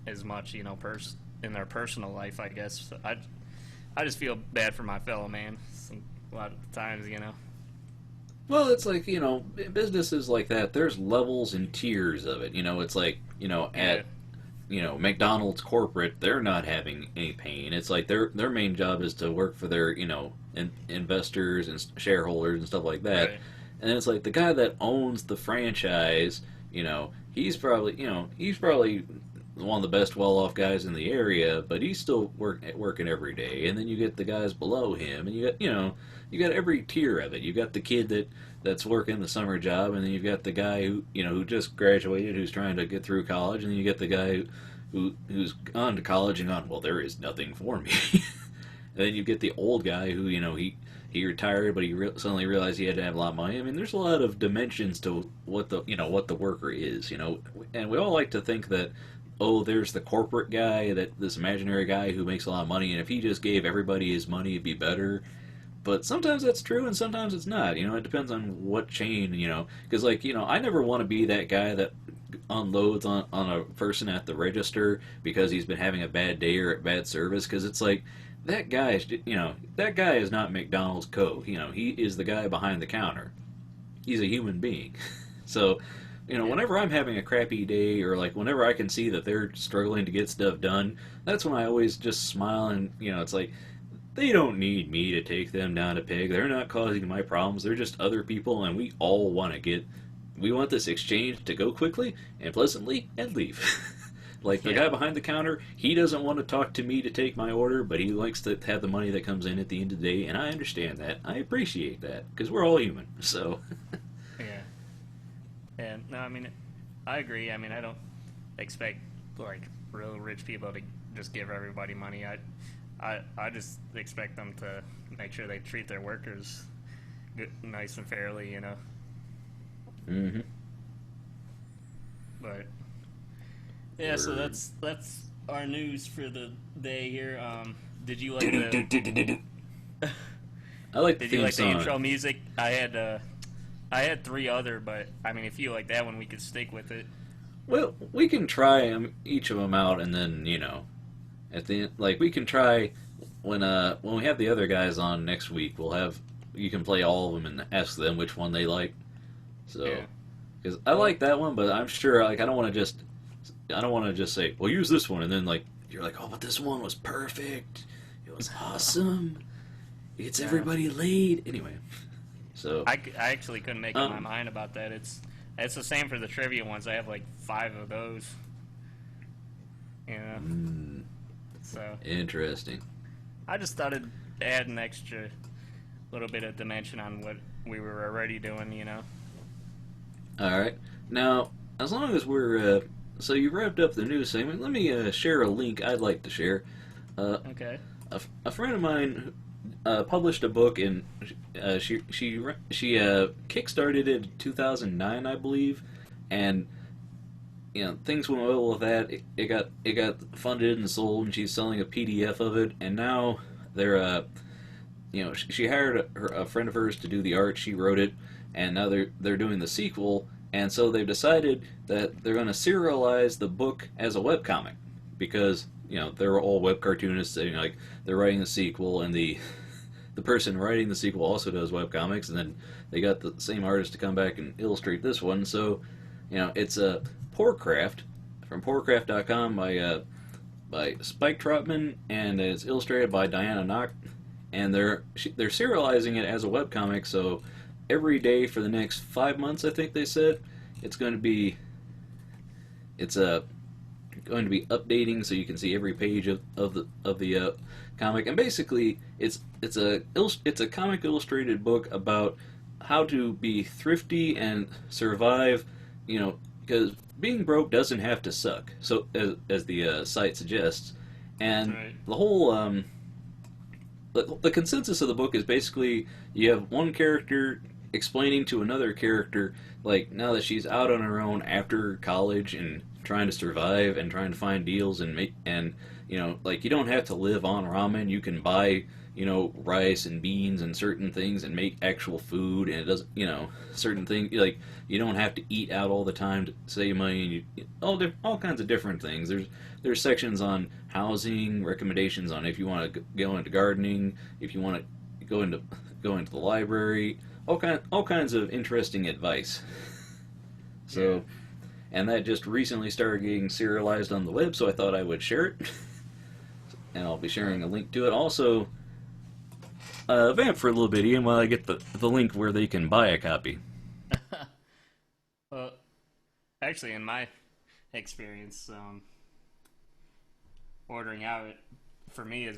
S2: as much, in their personal life, I guess. So I just feel bad for my fellow man a lot of times,
S1: Well, it's like, businesses like that, there's levels and tiers of it. It's like, at McDonald's corporate, they're not having any pain. It's like their main job is to work for their, investors and shareholders and stuff like that.
S2: Right.
S1: And it's like the guy that owns the franchise, he's probably one of the best well-off guys in the area, but he's still working every day. And then you get the guys below him, and you got every tier of it. You got the kid that's working the summer job, and then you've got the guy who just graduated, who's trying to get through college, and then you get the guy who's gone to college and gone, well, there is nothing for me. And then you get the old guy who he retired, but he suddenly realized he had to have a lot of money. I mean, there's a lot of dimensions to what the worker is, and we all like to think that, oh, there's the corporate guy, this imaginary guy who makes a lot of money, and if he just gave everybody his money, it'd be better. But sometimes that's true, and sometimes it's not. It depends on what chain, because I never want to be that guy that unloads on a person at the register because he's been having a bad day or bad service, because it's like, that guy is not McDonald's Coke. He is the guy behind the counter. He's a human being. So, whenever I'm having a crappy day, or like whenever I can see that they're struggling to get stuff done, that's when I always just smile, and it's like, they don't need me to take them down a peg. They're not causing my problems. They're just other people, and we all want this exchange to go quickly and pleasantly and leave. Like the guy behind the counter, he doesn't want to talk to me to take my order, but he likes to have the money that comes in at the end of the day, and I understand that. I appreciate that, because we're all human, so.
S2: Yeah. And, no, I mean, I agree. I mean, I don't expect, like, real rich people to just give everybody money. I just expect them to make sure they treat their workers good, nice and fairly,
S1: Mm-hmm.
S2: But yeah, so that's our news for the day here. Did you like the?
S1: I like.
S2: Did you like the intro music? I had 3 other, but I mean, if you like that one, we could stick with it.
S1: Well, we can try each of them out, and then at the end, like, we can try when we have the other guys on next week. You can play all of them and ask them which one they like. So, because I like that one, but I'm sure I don't want to just say, well, use this one, and then you're like, oh, but this one was perfect. It was awesome. It gets everybody laid. Anyway, so
S2: I actually couldn't make up my mind about that. It's the same for the trivia ones. I have 5 of those. So
S1: interesting.
S2: I just thought it'd add an extra little bit of dimension on what we were already doing.
S1: All right. Now, as long as we're so you wrapped up the news segment, let me share a link I'd like to share.
S2: Okay.
S1: A friend of mine published a book, and she kickstarted it in 2009, I believe, and things went well with that. It got funded and sold, and she's selling a PDF of it, and now they're she hired a friend of hers to do the art. She wrote it, and now they're doing the sequel, and so they've decided that they're going to serialize the book as a webcomic, because they're all web cartoonists, and they're writing the sequel, and the the person writing the sequel also does webcomics, and then they got the same artist to come back and illustrate this one. So, it's a Poorcraft from Poorcraft.com by Spike Trotman, and it's illustrated by Diana Nock, and they're serializing it as a webcomic. So every day for the next 5 months, I think they said, it's going to be updating, so you can see every page of the comic. And basically, it's a comic illustrated book about how to be thrifty and survive. Because being broke doesn't have to suck. So as the site suggests, and
S2: Right.
S1: the whole the consensus of the book is basically you have one character explaining to another character, like, now that she's out on her own after college and trying to survive and trying to find deals and make, and like, you don't have to live on ramen. You can buy rice and beans and certain things and make actual food, and it doesn't, certain things, like, you don't have to eat out all the time to save money, and all kinds of different things. There's sections on housing, recommendations on if you want to go into gardening, if you want to go into the library, all kinds of interesting advice. So, and that just recently started getting serialized on the web, so I thought I would share it. And I'll be sharing a link to it. Also, vamp for a little bit, Ian, while I get the link where they can buy a copy.
S2: Well, actually, in my experience, ordering out for me has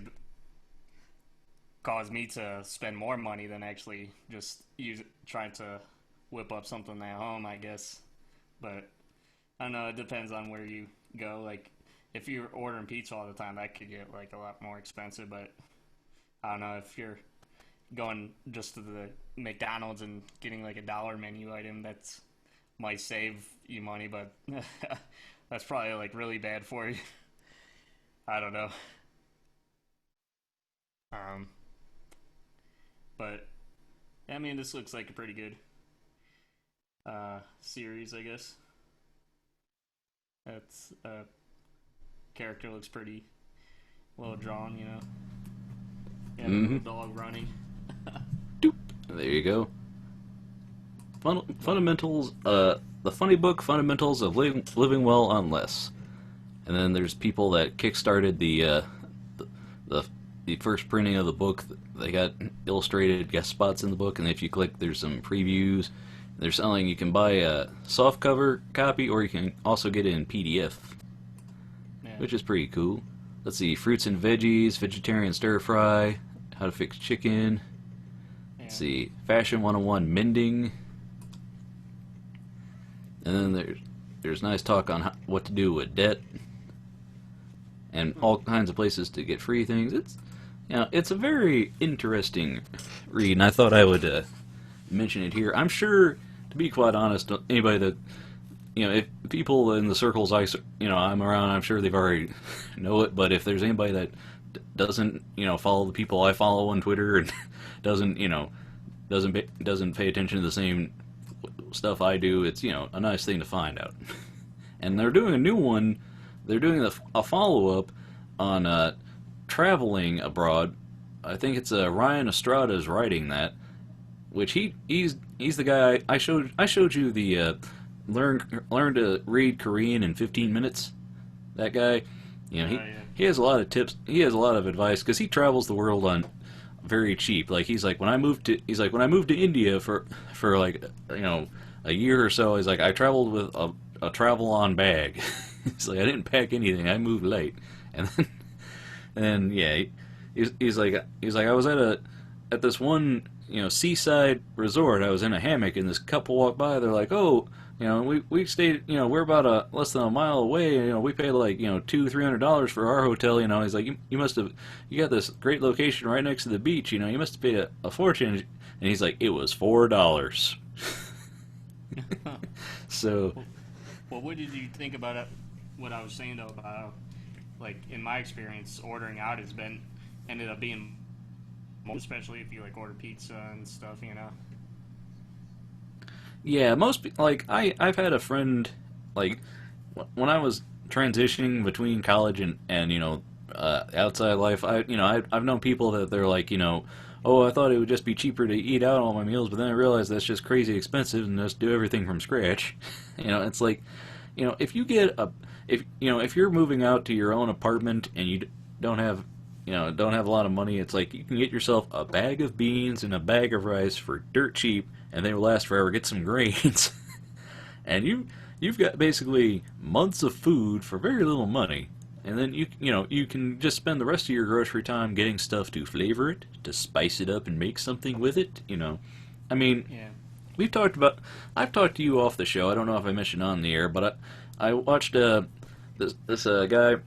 S2: caused me to spend more money than actually just trying to whip up something at home, I guess. But I don't know, it depends on where you go. Like, if you're ordering pizza all the time, that could get like a lot more expensive. But I don't know, if you're going just to the McDonald's and getting like $1 menu item, that's might save you money, but that's probably like really bad for you. I don't know. Um, but yeah, I mean, this looks like a pretty good series, I guess. That's character looks pretty well drawn, Yeah, the little dog running.
S1: Doop. There you go. Fundamentals, the funny book, Fundamentals of Living Well on Less. And then there's people that kickstarted the first printing of the book. They got illustrated guest spots in the book, and if you click, there's some previews. They're selling, you can buy a softcover copy, or you can also get it in PDF,
S2: Yeah.
S1: which is pretty cool. Let's see, fruits and veggies, vegetarian stir fry, how to fix chicken. Let's see, fashion 101 mending. And then there's nice talk on what to do with debt, and all kinds of places to get free things. It's a very interesting read, and I thought I would mention it here. I'm sure, to be quite honest, anybody that if people in the circles I'm around, I'm sure they've already know it. But if there's anybody that doesn't follow the people I follow on Twitter and doesn't pay attention to the same stuff I do, it's a nice thing to find out. And they're doing a new one. They're doing a follow-up on traveling abroad. I think it's Ryan Estrada's writing that, which he's the guy I showed you the learn to read Korean in 15 minutes. That guy, he has a lot of tips. He has a lot of advice because he travels the world on very cheap. Like he's like when I moved to India for like a year or so. He's like, I traveled with a travel-on bag. He's like, I didn't pack anything. I moved late, and then yeah, he's like I was at this one seaside resort. I was in a hammock, and this couple walked by. They're like, oh, we stayed, we're about less than a mile away. We paid like $200-300 for our hotel. He's like, you got this great location right next to the beach. You must have paid a fortune. And he's like, it was $4. So,
S2: well, what did you think about it? What I was saying though about how, like, in my experience, ordering out ended up being, especially if you like order pizza and stuff.
S1: Yeah, I've had a friend, like, when I was transitioning between college and outside life. I've known people that they're like, oh, I thought it would just be cheaper to eat out all my meals, but then I realized that's just crazy expensive and just do everything from scratch. It's like, if you get if you're moving out to your own apartment and you don't have, don't have a lot of money, it's like you can get yourself a bag of beans and a bag of rice for dirt cheap, and they will last forever. Get some grains, and you've got basically months of food for very little money. And then you can just spend the rest of your grocery time getting stuff to flavor it, to spice it up and make something with it. I mean,
S2: Yeah.
S1: I've talked to you off the show. I don't know if I mentioned on the air, but I watched this guy,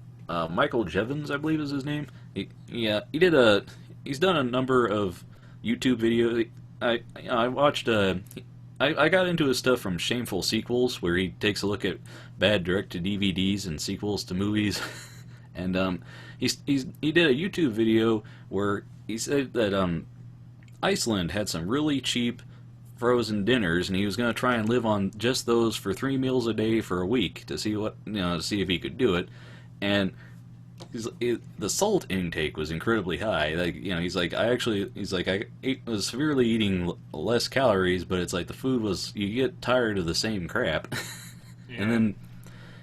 S1: Michael Jevons, I believe is his name. He's done a number of YouTube videos. I watched I got into his stuff from Shameful Sequels, where he takes a look at bad direct-to-DVDs and sequels to movies. And he did a YouTube video where he said that Iceland had some really cheap frozen dinners, and he was going to try and live on just those for 3 meals a day for a week to see to see if he could do it. And the salt intake was incredibly high. Like, he's like, was severely eating less calories, but it's like the food was, you get tired of the same crap.
S2: Yeah.
S1: And then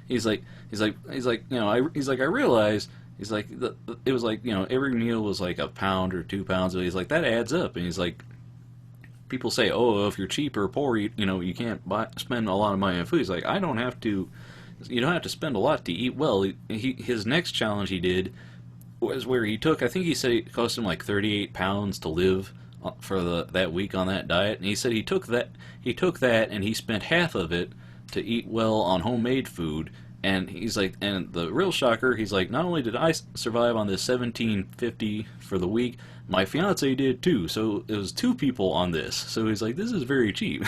S1: he's like, I realized, he's like, it was like, every meal was like a pound or 2 pounds. But he's like, that adds up. And he's like, people say, oh, if you're cheap or poor, you can't spend a lot of money on food. He's like, I don't have to. You don't have to spend a lot to eat well. His next challenge he did was where he took, I think he said it cost him like 38 pounds to live for that week on that diet. And he said he took that and he spent half of it to eat well on homemade food. And he's like, and the real shocker, he's like, not only did I survive on this $17.50 for the week, my fiance did too. So it was 2 people on this. So he's like, this is very cheap.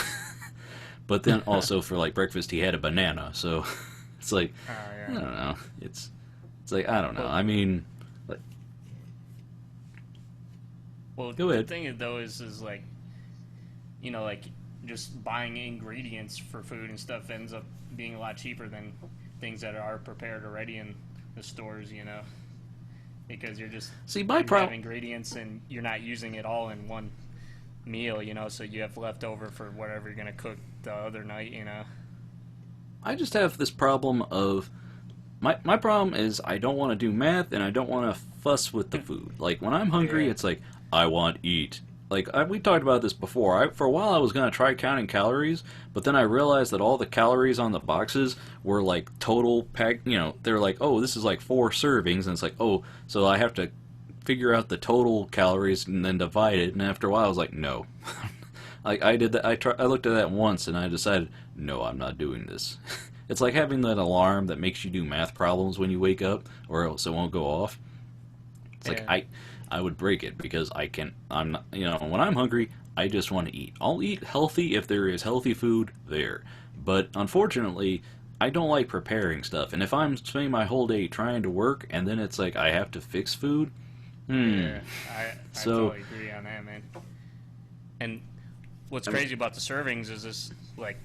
S1: But then also for like breakfast, he had a banana. So it's like,
S2: Yeah.
S1: I don't know. It's like, I don't know. I mean, like,
S2: Well,
S1: go
S2: the
S1: ahead.
S2: thing is, though, is like, like just buying ingredients for food and stuff ends up being a lot cheaper than things that are prepared already in the stores, because you're just
S1: See, my
S2: you have
S1: problem.
S2: ingredients and you're not using it all in one meal, so you have leftover for whatever you're gonna cook the other night,
S1: I just have this problem of my problem is I don't want to do math and I don't want to fuss with the food. Like when I'm hungry,
S2: Yeah.
S1: it's like I want to eat. Like we talked about this before. For a while, I was gonna try counting calories, but then I realized that all the calories on the boxes were like total pack. They're like, oh, this is like 4 servings, and it's like, oh, so I have to figure out the total calories and then divide it. And after a while, I was like, no. Like I did that. I looked at that once and I decided, no, I'm not doing this. It's like having that alarm that makes you do math problems when you wake up, or else it won't go off. It's like
S2: Yeah.
S1: I would break it because I'm not, when I'm hungry, I just want to eat. I'll eat healthy if there is healthy food there. But unfortunately, I don't like preparing stuff. And if I'm spending my whole day trying to work and then it's like I have to fix food,
S2: Yeah, I
S1: So-
S2: totally agree on that, man. And what's crazy about the servings is this, like,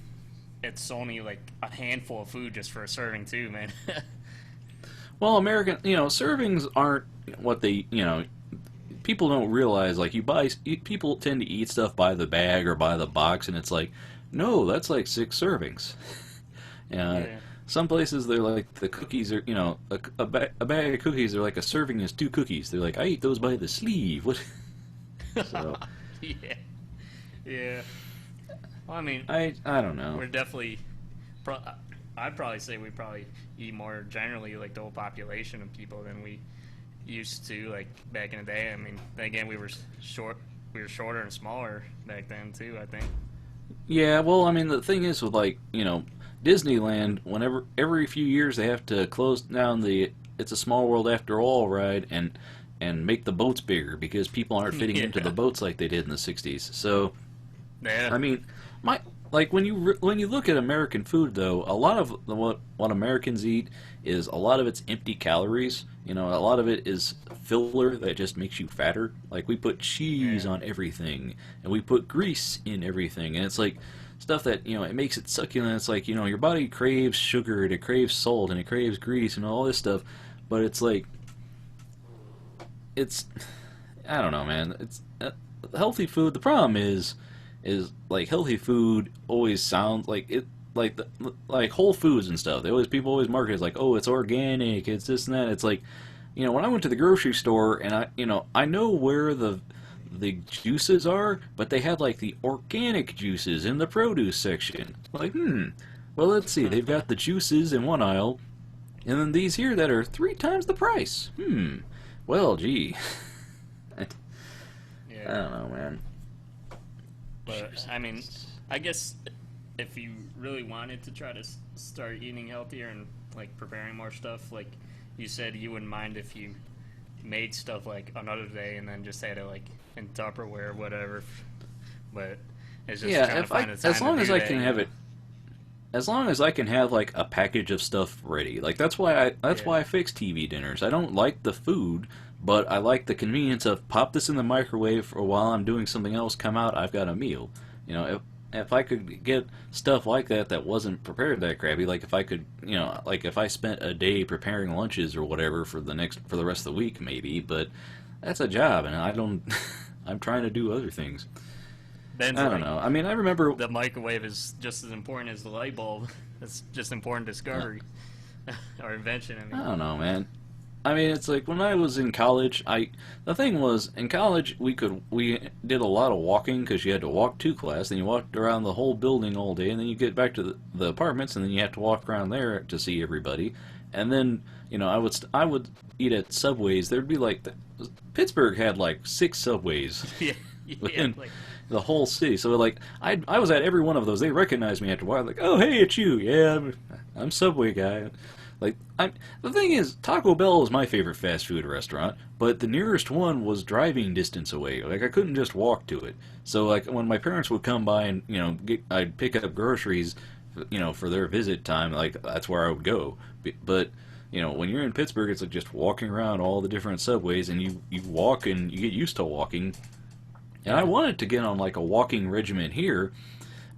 S2: it's only like a handful of food just for a serving too, man.
S1: well, American, servings aren't what they, people don't realize, like, people tend to eat stuff by the bag or by the box, and it's like, no, that's like 6 servings.
S2: Yeah.
S1: Some places they're like, the cookies are, a bag of cookies are like a serving is 2 cookies. They're like, I eat those by the sleeve. What? So,
S2: Yeah. Yeah. Well, I mean,
S1: I don't know.
S2: we're definitely. I'd probably say we probably eat more generally, like the whole population of people, than we used to, like back in the day. I mean, then again, we were shorter and smaller back then too, I think.
S1: Yeah, well, I mean, the thing is with, like, Disneyland, whenever every few years they have to close down the It's a Small World After All ride and make the boats bigger because people aren't fitting
S2: Yeah.
S1: into the boats like they did in the 60s. So,
S2: Yeah.
S1: I mean, when you look at American food, though, a lot of what Americans eat is a lot of it's empty calories. A lot of it is filler that just makes you fatter. Like we put cheese
S2: Yeah.
S1: on everything, and we put grease in everything, and it's like stuff that it makes it succulent. It's like your body craves sugar, and it craves salt, and it craves grease, and all this stuff. But it's like it's I don't know, man. It's healthy food. The problem is like healthy food always sounds like it like like Whole Foods and stuff. People always market it as like, oh, it's organic, it's this and that. It's like, when I went to the grocery store and I know where the juices are, but they have like the organic juices in the produce section. Like, well, let's see. They've got the juices in one aisle, and then these here that are 3 times the price. Well, gee. I don't know, man.
S2: But I mean, I guess if you really wanted to try to start eating healthier and like preparing more stuff, like you said, you wouldn't mind if you made stuff like another day and then just had it like in Tupperware or whatever. But it's just trying to find a time
S1: as long
S2: to
S1: as
S2: do
S1: I
S2: that,
S1: can have it, as long as I can have like a package of stuff ready. Like that's why I fix TV dinners. I don't like the food, but I like the convenience of pop this in the microwave for while I'm doing something else. Come out, I've got a meal. If I could get stuff like that wasn't prepared that crappy, like if I could, like if I spent a day preparing lunches or whatever for the rest of the week, maybe, but that's a job, and I don't, I'm trying to do other things.
S2: Ben's
S1: I don't know. I mean, I remember
S2: the microwave is just as important as the light bulb. It's just important discovery or invention. I mean,
S1: I don't know, man. I mean, it's like when I was in college. The thing was in college we did a lot of walking because you had to walk to class, then you walked around the whole building all day, and then you get back to the apartments, and then you have to walk around there to see everybody, and then I would eat at Subways. There'd be like Pittsburgh had like 6 Subways.
S2: yeah,
S1: within
S2: like,
S1: the whole city. So like I was at every one of those. They recognized me after a while. Like, oh hey, it's you. Yeah, I'm Subway guy. Like the thing is, Taco Bell is my favorite fast food restaurant, but the nearest one was driving distance away. Like I couldn't just walk to it. So like when my parents would come by and I'd pick up groceries, for their visit time. Like that's where I would go. But when you're in Pittsburgh, it's like just walking around all the different subways, and you walk and you get used to walking. And I wanted to get on like a walking regimen here,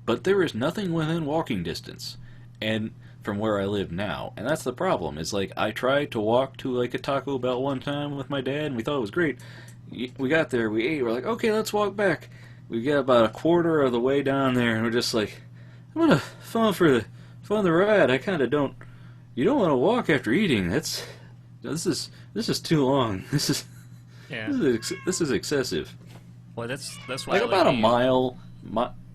S1: but there is nothing within walking distance, and from where I live now, and that's the problem. Is like I tried to walk to like a Taco Bell one time with my dad, and we thought it was great. We got there, we ate, we're like, okay, let's walk back. We got about a quarter of the way down there, and we're just like, what a fun of the ride. I kind of don't. You don't want to walk after eating. This is too long. This is excessive.
S2: well, that's why
S1: Like
S2: I
S1: about a
S2: being-
S1: mile,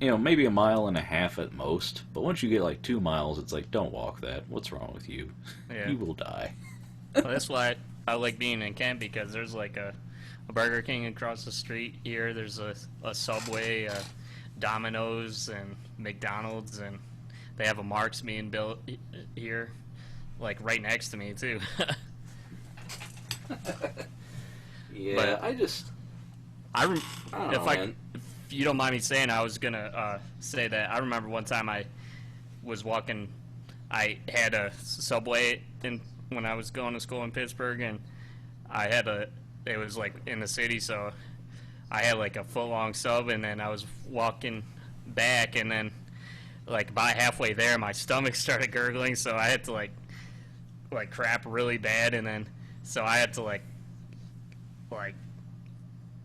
S1: maybe a mile and a half at most. But once you get like 2 miles, it's like, don't walk that. What's wrong with you?
S2: Yeah.
S1: You will die.
S2: Well, that's why I like being in Kent, because there's like a Burger King across the street here. There's a Subway, Domino's, and McDonald's, and they have a Mark's being built here, like right next to me too.
S1: Yeah,
S2: But-
S1: I just.
S2: I
S1: I don't know, man.
S2: if you don't mind me saying, I was gonna say that I remember one time I was walking. I had a Subway when I was going to school in Pittsburgh, and it was like in the city, so I had like a foot-long sub, and then I was walking back, and then like by halfway there, my stomach started gurgling, so I had to like crap really bad, and then so I had to like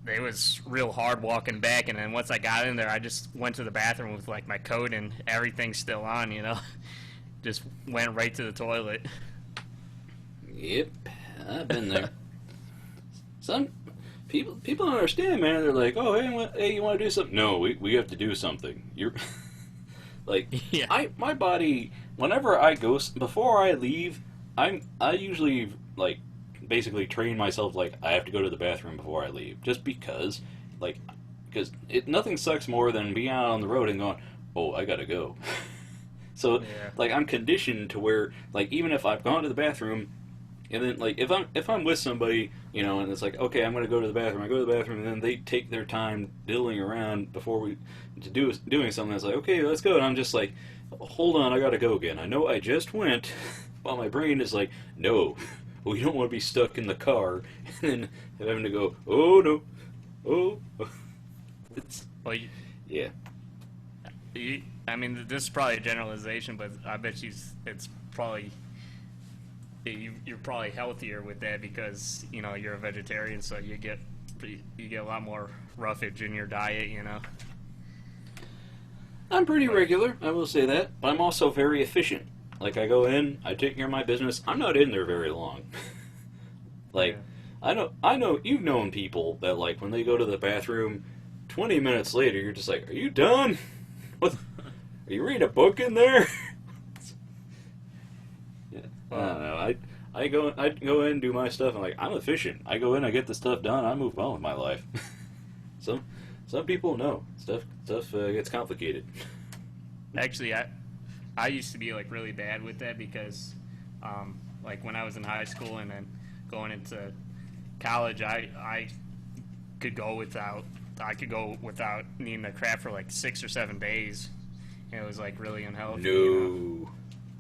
S2: it was real hard walking back, and then once I got in there, I just went to the bathroom with like my coat and everything still on, just went right to the toilet.
S1: Yep, I've been there. Some people don't understand, man. They're like, oh, hey, you want to do something? No, we have to do something. You're like,
S2: Yeah.
S1: my body. Whenever I go before I leave, I usually like basically train myself like I have to go to the bathroom before I leave, just because nothing sucks more than being out on the road and going, oh, I gotta go. So
S2: Yeah.
S1: like I'm conditioned to where like even if I've gone to the bathroom, and then like if I'm with somebody, and it's like, okay, I'm gonna go to the bathroom. I go to the bathroom, and then they take their time diddling around doing something. It's like, okay, let's go. And I'm just like, hold on, I gotta go again. I know I just went, while my brain is like, no, we don't want to be stuck in the car and then having to go, oh no, oh. It's
S2: Well,
S1: yeah.
S2: I mean, this is probably a generalization, but I bet it's probably you're probably healthier with that because you're a vegetarian, so you get a lot more roughage in your diet.
S1: I'm pretty
S2: But
S1: regular, I will say that, but I'm also very efficient. Like, I go in, I take care of my business. I'm not in there very long.
S2: yeah,
S1: Like, I know, you've known people that, like, when they go to the bathroom, 20 minutes later, you're just like, are you done? What? Are you reading a book in there? Yeah, I
S2: well,
S1: don't know. I go in, do my stuff, and like, I'm efficient. I go in, I get the stuff done, I move on with my life. some some people know stuff gets complicated.
S2: actually, I used to be like really bad with that because, like when I was in high school and then going into college, I could go without needing a crap for like 6 or 7 days. And it was like really unhealthy.
S1: No,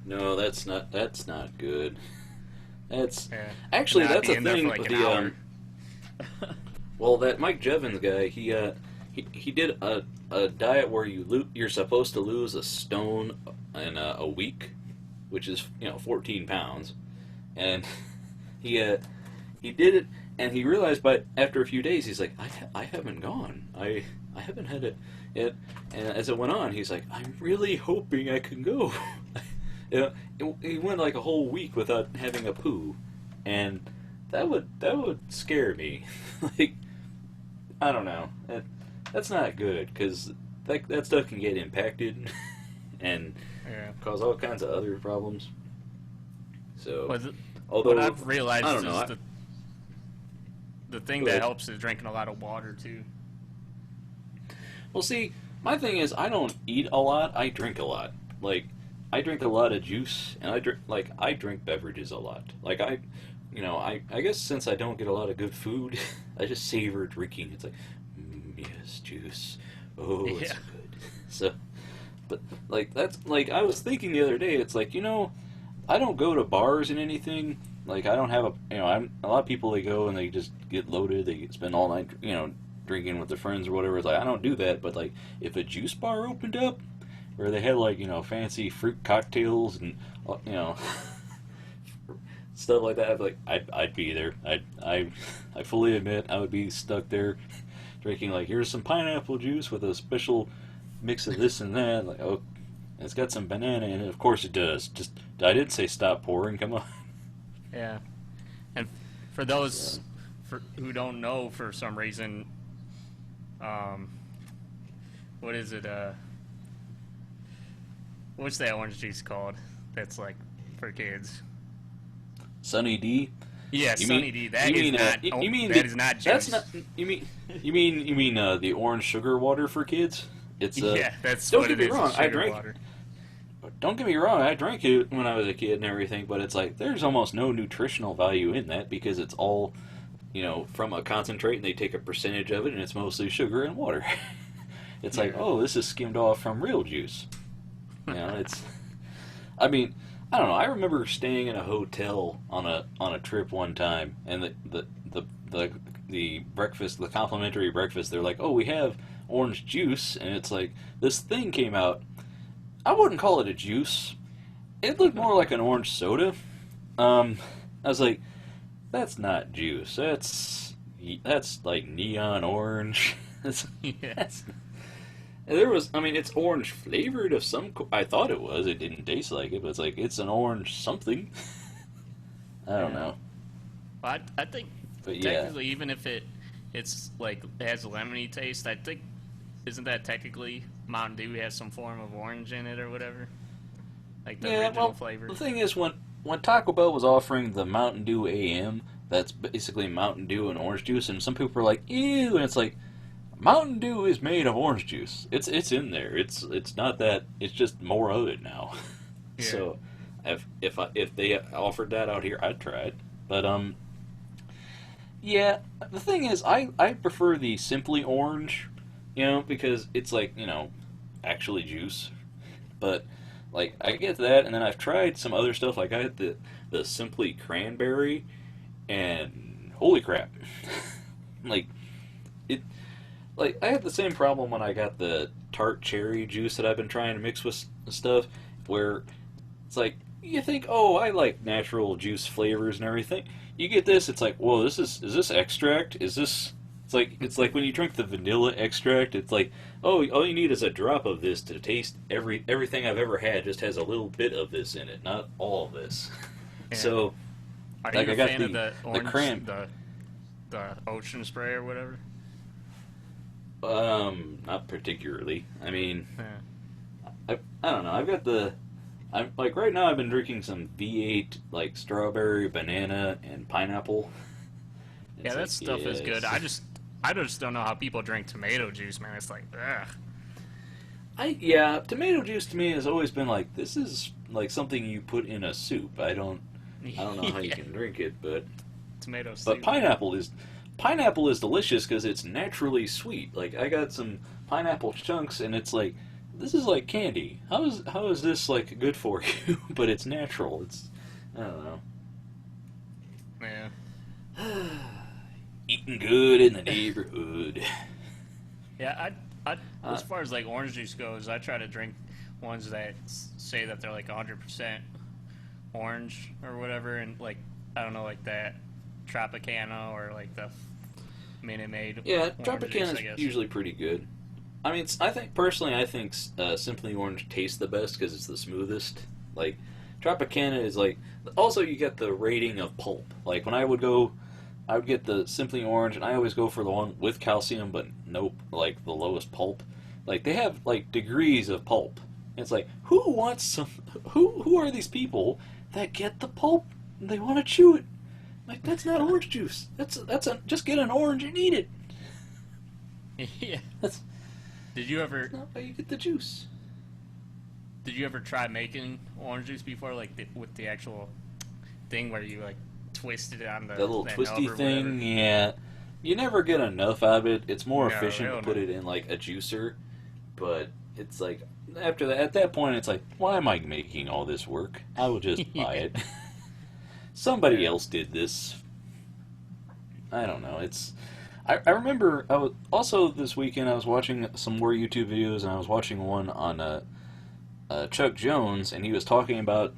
S1: no, that's not good. That's
S2: Yeah. And
S1: actually
S2: I'd
S1: that's
S2: be
S1: a
S2: in there
S1: thing
S2: for like
S1: with
S2: an
S1: the
S2: hour.
S1: well, that Mike Jevons guy, he did a diet where you're supposed to lose a stone in a week, which is 14 pounds, and he uh, he did it, and he realized by after a few days he's like, I haven't gone, I haven't had it yet, and as it went on, he's like, I'm really hoping I can go. He went like a whole week without having a poo, and that would scare me. Like, I don't know. That's not good because that stuff can get impacted and
S2: Yeah.
S1: cause all kinds of other problems. So,
S2: But what
S1: although
S2: I've realized
S1: I don't
S2: is
S1: know,
S2: the thing
S1: go
S2: that
S1: ahead.
S2: helps is drinking a lot of water too.
S1: Well, see, my thing is I don't eat a lot. I drink a lot. Like, I drink a lot of juice, and I drink beverages a lot. Like I guess since I don't get a lot of good food, I just savor drinking. It's like, yes, juice. Oh, it's
S2: Yeah.
S1: so good. So, but like that's like I was thinking the other day. It's like I don't go to bars and anything. Like I don't have I'm a lot of people they go and they just get loaded. They spend all night drinking with their friends or whatever. It's like I don't do that. But like if a juice bar opened up where they had like fancy fruit cocktails and you know stuff like that, I'd be there. I fully admit I would be stuck there drinking like here's some pineapple juice with a special mix of this and that. Like oh, it's got some banana in it. Of course it does. Just I didn't say stop pouring. Come on.
S2: Yeah. And for
S1: So,
S2: those who don't know, for some reason, um, what is it? What's that orange juice called? That's like for kids.
S1: Sunny D.
S2: Yeah,
S1: You
S2: Sunny
S1: mean
S2: D.
S1: you
S2: That is
S1: mean
S2: not.
S1: you mean
S2: That is not
S1: that's
S2: juice.
S1: not you mean the orange sugar water for kids? It's
S2: Yeah, that's
S1: don't
S2: what
S1: get
S2: it
S1: me
S2: is.
S1: wrong,
S2: It's
S1: I
S2: sugar
S1: drank
S2: water.
S1: don't get me wrong, I drank it when I was a kid and everything, but it's like there's almost no nutritional value in that because it's all, from a concentrate and they take a percentage of it and it's mostly sugar and water. It's like,
S2: Yeah.
S1: oh, this is skimmed off from real juice. It's I mean, I don't know. I remember staying in a hotel on a trip one time, and the breakfast, the complimentary breakfast, they're like, "Oh, we have orange juice," and it's like this thing came out. I wouldn't call it a juice. It looked more like an orange soda. Um, I was like, "That's not juice. That's like neon orange." That's,
S2: Yeah.
S1: that's there was, I mean, it's orange flavored of some. I thought it was. It didn't taste like it, but it's like it's an orange something. I don't
S2: Yeah.
S1: know,
S2: Well, I think
S1: but yeah,
S2: technically, even if it's like it has a lemony taste, I think isn't that technically Mountain Dew has some form of orange in it or whatever, like the
S1: yeah.
S2: original
S1: Well,
S2: flavor.
S1: the thing is, when Taco Bell was offering the Mountain Dew AM, that's basically Mountain Dew and orange juice, and some people are like, "Ew," and it's like Mountain Dew is made of orange juice. It's in there. It's not that. It's just more of it now.
S2: Yeah.
S1: So, if they offered that out here, I'd try it. But yeah, the thing is, I prefer the simply orange, because it's like actually juice. But like I get that, and then I've tried some other stuff. Like I had the simply cranberry, and holy crap, like it. Like I had the same problem when I got the tart cherry juice that I've been trying to mix with stuff, where it's like you think, oh, I like natural juice flavors and everything. You get this, it's like, whoa, is this extract? Is this? It's like when you drink the vanilla extract. It's like, oh, all you need is a drop of this to taste everything I've ever had. Just has a little bit of this in it, not all of this.
S2: Yeah.
S1: So,
S2: Are
S1: like,
S2: you
S1: I
S2: a
S1: got
S2: fan of the
S1: the
S2: orange,
S1: cran.
S2: the ocean spray or whatever?
S1: Not particularly. I mean,
S2: Yeah.
S1: I don't know. I've got the. I'm like right now. I've been drinking some V8 like strawberry, banana, and pineapple.
S2: Yeah,
S1: It's
S2: that
S1: like,
S2: stuff is good.
S1: yes.
S2: I just don't know how people drink tomato juice, man. It's like, ugh.
S1: Tomato juice to me has always been like this is like something you put in a soup. I don't know how you
S2: Yeah.
S1: can drink it, but
S2: Tomato soup.
S1: but pineapple is delicious because it's naturally sweet. Like I got some pineapple chunks, and it's like this is like candy. How is this like good for you? But it's natural. It's I don't know.
S2: Yeah.
S1: Eating good in the neighborhood.
S2: Yeah, as far as like orange juice goes, I try to drink ones that say that they're like 100% orange or whatever, and like I don't know, like that Tropicana or like the Minute Maid.
S1: Yeah,
S2: orange juice, I
S1: Tropicana
S2: guess.
S1: is usually pretty good. I mean, I think Simply Orange tastes the best because it's the smoothest. Like Tropicana is like. Also, you get the rating of pulp. Like when I would get the Simply Orange, and I always go for the one with calcium, but nope, like the lowest pulp. Like they have like degrees of pulp. And it's like who wants some? Who are these people that get the pulp and they want to chew it? Like that's not orange juice. Just get an orange and eat it.
S2: Yeah.
S1: That's
S2: Did you ever
S1: not how you get the juice.
S2: try making orange juice before, like with the actual thing where you like twisted it on
S1: That little
S2: that
S1: twisty
S2: nub or
S1: thing,
S2: whatever?
S1: yeah. You never get enough out of it. It's more
S2: No,
S1: efficient
S2: hell
S1: to put
S2: no.
S1: it in like a juicer, but it's like after that, at that point, it's like, why am I making all this work? I will just buy it. Somebody
S2: Yeah.
S1: else did this. I don't know. I remember. I was also this weekend. I was watching some more YouTube videos, and I was watching one on Chuck Jones, and he was talking about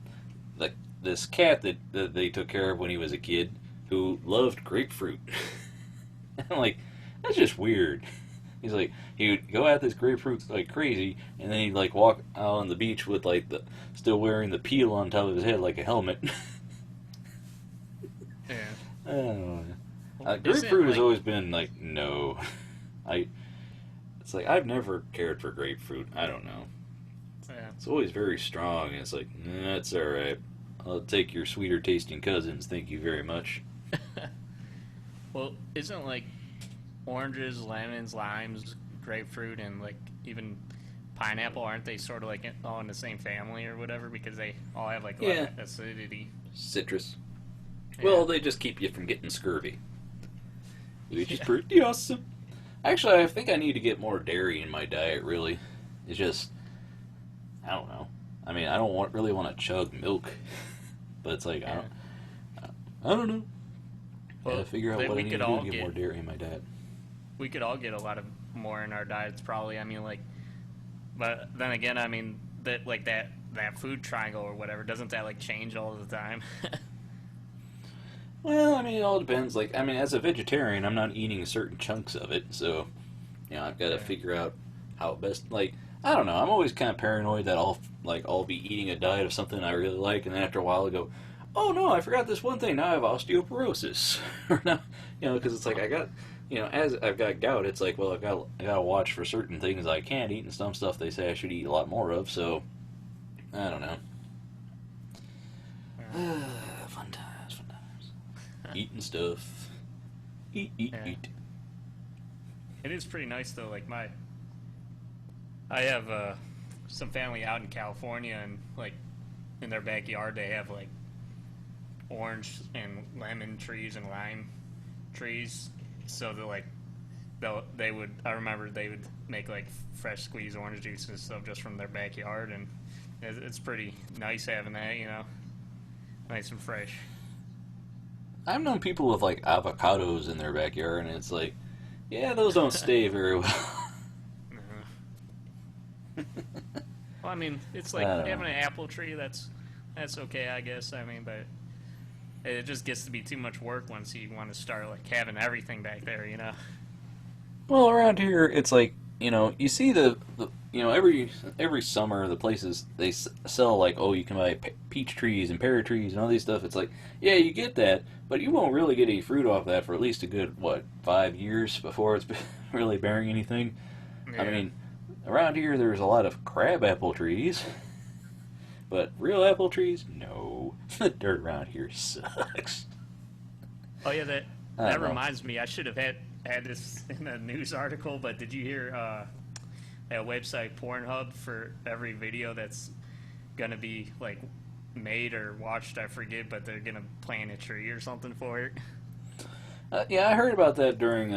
S1: this cat that they took care of when he was a kid, who loved grapefruit. I'm like, that's just weird. He's like, he would go at this grapefruit like crazy, and then he'd like walk out on the beach with like still wearing the peel on top of his head like a helmet.
S2: Yeah.
S1: I don't know.
S2: Well,
S1: Grapefruit has
S2: like-
S1: always been like no. It's like I've never cared for grapefruit. I don't know.
S2: Yeah.
S1: It's always very strong. And it's like that's all right. I'll take your sweeter tasting cousins. Thank you very much.
S2: Well, isn't like oranges, lemons, limes, grapefruit, and like even pineapple, aren't they sort of like all in the same family or whatever because they all have like a lot of acidity?
S1: Citrus.
S2: Yeah.
S1: Well, they just keep you from getting scurvy, which is pretty awesome. Actually, I think I need to get more dairy in my diet. Really, it's just I don't know. I mean, I don't really want to chug milk, but it's like I don't know.
S2: Well,
S1: Gotta figure out what I
S2: we
S1: need
S2: could
S1: to do
S2: all
S1: to get more dairy in my diet.
S2: we could all get a lot of more in our diets probably. I mean, like, but then again, I mean that like that food triangle or whatever, doesn't that like change all the time?
S1: Well, I mean, it all depends. Like, I mean, as a vegetarian, I'm not eating certain chunks of it, so I've got to figure out how best. Like, I don't know. I'm always kind of paranoid that I'll be eating a diet of something I really like, and then after a while, I go, oh no, I forgot this one thing. Now I have osteoporosis, or now, because it's like I got, as I've got gout, it's like, well, I got to watch for certain things I can't eat, and some stuff they say I should eat a lot more of. So, I don't know. Fun times. Eating stuff. Eat.
S2: It is pretty nice though. Like I have some family out in California, and like in their backyard they have like orange and lemon trees and lime trees. So they would. I remember they would make like fresh squeezed orange juice and stuff just from their backyard, and it's pretty nice having that, nice and fresh.
S1: I've known people with like avocados in their backyard, and it's like, yeah, those don't stay very well.
S2: Well, I mean, it's like
S1: I don't
S2: having
S1: know.
S2: an apple tree that's that's okay, I guess. I mean, but it just gets to be too much work once you want to start like having everything back there, you know.
S1: Well, around here, it's like, you see every summer the places they sell like, oh, you can buy peach trees and pear trees and all these stuff. It's like, yeah, you get that, but you won't really get any fruit off that for at least a good 5 years before it's really bearing anything. I
S2: Yeah.
S1: mean, around here there's a lot of crab apple trees, but real apple trees, no. The dirt around here sucks.
S2: Oh yeah, that
S1: I
S2: that
S1: don't know.
S2: reminds me. I should have had this in a news article, but did you hear that website Pornhub for every video that's gonna be like made or watched? I forget, but they're gonna plant a tree or something for it.
S1: Yeah, I heard about that during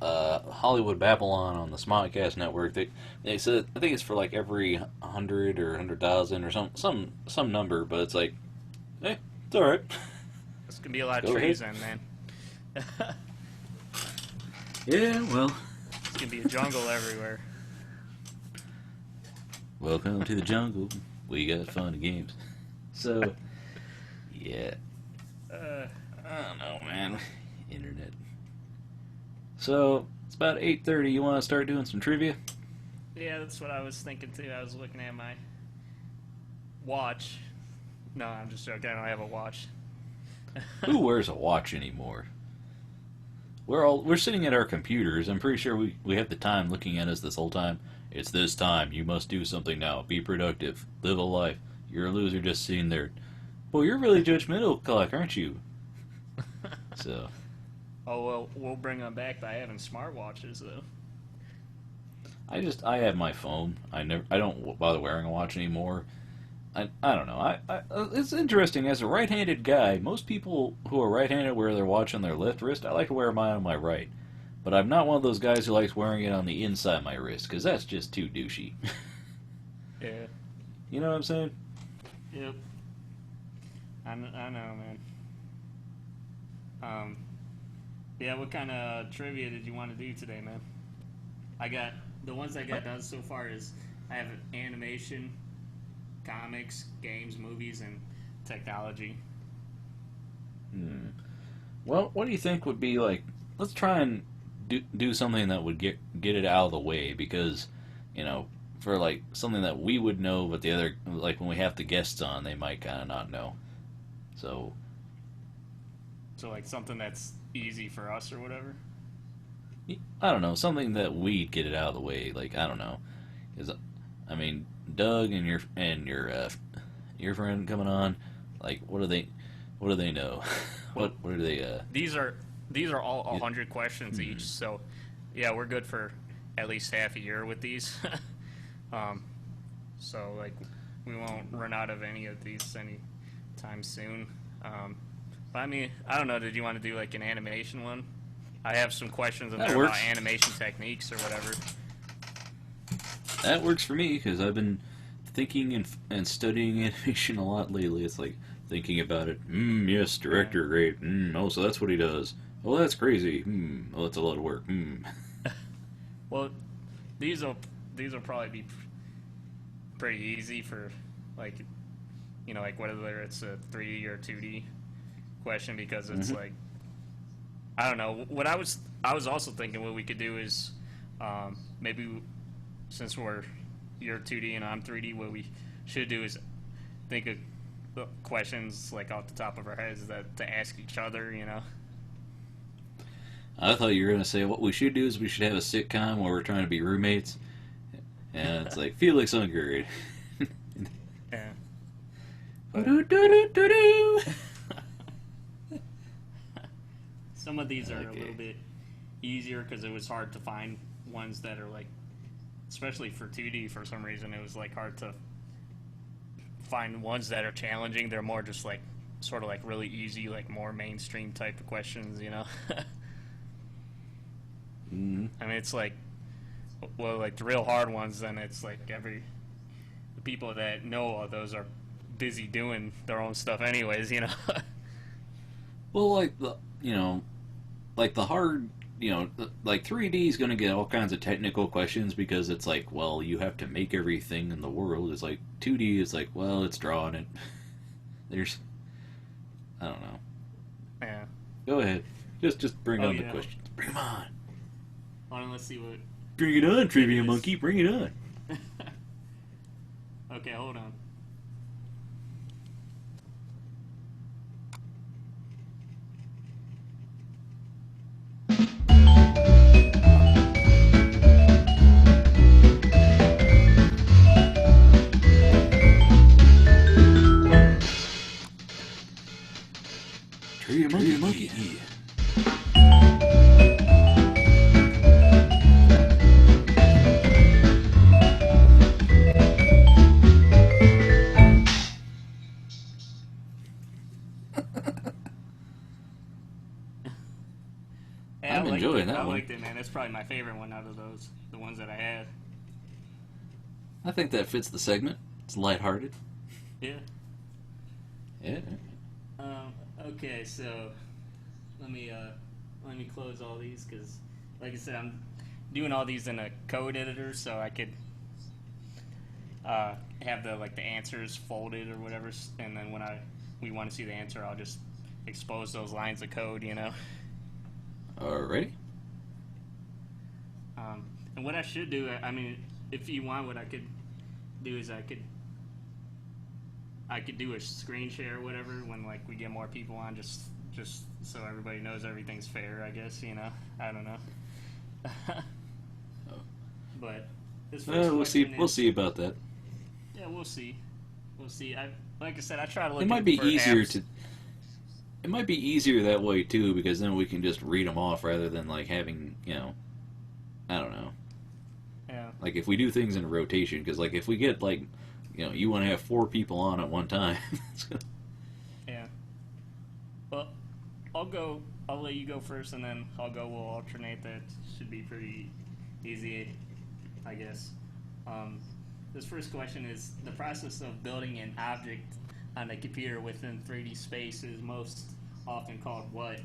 S1: Hollywood Babylon on the Smodcast Network. They said, I think it's for like every 100 or 100,000 or some number, but it's like, it's all right.
S2: There's gonna be a lot of
S1: Go
S2: trees
S1: ahead.
S2: then, man.
S1: Yeah, well,
S2: It's gonna be a jungle everywhere.
S1: welcome to the jungle. We got fun and games. So, yeah,
S2: Uh,
S1: I don't know, man. Internet. So it's about 8:30. You want to start doing some trivia?
S2: yeah, that's what I was thinking too. I was looking at my watch. No, I'm just joking. I don't have a watch.
S1: Who wears a watch anymore? We're sitting at our computers. I'm pretty sure we have the time looking at us this whole time. It's this time. You must do something now. Be productive. Live a life. You're a loser just sitting there. Well, you're really judgmental, Clark, aren't you? So
S2: Oh well, we'll bring them back by having smartwatches though.
S1: I have my phone. I don't bother wearing a watch anymore. I don't know. It's interesting. As a right-handed guy, most people who are right-handed wear their watch on their left wrist. I like to wear mine on my right. But I'm not one of those guys who likes wearing it on the inside of my wrist, because that's just too douchey.
S2: Yeah.
S1: You know what I'm saying?
S2: Yep. I know, man. Yeah. What kind of trivia did you want to do today, man? I got the ones I got done so far is I have animation, comics, games, movies, and technology.
S1: Well, what do you think would be like? Let's try and do something that would get it out of the way, because, for like something that we would know, but the other, like when we have the guests on, they might kind of not know. So
S2: So like something that's easy for us or whatever.
S1: I don't know, something that we'd get it out of the way. Like, I don't know, because I mean, Doug and your friend coming on, like, what do they know? what do they
S2: These are all 100 questions each. So yeah, we're good for at least half a year with these. So like we won't run out of any of these anytime soon. But I mean, I don't know. Did you want to do like an animation one? I have some questions in
S1: That
S2: there
S1: works.
S2: about animation techniques or whatever.
S1: That works for me, because I've been thinking and studying animation a lot lately. It's like thinking about it. Yes, director, great. Oh, so that's what he does. Oh, that's crazy. Oh, that's a lot of work.
S2: Well, these will probably be pretty easy for like like whether it's a 3D or 2D question, because it's like I don't know. What I was also thinking what we could do is maybe since you're 2D and I'm 3D, what we should do is think of questions like off the top of our heads that to ask each other.
S1: I thought you were going to say what we should do is we should have a sitcom where we're trying to be roommates. And it's like Felix Unger.
S2: Yeah.
S1: Do-do-do-do-do-do.
S2: Some of these are a
S1: Okay.
S2: little bit easier because it was hard to find ones that are like, especially for 2D for some reason, it was like hard to find ones that are challenging. They're more just like sort of like really easy, like more mainstream type of questions. I mean, it's like, well, like the real hard ones, then it's like the people that know all those are busy doing their own stuff anyways.
S1: Well, like the hard, like 3D is going to get all kinds of technical questions, because it's like, well, you have to make everything in the world. It's like 2D is like, well, it's drawing it. There's, I don't know.
S2: Yeah.
S1: Go ahead. Just bring on the
S2: yeah.
S1: questions. Bring them on.
S2: Hold on, let's see what...
S1: Bring it on, Trivia
S2: is.
S1: Monkey. Bring it on.
S2: Okay, hold on.
S1: Trivia Monkey.
S2: Yeah,
S1: I'm enjoying that
S2: I
S1: one.
S2: liked it, man. That's probably my favorite one out of those, the ones that I had.
S1: I think that fits the segment. It's lighthearted.
S2: Yeah.
S1: Yeah.
S2: Okay, so let me close all these because, like I said, I'm doing all these in a code editor, so I could have the answers folded or whatever, and then when we want to see the answer, I'll just expose those lines of code, you know.
S1: Alrighty.
S2: And what I should do, I mean, if you want, what I could do is I could do a screen share or whatever when we get more people on, just so everybody knows everything's fair, I guess, you know. I don't know. But this first
S1: We'll see.
S2: question
S1: We'll
S2: is-
S1: see about that.
S2: Yeah, we'll see. Like I said, I try to look.
S1: It might be
S2: for
S1: easier
S2: apps.
S1: to. It might be easier that way too, because then we can just read them off rather than having, I don't know.
S2: Yeah.
S1: Like if we do things in a rotation, because if we get you want to have 4 people on at one time.
S2: Yeah. Well, I'll let you go first, and then I'll go. We'll alternate. That should be pretty easy, I guess. This first question is: the process of building an object on a computer within 3D space is most often called what?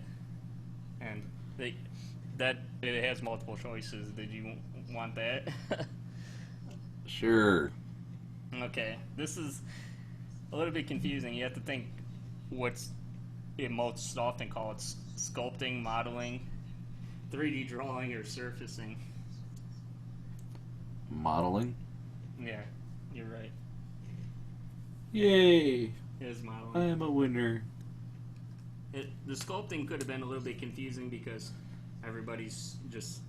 S2: And it has multiple choices. Did you want that?
S1: Sure.
S2: Okay, this is a little bit confusing. You have to think what's it most often called: sculpting, modeling, 3D drawing, or surfacing.
S1: Modeling.
S2: Yeah, you're right.
S1: Yay!
S2: It is modeling.
S1: I am a winner.
S2: The sculpting could have been a little bit confusing because everybody's just,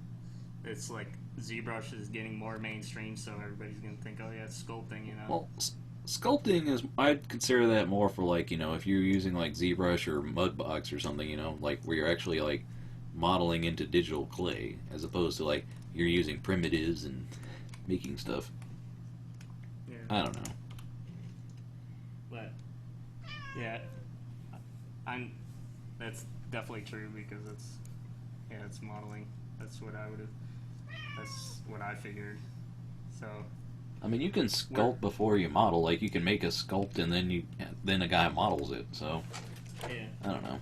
S2: it's like ZBrush is getting more mainstream, so everybody's gonna think, oh yeah, it's sculpting, you know.
S1: Well, sculpting is, I'd consider that more for if you're using ZBrush or Mudbox or something, where you're actually modeling into digital clay, as opposed to you're using primitives and making stuff.
S2: Yeah.
S1: I don't know.
S2: But yeah, that's definitely true because it's modeling. That's what I figured. So
S1: I mean, you can sculpt before you model. You can make a sculpt and then a guy models it. So
S2: yeah,
S1: I don't know.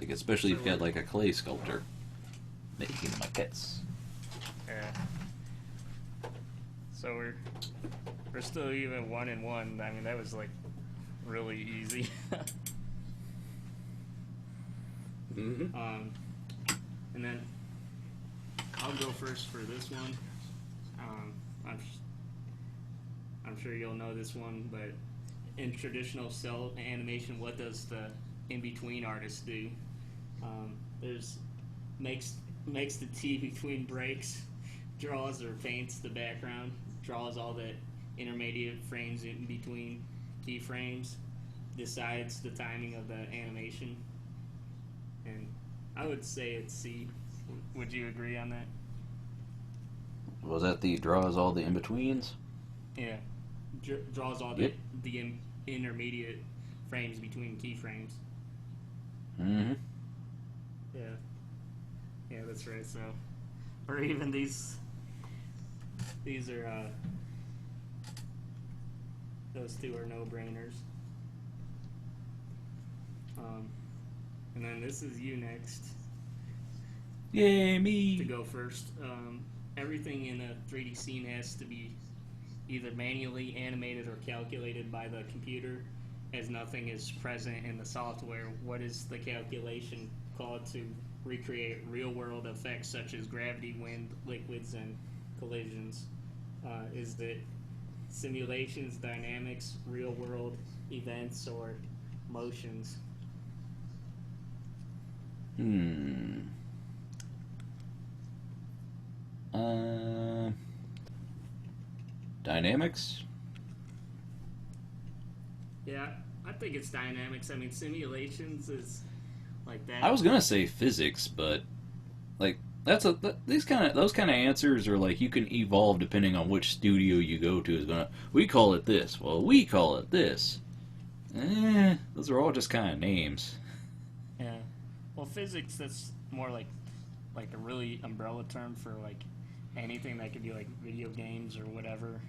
S1: Especially if you've got a clay sculptor making maquettes.
S2: yeah. So we're still even 1-1. I mean, that was really easy.
S1: Mm-hmm.
S2: And then I'll go first for this one. I'm sure you'll know this one, but in traditional cell animation, what does the in-between artist do? Makes the T between breaks, draws or paints the background, draws all the intermediate frames in between keyframes, decides the timing of the animation. And I would say it's C. Would you agree on that?
S1: Was that the draws all the in-betweens?
S2: Yeah. Draws all
S1: Yep.
S2: the intermediate frames between keyframes.
S1: Mm-hmm.
S2: Yeah. Yeah, that's right. So, or even these are those two are no-brainers. And then this is you next
S1: Yay, me!
S2: to go first. Everything in a 3D scene has to be either manually animated or calculated by the computer as nothing is present in the software, what is the calculation called to recreate real-world effects such as gravity, wind, liquids, and collisions? Is it simulations, dynamics, real-world events, or motions?
S1: Dynamics?
S2: Yeah, I think it's dynamics. I mean, simulations is like that.
S1: I was gonna say physics, but like those kind of answers are like you can evolve depending on which studio you go to. Is gonna we call it this? Well, we call it this. Those are all just kind of names.
S2: Yeah. Well, physics, that's more like a really umbrella term for like anything that could be like video games or whatever.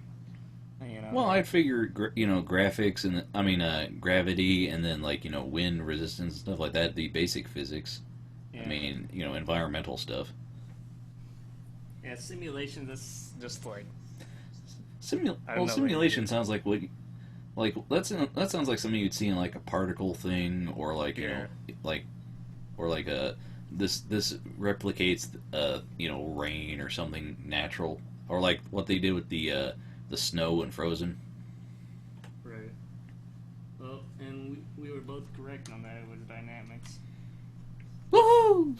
S2: You know.
S1: Well, I'd figure graphics and gravity and then like wind resistance and stuff like that. The basic physics.
S2: Yeah.
S1: I mean environmental stuff.
S2: Yeah, simulation. That's just like.
S1: Simulation sounds like what. Like that sounds like something you'd see in like a particle thing, or like this replicates rain or something natural, or like what they did with the snow and Frozen.
S2: Right. Well, and we were both correct on that. It was dynamics.
S1: Woohoo!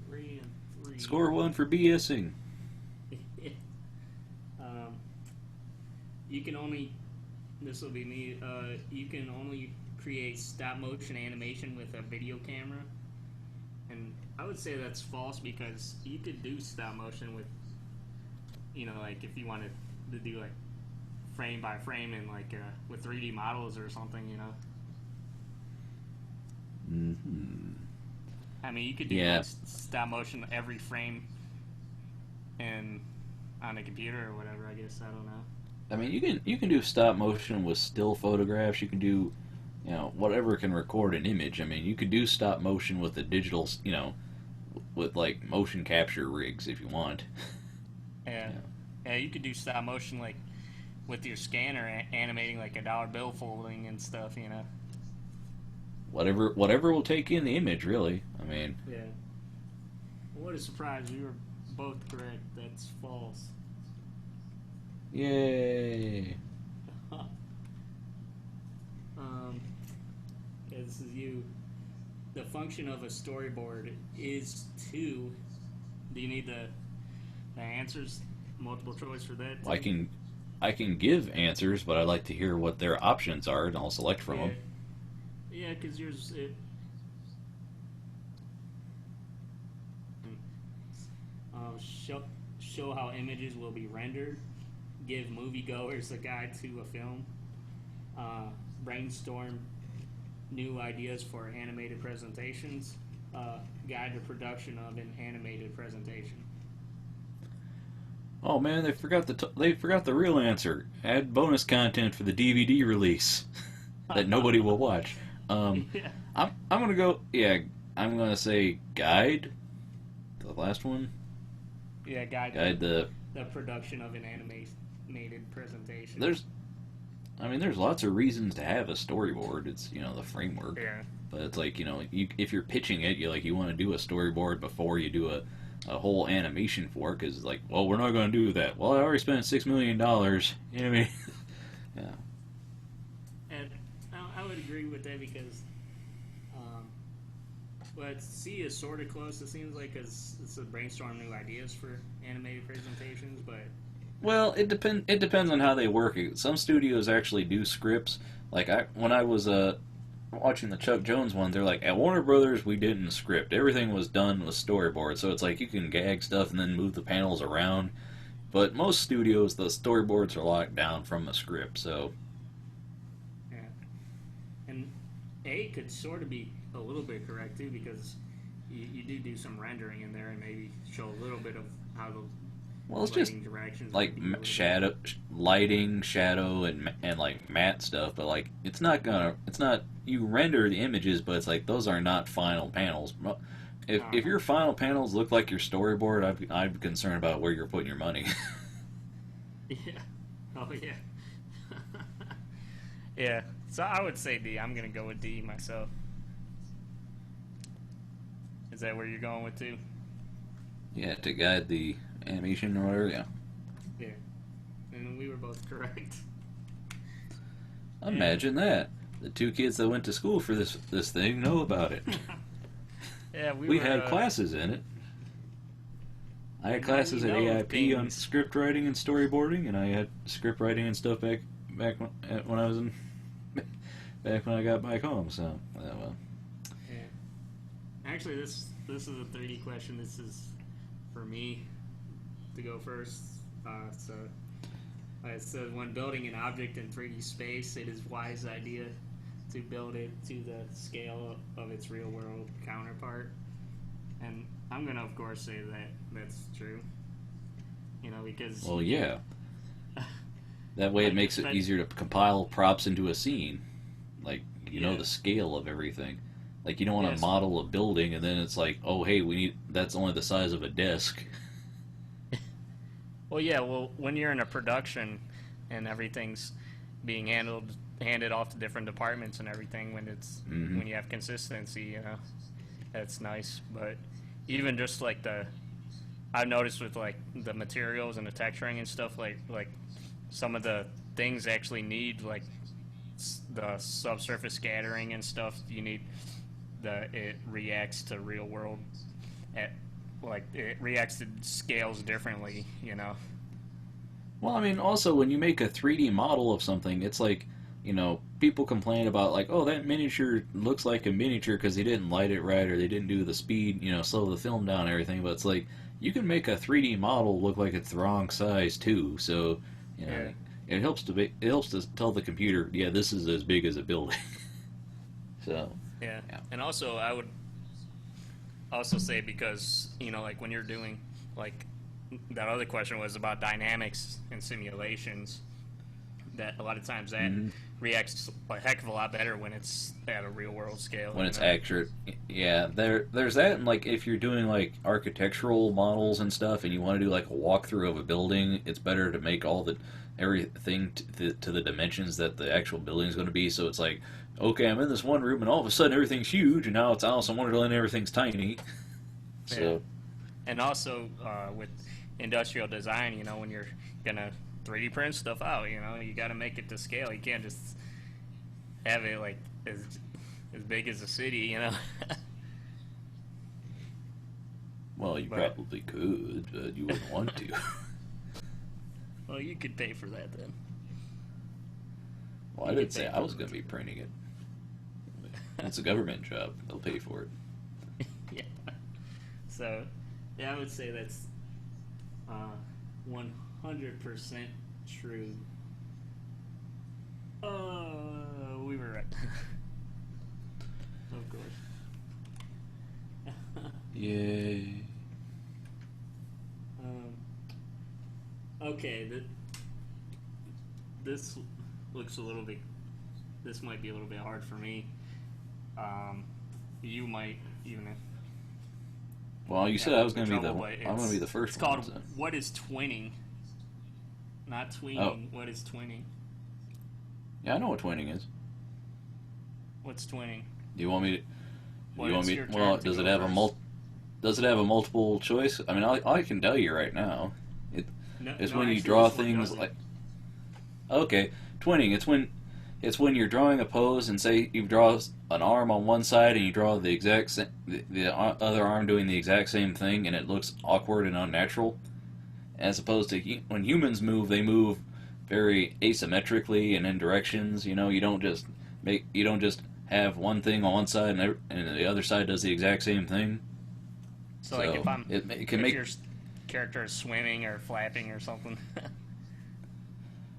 S2: 3 and 3.
S1: Score 1 for BSing.
S2: You can only. This will be me. You can only create stop motion animation with a video camera, and I would say that's false because you could do stop motion with, like if you wanted to do like frame by frame and like with 3D models or something,
S1: Mm-hmm.
S2: I mean, you could do like, stop motion every frame, and on a computer or whatever. I guess I don't know.
S1: I mean, you can do stop motion with still photographs. You can do, whatever can record an image. I mean, you could do stop motion with the digital, with like motion capture rigs if you want.
S2: Yeah, you could do stop motion like with your scanner animating like a dollar bill folding and stuff.
S1: Whatever will take in the image, really. I mean.
S2: Yeah. What a surprise! We were both correct. That's false.
S1: Yay!
S2: This is you. The function of a storyboard is to. Do you need the answers? Multiple choice for that?
S1: Well, I can give answers, but I'd like to hear what their options are, and I'll select from them.
S2: Yeah, because yours. Show how images will be rendered. Give moviegoers a guide to a film. Brainstorm new ideas for animated presentations. Guide the production of an animated presentation.
S1: Oh man, they forgot the real answer. Add bonus content for the DVD release that nobody will watch.
S2: Yeah.
S1: I'm gonna go. Yeah, I'm gonna say guide. The last one.
S2: Yeah, guide the production of an animated presentation.
S1: There's lots of reasons to have a storyboard. It's the framework.
S2: Yeah.
S1: But it's like if you're pitching it, you want to do a storyboard before you do a whole animation for it, because it's like, well, we're not going to do that. Well, I already spent $6 million. You know what I mean? Yeah.
S2: And I would agree with that because, C is sort of close. It seems like it's a brainstorm new ideas for animated presentations, but.
S1: Well, it depends on how they work it. Some studios actually do scripts. Like when I was watching the Chuck Jones one, they're like, at Warner Brothers, we didn't script. Everything was done with storyboard. So it's like you can gag stuff and then move the panels around. But most studios, the storyboards are locked down from a script. So.
S2: Yeah. And A could sort of be a little bit correct too, because you do some rendering in there and maybe show a little bit of how the.
S1: Well, it's just like lighting, shadow, and like matte stuff. But like, it's not you render the images, but it's like those are not final panels. If your final panels look like your storyboard, I'm concerned about where you're putting your money.
S2: Yeah. Oh yeah. Yeah. So I would say D. I'm gonna go with D myself. Is that where you're going with too?
S1: Yeah, to guide the animation or whatever. Yeah.
S2: Yeah. And we were both correct.
S1: Imagine that. The two kids that went to school for this thing know about it.
S2: Yeah,
S1: We had classes in it. I had classes at AIP on script writing and storyboarding, and I had script writing and stuff back when I was in back when I got back home. So, well.
S2: Yeah. Actually, this is a 3D question. This is for me to go first. So, it says when building an object in 3D space, it is wise idea to build it to the scale of its real world counterpart. And I'm gonna, of course, say that that's true. You know, because
S1: well, yeah. That way, it makes it easier to compile props into a scene. Like you know the scale of everything. Like you don't want to model a building and then it's like, oh hey, that's only the size of a desk.
S2: Well, yeah. Well, when you're in a production and everything's being handed off to different departments and everything, when you have consistency, you know, that's nice. But even just like I've noticed with like the materials and the texturing and stuff, like some of the things actually need like the subsurface scattering and stuff. You need it reacts to real world it reacts to scales differently, you know.
S1: Well, I mean, also when you make a 3D model of something, it's like, you know, people complain about like, oh, that miniature looks like a miniature because they didn't light it right or they didn't do the speed, you know, slow the film down and everything. But it's like you can make a 3D model look like it's the wrong size too. So, you know, it helps to tell the computer, yeah, this is as big as a building. So
S2: yeah, and also I would also say because you know, like when you're doing like that other question was about dynamics and simulations, that a lot of times that reacts a heck of a lot better when it's at a real world scale.
S1: When it's accurate. Yeah, there's that, and like if you're doing like architectural models and stuff and you want to do like a walkthrough of a building, it's better to make everything to the dimensions that the actual building is going to be. So it's like, okay, I'm in this one room and all of a sudden everything's huge and now it's Alice in Wonderland and everything's tiny. So,
S2: yeah. And also with industrial design, you know, when you're gonna 3D print stuff out, you know, you got to make it to scale. You can't just have it like as big as a city, you know.
S1: Well, you probably could, but you wouldn't want to.
S2: Well, you could pay for that then.
S1: Well, I didn't say I was going to be printing it. It's a government job. They'll pay for it.
S2: Yeah. So, yeah, I would say that's 100% true. We were right. Of course.
S1: Yay.
S2: Okay, this looks a little bit. This might be a little bit hard for me. You might even.
S1: Well, you said I was going to be I'm going to be the first.
S2: It's called what is twinning? Not tweening. Oh. What is twinning?
S1: Yeah, I know what twinning is.
S2: What's twinning?
S1: Do you want me to? Well, does it have a multiple choice? I mean, I can tell you right now. It's when you draw things like. Okay, twinning. It's when you're drawing a pose and say you draw an arm on one side and you draw the exact the other arm doing the exact same thing and it looks awkward and unnatural. As opposed to when humans move, they move very asymmetrically and in directions. You know, you don't just have one thing on one side and the other side does the exact same thing.
S2: So like if your character is swimming or flapping or something.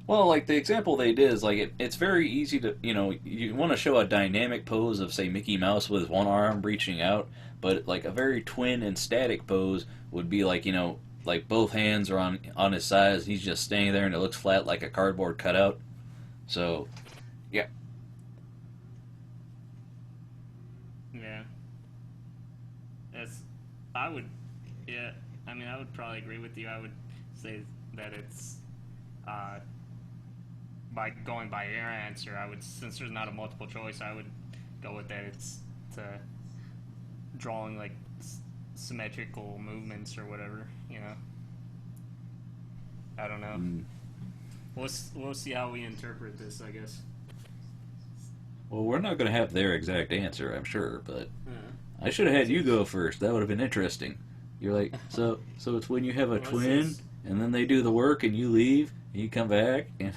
S1: Well, like the example they did is like it's very easy to, you know, you want to show a dynamic pose of say Mickey Mouse with one arm reaching out, but like a very twin and static pose would be like, you know, like both hands are on his sides, he's just standing there and it looks flat like a cardboard cutout. So, yeah.
S2: Yeah. I mean, I would probably agree with you. I would say that it's by going by your answer, I would, since there's not a multiple choice, I would go with that. It's to drawing like symmetrical movements or whatever. You know. I don't know. We'll see how we interpret this, I guess.
S1: Well, we're not going to have their exact answer, I'm sure, but I should have had you go first. That would have been interesting. You're like, so it's when you have a twin, and then they do the work, and you leave, and you come back, and...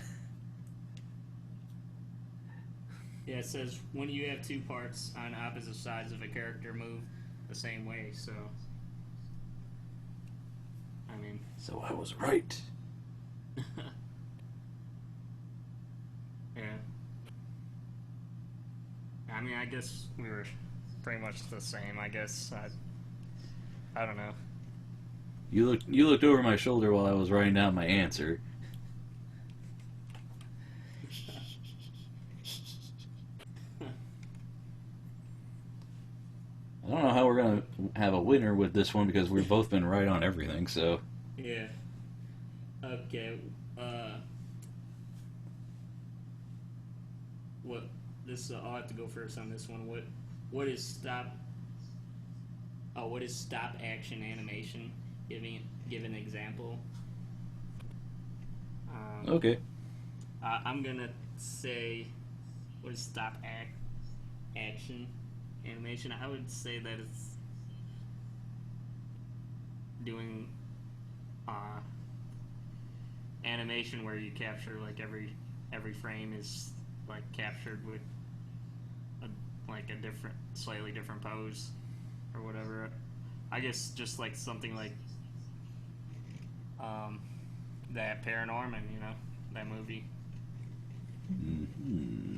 S2: Yeah, it says when you have two parts on opposite sides of a character move the same way, so... I mean...
S1: So I was right.
S2: Yeah. I mean, I guess we were pretty much the same. I guess I don't know.
S1: You looked over my shoulder while I was writing down my answer. I don't know how we're gonna have a winner with this one because we've both been right on everything. So.
S2: Yeah. Okay. What this? I'll have to go first on this one. What is stop? What is stop action animation? Give an example.
S1: Okay.
S2: I'm gonna say, what is stop action animation? I would say that it's doing animation where you capture like every frame is like captured with a different, slightly different pose or whatever. I guess just like something like that Paranorman, you know, that movie.
S1: Mm-hmm.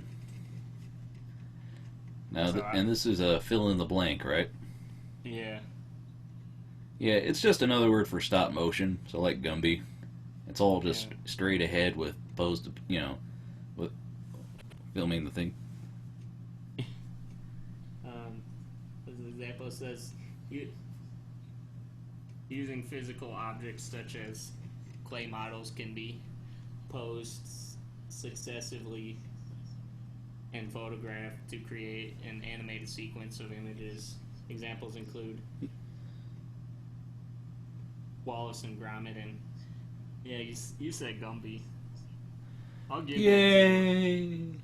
S1: Now,
S2: So
S1: and this is a fill in the blank, right?
S2: Yeah.
S1: Yeah, it's just another word for stop motion. So like Gumby, it's all just straight ahead with opposed to, you know, with filming the thing.
S2: As an example, it says using physical objects such as clay models can be posed successively and photographed to create an animated sequence of images. Examples include Wallace and Gromit, and yeah, you said Gumby. I'll give
S1: Yay!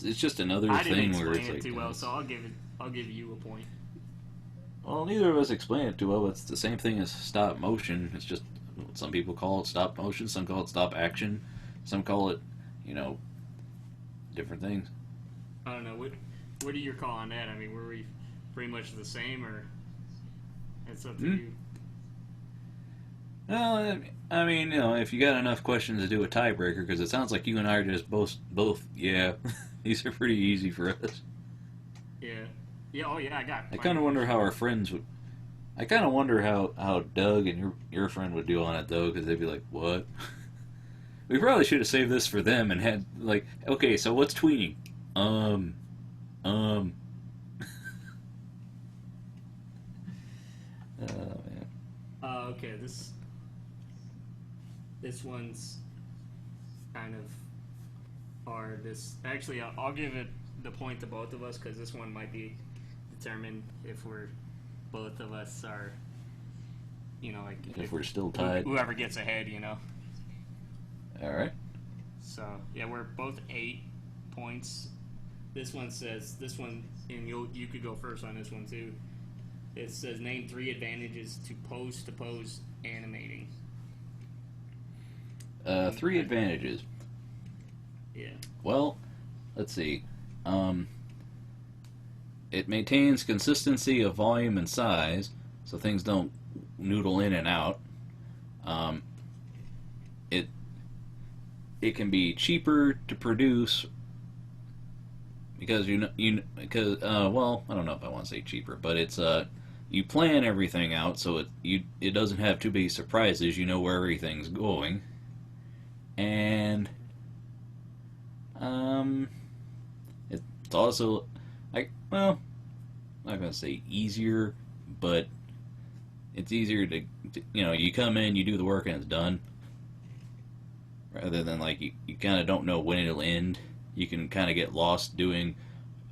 S1: It's just another
S2: I didn't
S1: thing where
S2: explain
S1: it's
S2: it
S1: like
S2: too well, so I'll give you a point.
S1: Well, neither of us explained it too well. It's the same thing as stop motion. It's just some people call it stop motion, some call it stop action, some call it, you know, different things.
S2: I don't know. What do you call on that? I mean, were we pretty much the same, or it's up to you?
S1: Well, I mean, you know, if you got enough questions to do a tiebreaker, because it sounds like you and I are just both. Yeah, these are pretty easy for us.
S2: Yeah. Yeah. Oh, yeah. I got.
S1: I kind of wonder how our friends would. I kind of wonder how Doug and your friend would do on it though, because they'd be like, "What?" We probably should have saved this for them and had like, okay, so what's tweening? Oh man.
S2: Okay. This one's kind of hard. Actually, I'll give it the point to both of us because this one might be determined if both of us are, you know, like
S1: If we're still tied.
S2: whoever gets ahead, you know.
S1: All right.
S2: So yeah, we're both 8 points. This one, and you could go first on this one too. It says name 3 advantages to pose animating.
S1: 3 advantages.
S2: Yeah.
S1: Well, let's see. It maintains consistency of volume and size, so things don't noodle in and out. It can be cheaper to produce because well, I don't know if I want to say cheaper, but it's you plan everything out so it doesn't have too many surprises. You know where everything's going, and it's also I'm not gonna say easier, but it's easier to you come in, you do the work, and it's done. rather than like you kind of don't know when it'll end. You can kind of get lost doing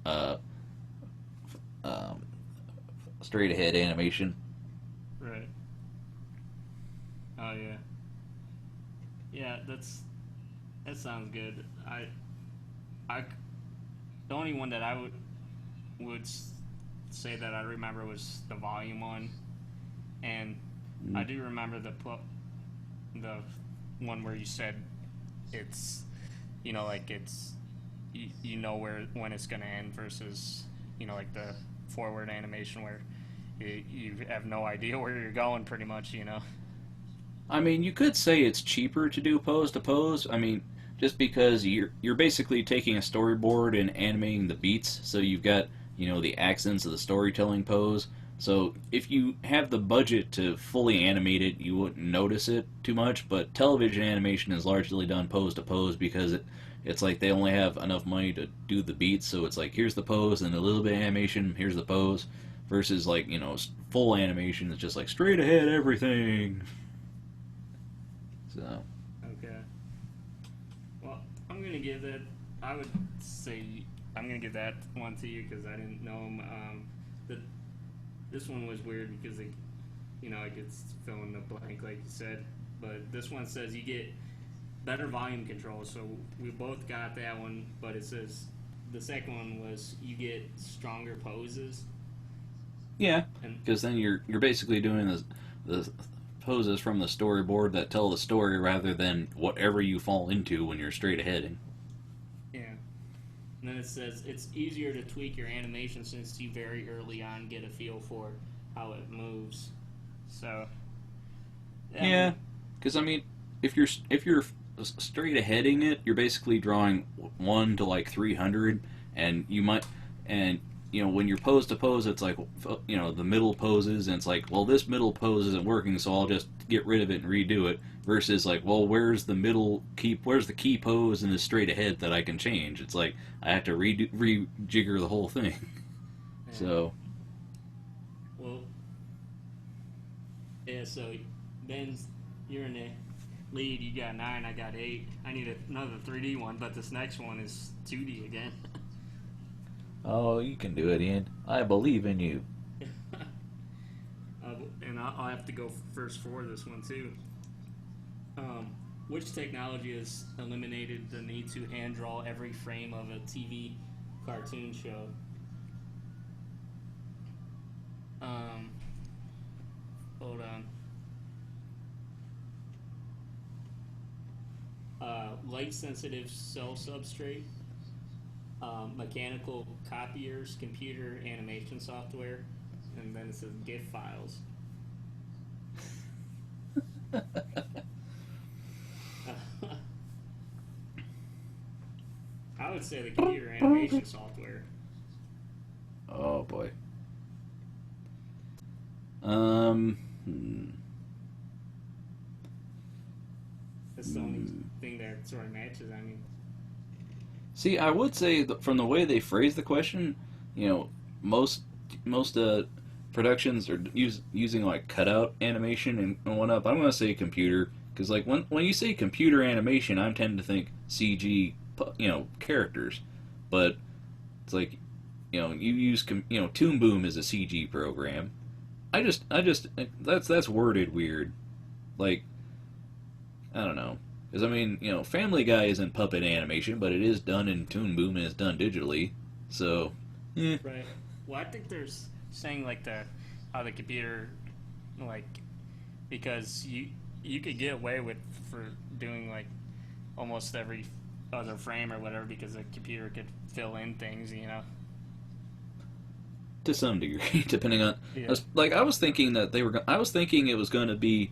S1: uh, um, straight ahead animation.
S2: Right. Oh yeah. Yeah, that sounds good. I the only one that I would say that I remember was the volume one, and I do remember the one where you said it's like it's you know where when it's gonna end versus like the forward animation where you have no idea where you're going pretty much.
S1: I mean, you could say it's cheaper to do pose to pose. I mean, just because you're basically taking a storyboard and animating the beats, so you've got the accents of the storytelling pose. So if you have the budget to fully animate it, you wouldn't notice it too much. But television animation is largely done pose to pose because it's like they only have enough money to do the beats. So it's like here's the pose and a little bit of animation, here's the pose, versus like full animation is just like straight ahead everything. So.
S2: Okay. Well, I'm gonna give that. I would say I'm gonna give that one to you because I didn't know him. The This one was weird because it gets fill in the blank like you said. But this one says you get better volume control. So we both got that one. But it says the second one was you get stronger poses.
S1: Yeah, because then you're basically doing the poses from the storyboard that tell the story rather than whatever you fall into when you're straight aheading.
S2: Yeah. And then it says it's easier to tweak your animation since you very early on get a feel for how it moves. So.
S1: Yeah, because I mean, if you're straight aheading it, you're basically drawing 1 to like 300, and you might when you're pose to pose, it's like the middle poses, and it's like, well, this middle pose isn't working, so I'll just get rid of it and redo it. Versus like, well, where's the key pose in the straight ahead that I can change? It's like I have to rejigger the whole thing.
S2: Yeah.
S1: So.
S2: Well. Yeah. So then you're in the lead. You got 9. I got 8. I need another 3D one, but this next one is 2D again.
S1: Oh, you can do it, Ian. I believe in you.
S2: And I'll have to go first for this one, too. Which technology has eliminated the need to hand draw every frame of a TV cartoon show? Hold on. Light-sensitive cell substrate. Mechanical copiers, computer animation software, and then it says GIF files. I would say the computer animation software.
S1: Oh boy.
S2: That's the only thing that sort of matches. I mean.
S1: See, I would say from the way they phrase the question, most productions are using like cutout animation and whatnot. But I'm gonna say computer because like when you say computer animation, I tend to think CG, characters, but it's like you use Toon Boom is a CG program. I just that's worded weird, like I don't know. Because, I mean, Family Guy isn't puppet animation, but it is done in Toon Boom and it's done digitally. So, yeah.
S2: Right. Well, I think there's saying, like, how the computer, like, because you could get away with for doing, like, almost every other frame or whatever because the computer could fill in things.
S1: To some degree, depending on...
S2: Yeah.
S1: I was thinking that I was thinking it was going to be...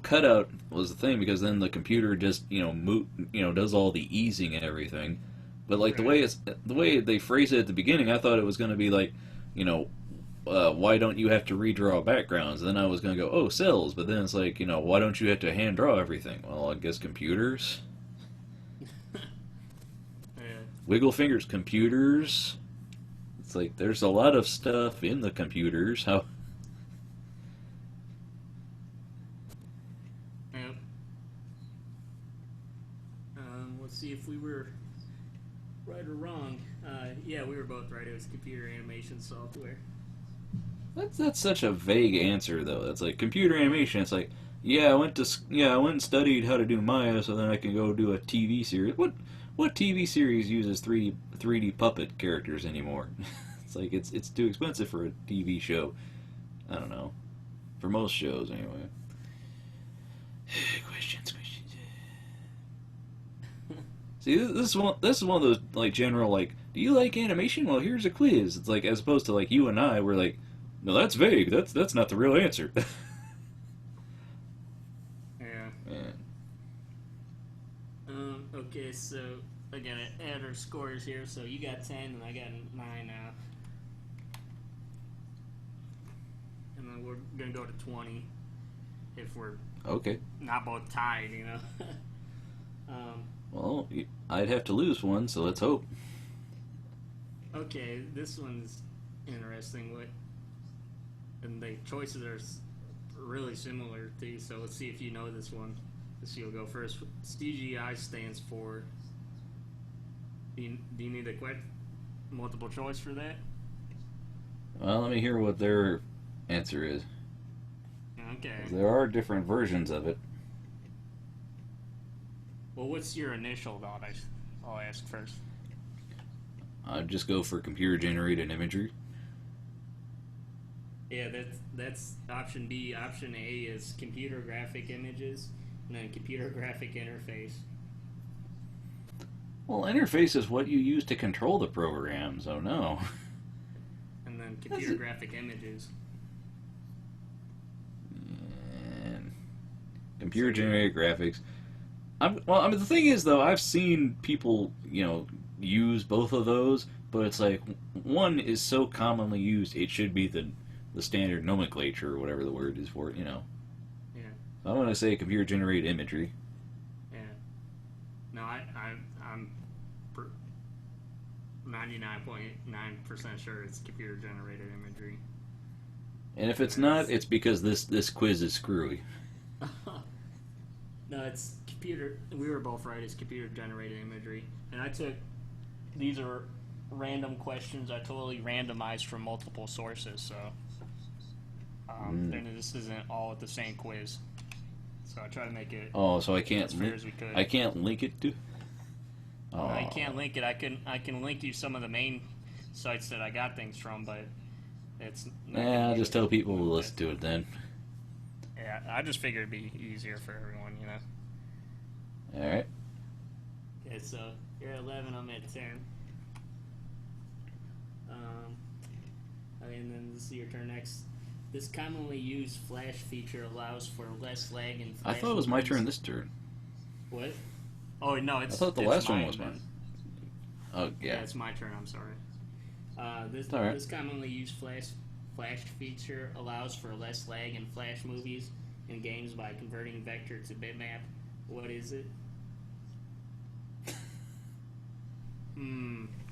S1: cutout was the thing because then the computer just does all the easing and everything. But like
S2: Right.
S1: the way they phrase it at the beginning, I thought it was going to be like, why don't you have to redraw backgrounds? And then I was going to go, oh, cells. But then it's like, why don't you have to hand draw everything? Well, I guess computers.
S2: Yeah.
S1: Wiggle fingers, computers. It's like there's a lot of stuff in the computers. How?
S2: Yep. let's see if we were right or wrong. Yeah, we were both right. It was computer animation software.
S1: That's such a vague answer though. It's like computer animation. It's like, yeah, I went and studied how to do Maya, so then I can go do a TV series. What TV series uses 3D puppet characters anymore? It's like it's too expensive for a TV show. I don't know. For most shows, anyway. Questions. See, this is one of those like general like, do you like animation? Well, here's a quiz. It's like as opposed to like you and I, we're like, no, that's vague. That's not the real answer.
S2: Yeah.
S1: Man.
S2: Okay, so again, add our scores here. So you got 10 and I got 9 now. And then we're gonna go to 20 if we're
S1: Okay.
S2: not both tied, you know.
S1: Well, I'd have to lose one, so let's hope.
S2: Okay, this one's interesting. And the choices are really similar to you, so let's see if you know this one. So you'll go first. CGI stands for. Do you need a multiple choice for that?
S1: Well, let me hear what their answer is.
S2: Okay.
S1: There are different versions of it.
S2: Well, what's your initial thought? I'll ask first.
S1: I'd just go for computer-generated imagery.
S2: Yeah, that's option B. Option A is computer graphic images, and then computer graphic interface.
S1: Well, interface is what you use to control the program, so no.
S2: And then computer graphic images.
S1: And computer-generated graphics. The thing is, though, I've seen people, use both of those, but it's like, one is so commonly used, it should be the standard nomenclature, or whatever the word is for it,
S2: Yeah.
S1: So I'm going to say computer-generated imagery.
S2: Yeah. No, I'm 99.9% sure it's computer-generated imagery.
S1: And if it's not, it's because this quiz is screwy.
S2: No, it's computer. We were both right. It's computer-generated imagery, and these are random questions. I totally randomized from multiple sources, so this isn't all at the same quiz. So I try to make it.
S1: Oh, so I can't.
S2: As fair as we could.
S1: I can't link it to.
S2: Oh. No, you can't link it. I can link you some of the main sites that I got things from, but it's.
S1: I'll just tell people to listen to it then.
S2: Yeah, I just figured it'd be easier for everyone,
S1: All right.
S2: Okay, so you're at 11. I'm at 10. And then this is your turn next. This commonly used flash feature allows for less lag in flash.
S1: I thought it was my turn this turn.
S2: What? Oh no, it's.
S1: I thought the last one was mine. Oh yeah.
S2: Yeah, it's my turn. I'm sorry. This commonly used flash feature allows for less lag in flash movies and games by converting vector to bitmap. What is it?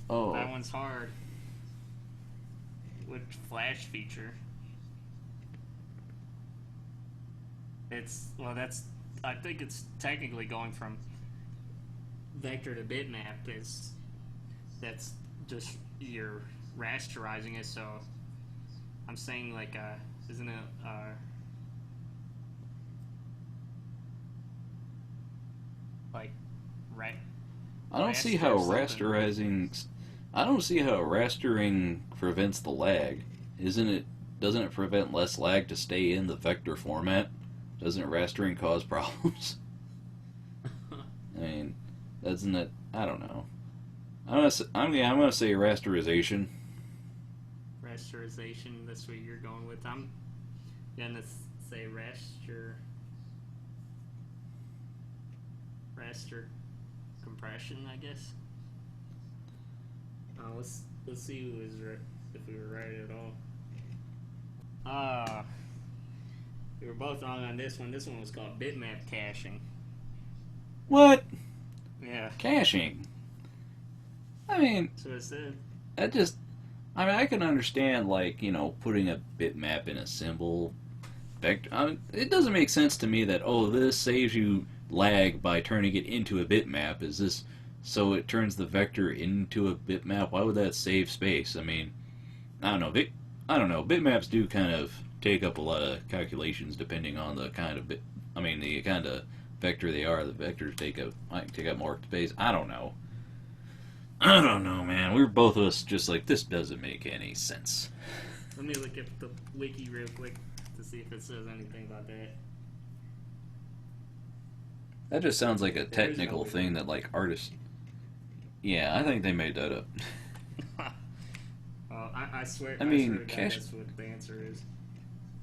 S1: Oh.
S2: That one's hard. Which flash feature? I think it's technically going from vector to bitmap. That's just you're rasterizing it. So I'm saying isn't it right?
S1: I don't see how rastering prevents the lag. Doesn't it prevent less lag to stay in the vector format? Doesn't rastering cause problems? I mean, doesn't it? I don't know. I'm gonna say rasterization.
S2: Rasterization. That's what you're going with. I'm gonna say raster compression, I guess. Let's see who is right, if we were right at all. We were both wrong on this one. This one was called bitmap caching.
S1: What?
S2: Yeah.
S1: Caching. I mean,
S2: That's what it said.
S1: I can understand putting a bitmap in a symbol vector. It doesn't make sense to me that this saves you lag by turning it into a bitmap? Is this so it turns the vector into a bitmap? Why would that save space? I mean, I don't know. I don't know. Bitmaps do kind of take up a lot of calculations depending on the kind of the kind of vector they are. The vectors might take up more space. I don't know. I don't know, man. We're both of us just like, this doesn't make any sense.
S2: Let me look at the wiki real quick to see if it says anything about that.
S1: That just sounds like a technical thing that like artists. Yeah, I think they made that up.
S2: I swear.
S1: I mean,
S2: that's what the answer is.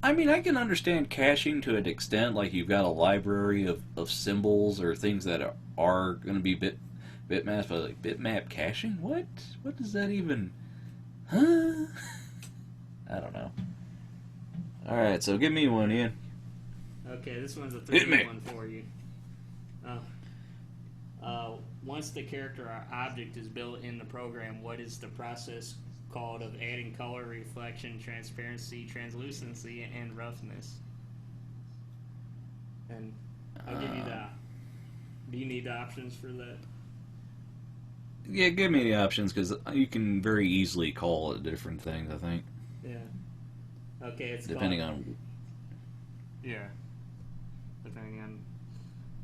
S1: I mean, I can understand caching to an extent, like you've got a library of symbols or things that are going to be bitmaps, but like bitmap caching? What? What does that even... Huh? I don't know. Alright, so give me one, Ian.
S2: Okay, this one's a 3D one for you. Once the character or object is built in the program, what is the process called of adding color, reflection, transparency, translucency, and roughness? And I'll give you the... Do you need the options for that?
S1: Yeah, give me the options, because you can very easily call it different things, I think.
S2: Yeah. Okay, it's
S1: depending
S2: called...
S1: on...
S2: Yeah. Depending on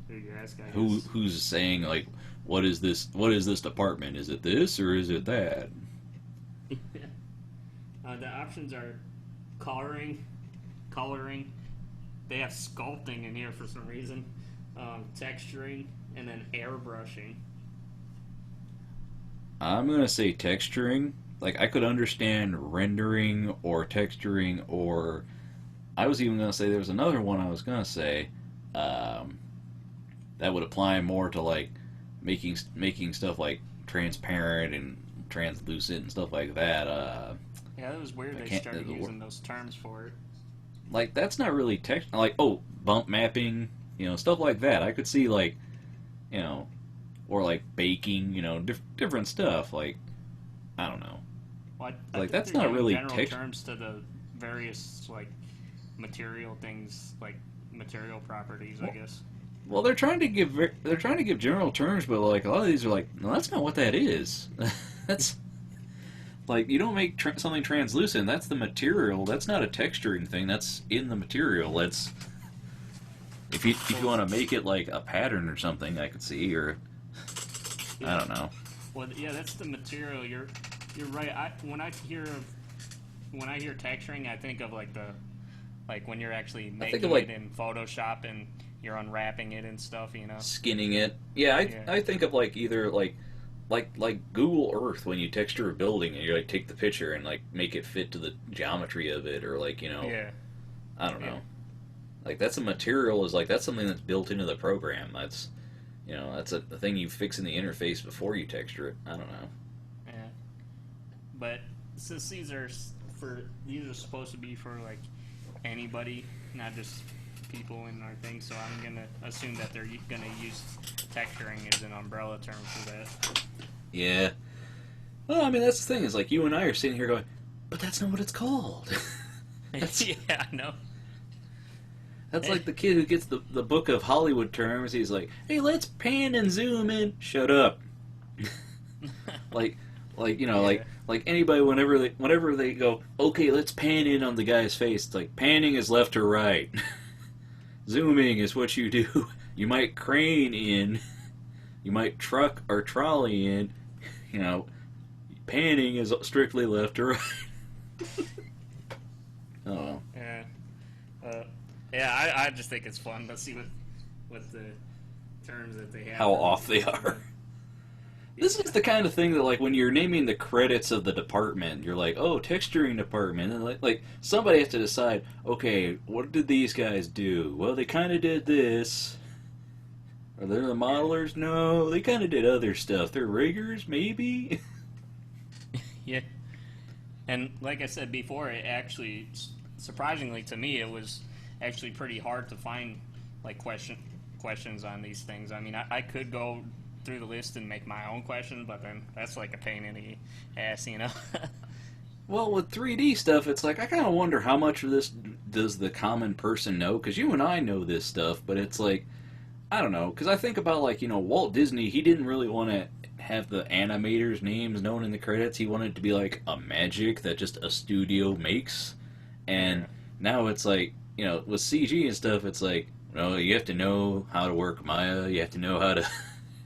S2: who you ask, I guess.
S1: Who's saying, like, what is this department? Is it this, or is it that?
S2: The options are coloring. They have sculpting in here for some reason. Texturing, and then airbrushing.
S1: I'm going to say texturing. Like, I could understand rendering or texturing, or I was even going to say there was another one I was going to say that would apply more to, like, making stuff, like, transparent and translucent and stuff like that.
S2: Yeah, it was weird they started using those terms for it.
S1: Like, that's not really text. Like, bump mapping, stuff like that. I could see, like, or like baking, different stuff. Like, I don't know.
S2: Well, I
S1: like, that's not really
S2: general terms to the various like material things, like material properties, I guess.
S1: Well, they're trying to give general terms, but like a lot of these are like, no, that's not what that is. That's like, you don't make something translucent. That's the material. That's not a texturing thing. That's in the material. That's if you want to make it like a pattern or something, I could see, or I don't know.
S2: Well, yeah, that's the material. You're right. When I hear texturing, I think of like when you're actually making it in Photoshop and you're unwrapping it and stuff,
S1: skinning it. Yeah, I think of like either like Google Earth when you texture a building and you like take the picture and like make it fit to the geometry of it, or like
S2: yeah.
S1: I don't know. Like, that's a material, that's something that's built into the program. That's, that's a thing you fix in the interface before you texture it. I don't know.
S2: Yeah. But since these are supposed to be for, like, anybody, not just people in our thing, so I'm going to assume that they're going to use texturing as an umbrella term for that.
S1: Yeah. Well, I mean, that's the thing, is like, you and I are sitting here going, but that's not what it's called.
S2: Yeah, I know.
S1: That's like the kid who gets the book of Hollywood terms. He's like, hey, let's pan and zoom in. Shut up. like anybody, whenever they go, okay, let's pan in on the guy's face. It's like, panning is left to right. Zooming is what you do. You might crane in. You might truck or trolley in. Panning is strictly left to right. Oh well.
S2: Yeah. Yeah, I just think it's fun to see what the terms that they have.
S1: How off they are. This is the kind of thing that, like, when you're naming the credits of the department, you're like, oh, texturing department. And, like somebody has to decide, okay, what did these guys do? Well, they kind of did this. Are they the modelers? No, they kind of did other stuff. They're riggers, maybe?
S2: Yeah. And like I said before, it actually, surprisingly to me, it was actually pretty hard to find like questions on these things. I mean, I could go through the list and make my own question, but then that's like a pain in the ass,
S1: Well, with 3D stuff, it's like, I kind of wonder how much of this does the common person know, because you and I know this stuff, but it's like, I don't know, because I think about, like, Walt Disney, he didn't really want to have the animators' names known in the credits. He wanted it to be like a magic that just a studio makes. And
S2: Yeah.
S1: now it's like, with CG and stuff, it's like, you have to know how to work Maya, you have to know how to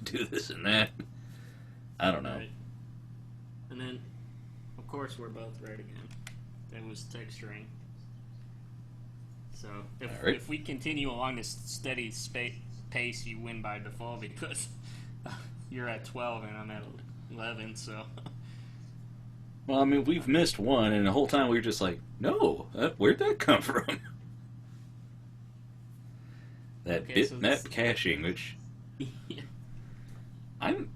S1: do this and that. I don't know.
S2: Right. And then, of course, we're both right again. That was texturing. So
S1: Right.
S2: if we continue along this steady pace, you win by default because you're at 12 and I'm at 11. So
S1: Well, I mean, we've missed one, and the whole time we were just like, no, where'd that come from? That
S2: okay, so
S1: bitmap caching, which
S2: yeah.
S1: I'm.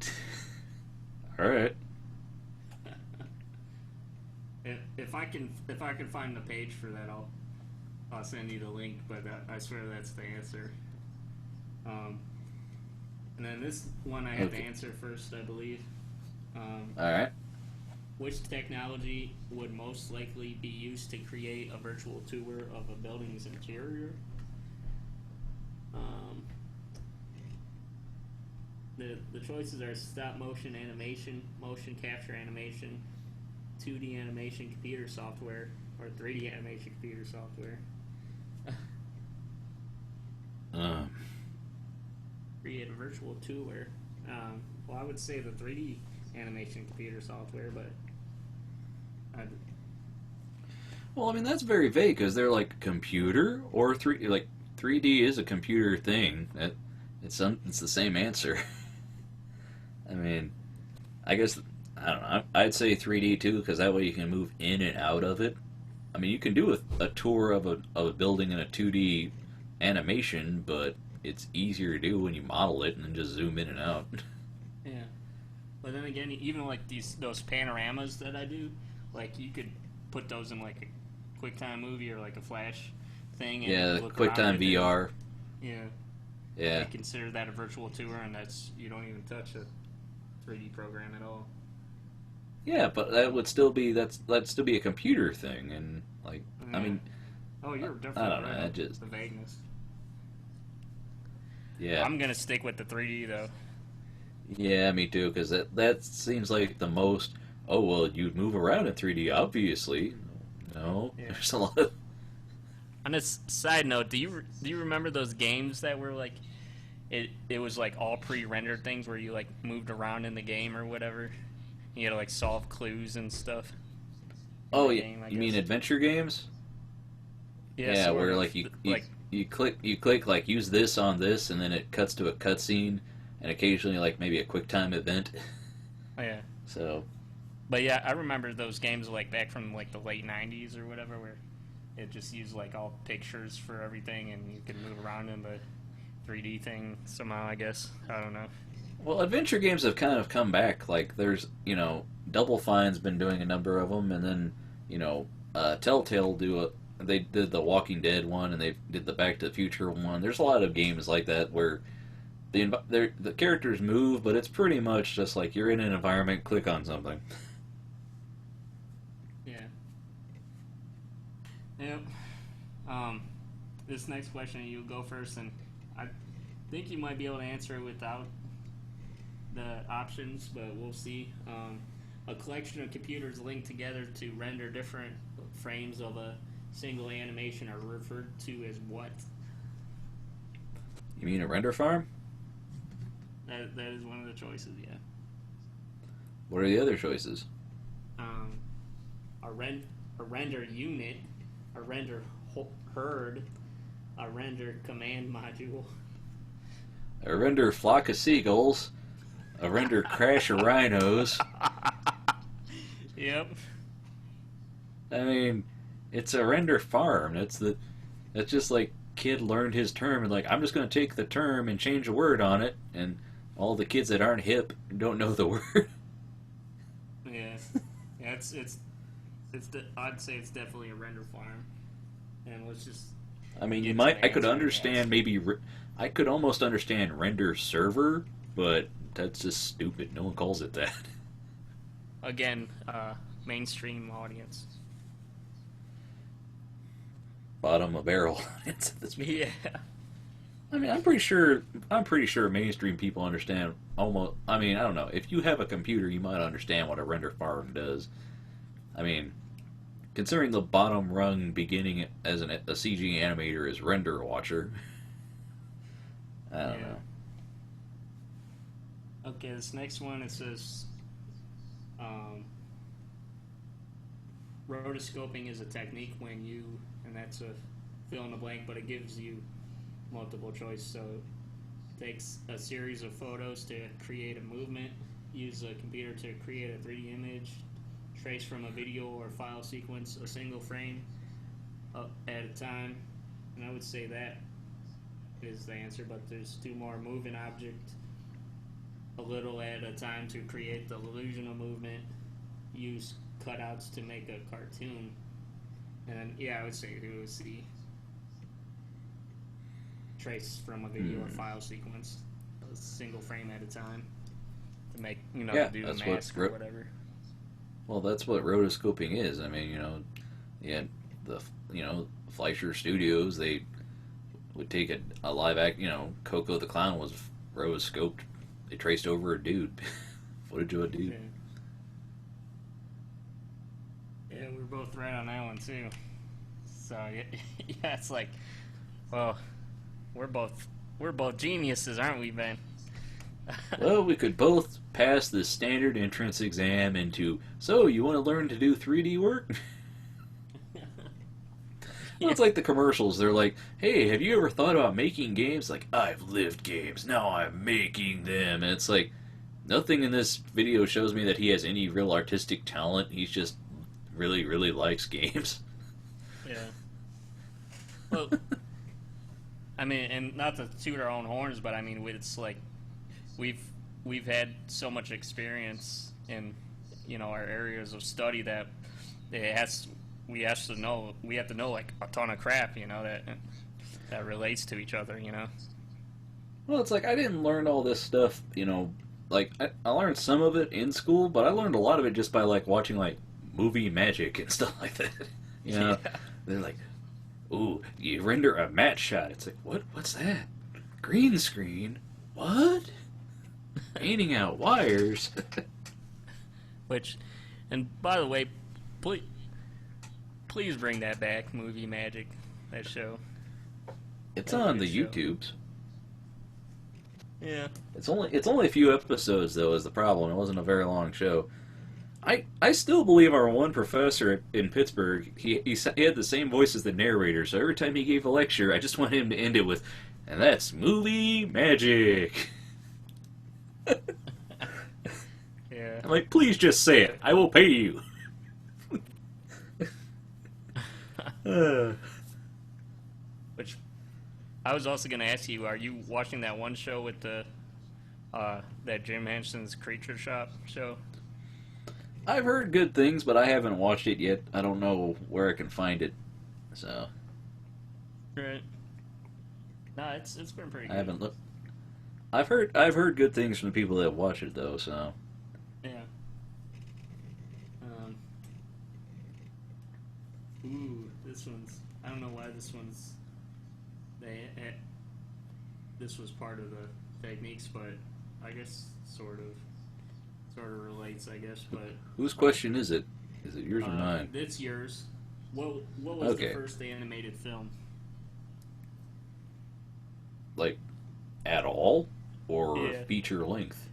S1: Alright.
S2: If I can find the page for that, I'll send you the link. But I swear that's the answer. And then this one I have to answer first, I believe.
S1: Alright.
S2: Which technology would most likely be used to create a virtual tour of a building's interior? The choices are stop motion animation, motion capture animation, 2D animation computer software, or 3D animation computer software. Create a virtual tour. Well, I would say the 3D animation computer software, but
S1: Well, I mean, that's very vague, because they're like computer or 3D is a computer thing. It's the same answer. I mean, I guess, I don't know, I'd say 3D too, because that way you can move in and out of it. I mean, you can do a tour of a building in a 2D animation, but it's easier to do when you model it and then just zoom in and out.
S2: yeah. But then again, even like those panoramas that I do, like you could put those in like a QuickTime movie or like a Flash thing. And
S1: Yeah,
S2: look
S1: QuickTime
S2: around it
S1: VR.
S2: Yeah.
S1: Yeah.
S2: They consider that a virtual tour, and you don't even touch a 3D program at all.
S1: Yeah, but that would still be that'd still be a computer thing, and like
S2: Yeah.
S1: I mean,
S2: Oh, you're definitely
S1: I don't know.
S2: right.
S1: I just
S2: The vagueness.
S1: yeah,
S2: I'm gonna stick with the 3D though.
S1: yeah, me too, because that seems like the most. Oh well, you'd move around in 3D, obviously. No,
S2: Yeah.
S1: there's a lot of.
S2: On a side note, do you remember those games that were like, it was like all pre-rendered things where you like moved around in the game or whatever? You had to like solve clues and stuff.
S1: Oh,
S2: Game, I
S1: you mean
S2: guess.
S1: adventure games?
S2: Yeah,
S1: Yeah,
S2: sort
S1: where
S2: of.
S1: like you
S2: Like,
S1: you click like use this on this, and then it cuts to a cutscene, and occasionally like maybe a QuickTime event.
S2: oh yeah.
S1: So
S2: But yeah, I remember those games like back from like the late '90s or whatever, where it just used like all pictures for everything, and you could move around in the 3D thing somehow. I guess I don't know.
S1: well, adventure games have kind of come back. Like there's Double Fine's been doing a number of them, and then Telltale they did the Walking Dead one, and they did the Back to the Future one. There's a lot of games like that where the characters move, but it's pretty much just like you're in an environment, click on something.
S2: Yeah. Yep. This next question, you go first, and I think you might be able to answer it without the options, but we'll see. A collection of computers linked together to render different frames of a single animation are referred to as what?
S1: You mean a render farm?
S2: That is one of the choices, yeah.
S1: What are the other choices?
S2: A render unit, a render herd, a render command module.
S1: A render flock of seagulls, a render crash of rhinos.
S2: Yep.
S1: I mean, it's a render farm. That's just like kid learned his term and like I'm just going to take the term and change a word on it, and all the kids that aren't hip don't know the word.
S2: Yeah. Yeah, I'd say it's definitely a render farm. And let's just
S1: I mean,
S2: get to the
S1: I could
S2: answer,
S1: understand maybe I could almost understand render server, but that's just stupid. No one calls it that.
S2: again, mainstream audience.
S1: Bottom of barrel. It's this.
S2: Yeah.
S1: I mean, I'm pretty sure. I'm pretty sure mainstream people understand almost. I mean, I don't know. If you have a computer, you might understand what a render farm does. I mean, considering the bottom rung beginning as a CG animator is render watcher. I don't
S2: Yeah.
S1: know.
S2: Okay, this next one it says um, rotoscoping is a technique when you, and that's a fill in the blank, but it gives you multiple choice. So it takes a series of photos to create a movement, use a computer to create a 3D image, trace from a video or file sequence a single frame at a time. And I would say that is the answer, but there's two more: move an object a little at a time to create the illusion of movement, use cutouts to make a cartoon. And then, yeah, I would say it was the trace from a video or file sequence, a single frame at a time, to make,
S1: Yeah,
S2: to do a
S1: that's
S2: mask or whatever.
S1: well, that's what rotoscoping is. I mean, yeah, the Fleischer Studios, they would take a live act. Coco the Clown was rotoscoped. They traced over a dude, footage of a dude.
S2: Yeah, we're both right on that one too. So yeah, yeah, it's like, well, we're both geniuses, aren't we, Ben?
S1: Well, we could both pass the standard entrance exam into. So, you want to learn to do 3D work? Well, it's like the commercials. They're like, "Hey, have you ever thought about making games?" Like, "I've lived games. Now I'm making them." And it's like, nothing in this video shows me that he has any real artistic talent. He's just really, really likes games.
S2: Yeah. Well, I mean, and not to toot our own horns, but I mean, it's like we've had so much experience in our areas of study that it has we have to know like a ton of crap that relates to each other.
S1: Well, it's like I didn't learn all this stuff. Like I learned some of it in school, but I learned a lot of it just by like watching like movie magic and stuff like that.
S2: Yeah.
S1: They're like, "Ooh, you render a matte shot." It's like, What's that? Green screen? What? Painting out wires?
S2: Which, and by the way, please bring that back, movie magic, that show.
S1: It's
S2: That was a
S1: on the
S2: good show.
S1: YouTubes.
S2: Yeah.
S1: It's only a few episodes though. Is the problem? It wasn't a very long show. I still believe our one professor in Pittsburgh. He had the same voice as the narrator. So every time he gave a lecture, I just wanted him to end it with, "And that's movie magic."
S2: Yeah.
S1: I'm like, please just say it. I will pay you.
S2: Which I was also going to ask you: are you watching that one show with that Jim Henson's Creature Shop show?
S1: I've heard good things, but I haven't watched it yet. I don't know where I can find it. So
S2: Right. No, it's been pretty good.
S1: I haven't looked. I've heard good things from the people that watch it though. So
S2: Yeah. Um, this one's. I don't know why this one's. This was part of the techniques, but I guess sort of relates. I guess, but
S1: whose question is it? Is it yours or mine?
S2: it's yours. What was
S1: Okay.
S2: the first animated film?
S1: Like, at all, or
S2: Yeah.
S1: feature length?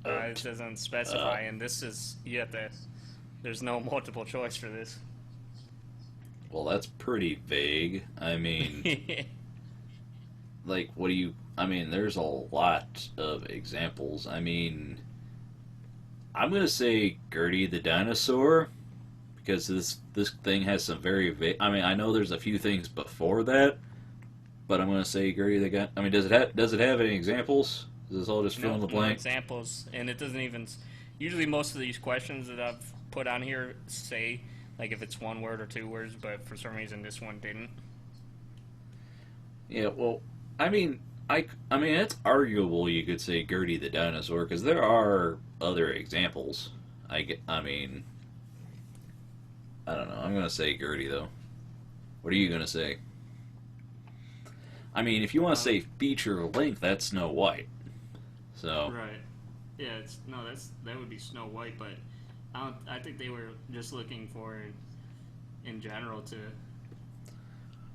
S2: It doesn't specify, and this is you have to. There's no multiple choice for this.
S1: Well, that's pretty vague. I mean, like, what do you? I mean, there's a lot of examples. I mean, I'm gonna say Gertie the dinosaur because this thing has some very vague. I mean, I know there's a few things before that, but I'm gonna say Gertie the I mean, does it have any examples? Is this all just fill in the
S2: No
S1: blank?
S2: examples, and it doesn't even. Usually, most of these questions that I've put on here say like if it's one word or two words, but for some reason this one didn't.
S1: Yeah. Well, I mean, I mean, it's arguable you could say Gertie the dinosaur because there are other examples. I mean, I don't know. I'm gonna say Gertie though. What are you gonna say? I mean, if you want to say feature length, that's Snow White. So
S2: Right. Yeah, that would be Snow White, but I think they were just looking for in general to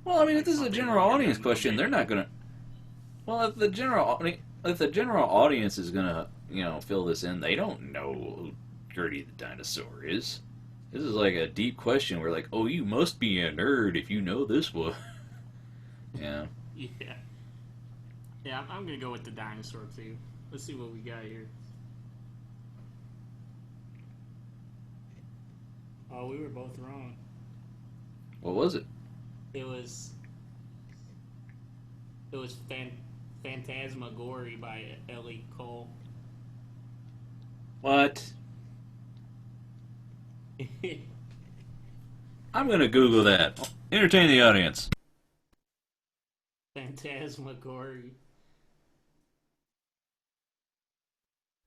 S1: well, I mean, if
S2: like
S1: this is a
S2: something
S1: general
S2: longer
S1: audience
S2: than a
S1: question, they're
S2: minute.
S1: not gonna. Well, if the general audience is gonna fill this in, they don't know who Gertie the dinosaur is. This is like a deep question. Where like, oh, you must be a nerd if you know this one. Yeah.
S2: Yeah. Yeah, I'm gonna go with the dinosaur too. Let's see what we got here. Oh, we were both wrong.
S1: What was it?
S2: It was it was Phantasmagory by Ellie Cole.
S1: What? I'm gonna Google that. Entertain the audience.
S2: Phantasmagory.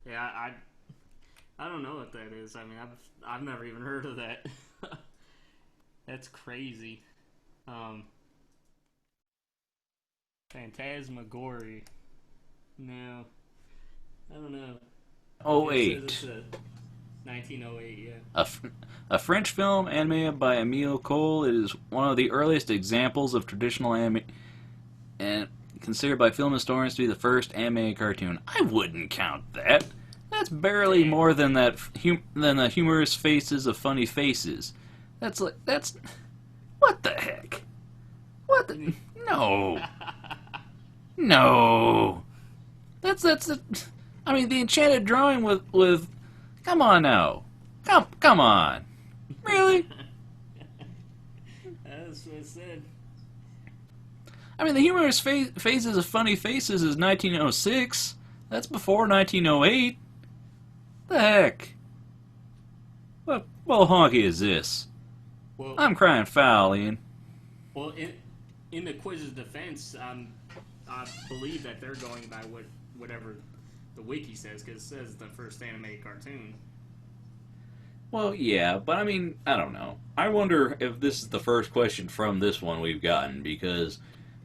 S2: Yeah, I don't know what that is. I mean, I've never even heard of that. That's crazy. Um, Phantasmagory. No, I don't know.
S1: Oh
S2: It says
S1: eight.
S2: it's a 1908. Yeah.
S1: A French film animated by Emile Cole. It is one of the earliest examples of traditional anime and considered by film historians to be the first animated cartoon. I wouldn't count that. That's barely
S2: Damn.
S1: more than than the humorous faces of funny faces. That's what the heck? What the no no. That's I mean the enchanted drawing with come on now come on really.
S2: That's what it said.
S1: I mean, the humorous phases of funny faces is 1906. That's before 1908. The heck? What honky is this?
S2: Well,
S1: I'm crying foul, Ian.
S2: well, in the quiz's defense, I believe that they're going by whatever the wiki says, because it says the first animated cartoon.
S1: Well, yeah, but I mean, I don't know. I wonder if this is the first question from this one we've gotten, because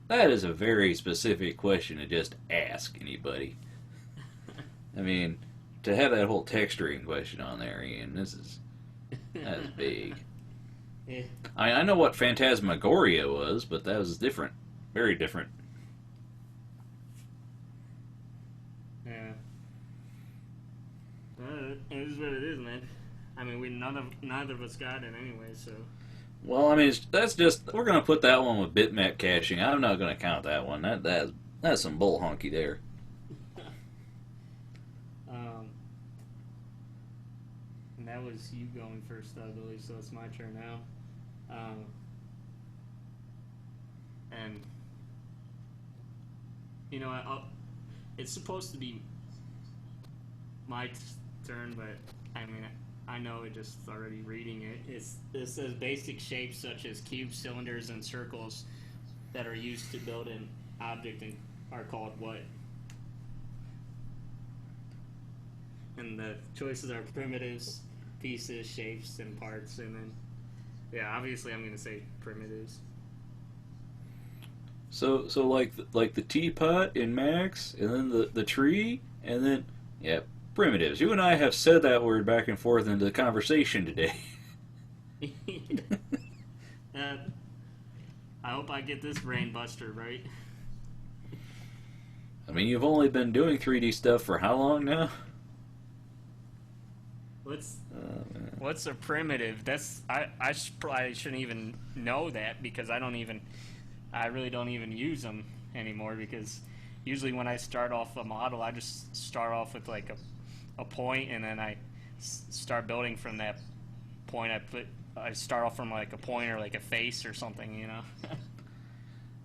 S1: that is a very specific question to just ask anybody. I mean, to have that whole texturing question on there, Ian, that is big.
S2: Yeah.
S1: I know what Phantasmagoria was, but that was different. Very different.
S2: Yeah. It is what it is, man. I mean, neither of us got it anyway, so.
S1: Well, I mean, we're gonna put that one with bitmap caching. I'm not gonna count that one. That's some bull honky there.
S2: And that was you going first, I believe, so it's my turn now. And you know, it's supposed to be my turn, but I mean, I know it just already reading it. It says basic shapes such as cubes, cylinders, and circles that are used to build an object and are called what? And the choices are primitives, pieces, shapes, and parts. And then, yeah, obviously I'm going to say primitives.
S1: So like the teapot in Max, and then the tree, and then yeah, primitives. You and I have said that word back and forth in the conversation today.
S2: uh, I hope I get this brain buster right.
S1: I mean, you've only been doing 3D stuff for how long now?
S2: What's a primitive? That's I probably shouldn't even know that, because I really don't even use them anymore, because usually when I start off a model, I just start off with like a point, and then I start building from that point. I start off from like a point or like a face or something, you know.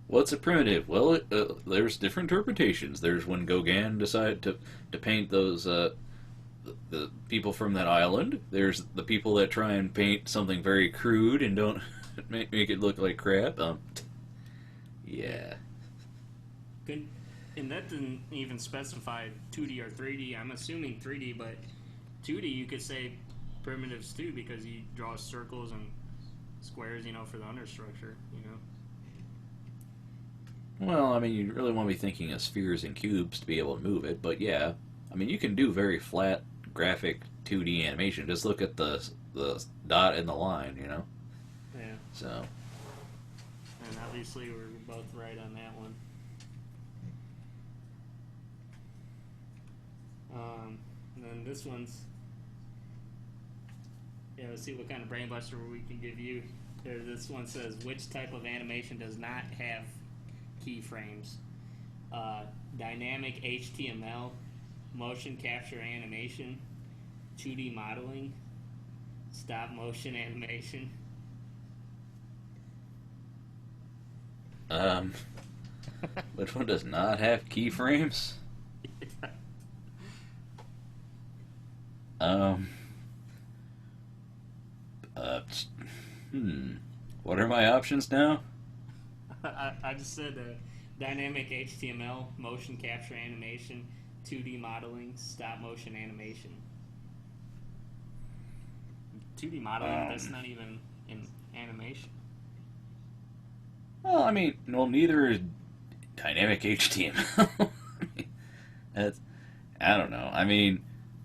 S1: What's a primitive? Well, there's different interpretations. There's when Gauguin decided to paint those the people from that island. There's the people that try and paint something very crude and don't make it look like crap. Yeah.
S2: Good. And that didn't even specify 2D or 3D. I'm assuming 3D, but 2D you could say primitives too, because you draw circles and squares, you know, for the understructure, you know.
S1: Well, I mean, you really want to be thinking of spheres and cubes to be able to move it, but yeah, I mean, you can do very flat graphic 2D animation. Just look at the dot and the line, you know.
S2: Yeah.
S1: So.
S2: And obviously, we're both right on that one. And then this one's. Yeah, let's see what kind of brain buster we can give you. This one says, which type of animation does not have keyframes? Dynamic HTML, motion capture animation, 2D modeling, stop motion animation.
S1: Which one does not have keyframes? What are my options now?
S2: I just said dynamic HTML, motion capture animation, 2D modeling, stop motion animation. 2D modeling, that's not even in animation.
S1: Well, I mean, neither is dynamic HTML. I don't know. I mean,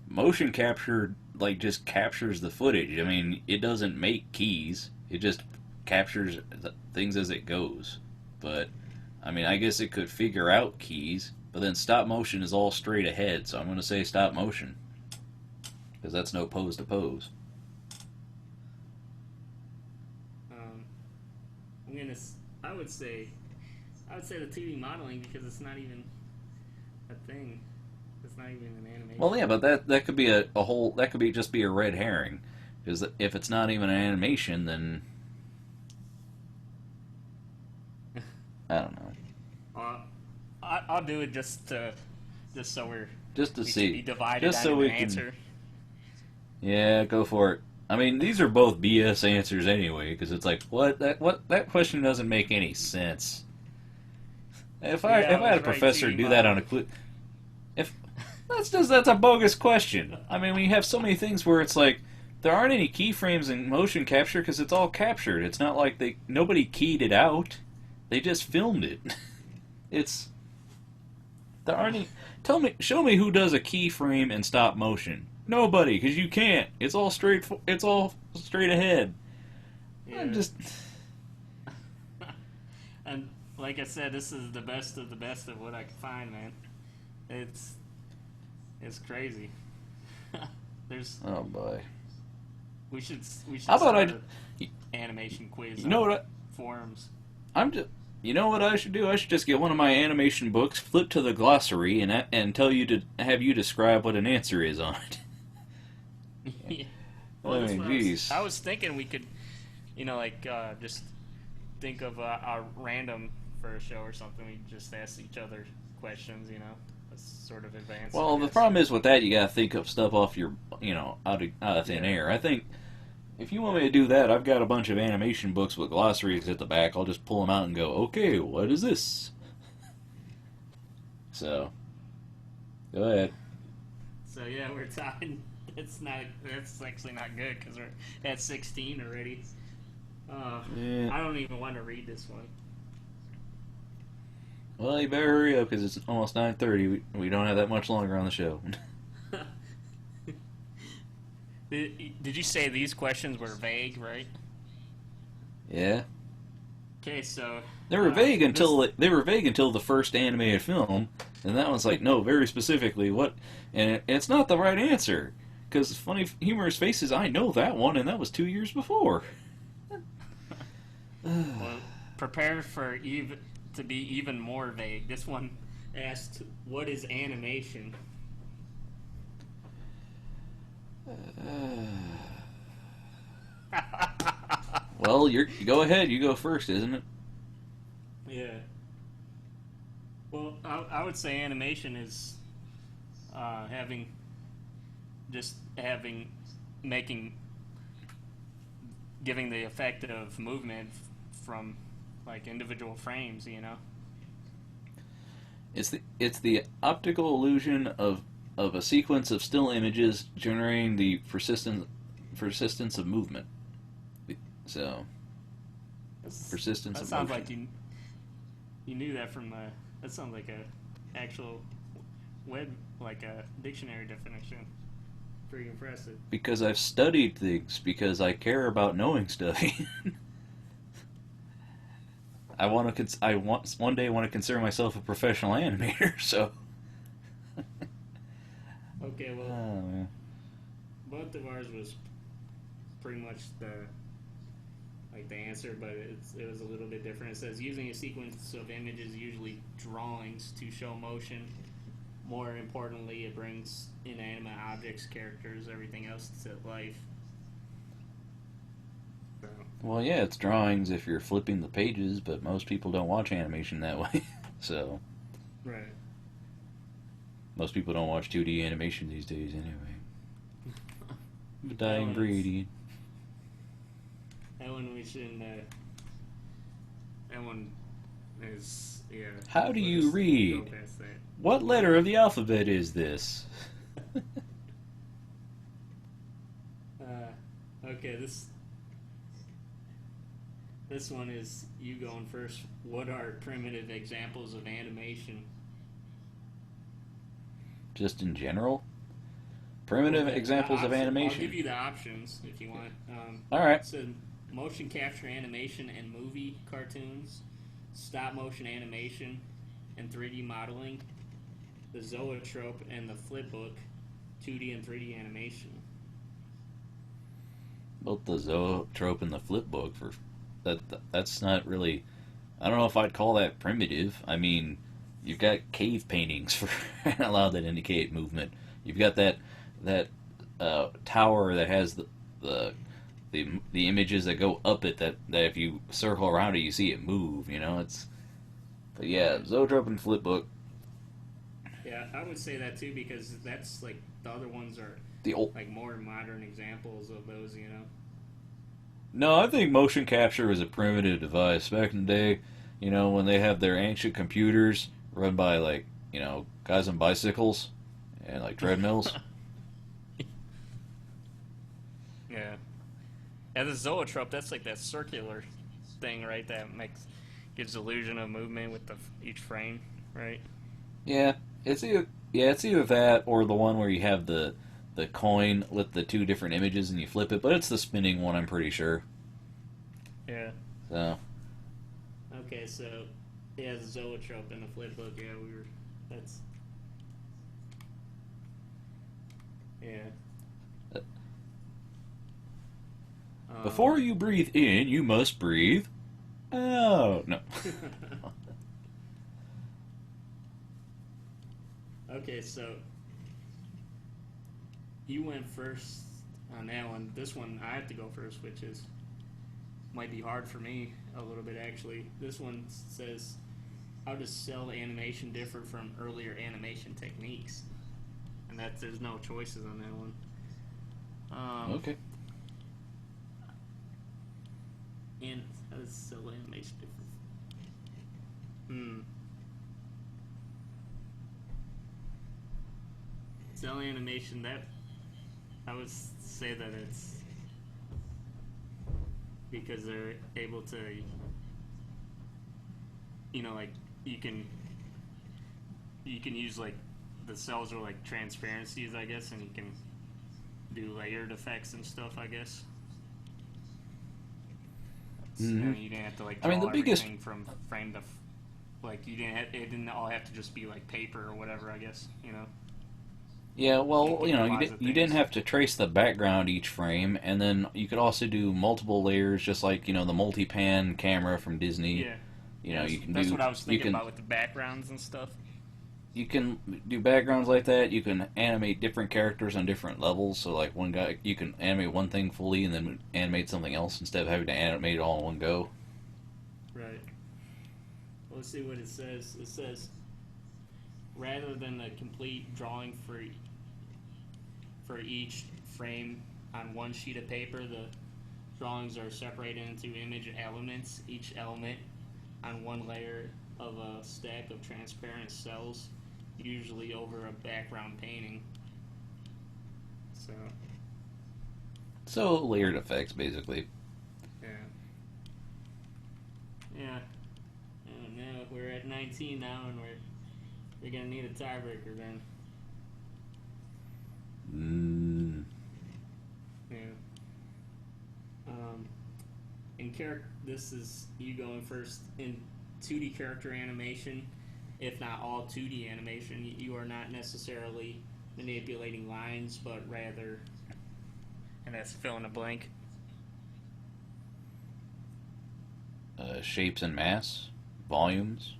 S1: motion capture just captures the footage. I mean, it doesn't make keys. It just captures things as it goes. But I mean, I guess it could figure out keys. But then stop motion is all straight ahead, so I'm going to say stop motion because that's no pose to pose.
S2: I would say the 2D modeling because it's not even a thing. It's not even an animation.
S1: Well, yeah, but that could be a whole. That could be just be a red herring, because if it's not even an animation, then I don't know.
S2: I'll do it just so we
S1: see,
S2: can be divided
S1: just so we can
S2: answer.
S1: Yeah, go for it. I mean, these are both BS answers anyway, because it's like, that question doesn't make any sense. If I had a professor do that on a quiz, that's a bogus question. I mean, we have so many things where it's like there aren't any keyframes in motion capture because it's all captured. It's not like nobody keyed it out; they just filmed it. There aren't any. Show me who does a keyframe in stop motion. Nobody, because you can't. It's all straight ahead.
S2: Yeah.
S1: I'm just.
S2: And like I said, this is the best of what I could find, man. It's crazy. There's.
S1: Oh boy.
S2: We should.
S1: How about
S2: animation quiz?
S1: You know what?
S2: Forums.
S1: You know what I should do? I should just get one of my animation books, flip to the glossary, and have you describe what an answer is on it.
S2: Yeah. Well,
S1: I mean, geez.
S2: I was thinking we could, just think of a random for a show or something. We just ask each other questions, a sort of advanced.
S1: Well, the problem is with that, you gotta think of stuff off your, out of thin air. I think if you want me to do that, I've got a bunch of animation books with glossaries at the back. I'll just pull them out and go, okay, what is this? So, go ahead.
S2: So yeah, we're tied. That's actually not good because we're at 16 already.
S1: Yeah.
S2: I don't even want to read this one.
S1: Well, you better hurry up because it's almost 9:30. We don't have that much longer on the show.
S2: Did you say these questions were vague, right?
S1: Yeah.
S2: Okay, so
S1: They were vague until the first animated film, and that one's like, no, very specifically what, and it's not the right answer because Funny Humorous Faces, I know that one, and that was 2 years before.
S2: Well, prepare to be even more vague. This one asked, "What is animation?"
S1: Well, you go ahead. You go first, isn't it?
S2: Yeah. Well, I would say animation is giving the effect of movement from like individual frames,
S1: It's the optical illusion of a sequence of still images generating the persistence of movement. So, persistence
S2: that
S1: of
S2: sounds
S1: motion.
S2: You knew that from the. That sounds like a actual web, like a dictionary definition. Pretty impressive.
S1: Because I've studied things, because I care about knowing stuff. I want one day want to consider myself a professional animator. So.
S2: Okay, well,
S1: Oh man.
S2: both of ours was pretty much the answer, but it was a little bit different. It says using a sequence of images, usually drawings, to show motion. More importantly, it brings inanimate objects, characters, everything else to life. So.
S1: Well, yeah, it's drawings if you're flipping the pages, but most people don't watch animation that way. So.
S2: Right.
S1: Most people don't watch 2D animation these days, anyway. Dying breed.
S2: That one we shouldn't. That one is
S1: How do you read? What letter of the alphabet is this?
S2: Okay, this one is you going first. What are primitive examples of animation?
S1: Just in general? Primitive examples of animation.
S2: I'll give you the options if you want.
S1: Alright.
S2: So, motion capture animation and movie cartoons, stop motion animation and 3D modeling, the zoetrope and the flipbook, 2D and 3D animation.
S1: Both the zoetrope and the flipbook, that's not really... I don't know if I'd call that primitive. I mean, you've got cave paintings for allowed that indicate movement. You've got that tower that has the images that go up it that if you circle around it you see it move. But yeah, zoetrope and flipbook.
S2: Yeah, I would say that too because that's like the other ones are
S1: The old.
S2: like more modern examples of those.
S1: No, I think motion capture was a primitive device back in the day. When they have their ancient computers run by guys on bicycles and treadmills.
S2: Yeah. Yeah, the zoetrope, that's like that circular thing, right? That gives illusion of movement with each frame, right?
S1: Yeah, it's either that or the one where you have the coin with the two different images and you flip it, but it's the spinning one, I'm pretty sure.
S2: Yeah.
S1: So.
S2: Okay, so yeah, the zoetrope and the flipbook, that's. Yeah.
S1: Before you breathe in, you must breathe out. No.
S2: Okay, so you went first on that one. This one I have to go first, which might be hard for me a little bit actually. This one says, how does cell animation differ from earlier animation techniques? And there's no choices on that one.
S1: Okay.
S2: And how does cell animation differ? Cell animation, that I would say that it's because they're able to, you can use the cells are like transparencies, I guess, and you can do layered effects and stuff, I guess.
S1: Mm-hmm.
S2: You didn't have to draw
S1: the biggest
S2: everything from frame to it didn't all have to just be paper or whatever, I guess,
S1: Yeah, well, you didn't have to trace the background each frame, and then you could also do multiple layers, just like the multi-pan camera from Disney.
S2: Yeah,
S1: you can
S2: that's
S1: do.
S2: What I was thinking about with the backgrounds and stuff.
S1: You can do backgrounds like that. You can animate different characters on different levels. So, one guy, you can animate one thing fully and then animate something else instead of having to animate it all in one go.
S2: Right. Well, let's see what it says. It says, rather than a complete drawing for each frame on one sheet of paper, the drawings are separated into image elements, each element on one layer of a stack of transparent cells, usually over a background painting.
S1: So layered effects, basically.
S2: Yeah. Yeah. And no, we're at 19 now, and we're gonna need a tiebreaker then. Yeah. This is you going first in 2D character animation. If not all 2D animation, you are not necessarily manipulating lines, but rather, and that's fill in the blank.
S1: Shapes and mass, volumes.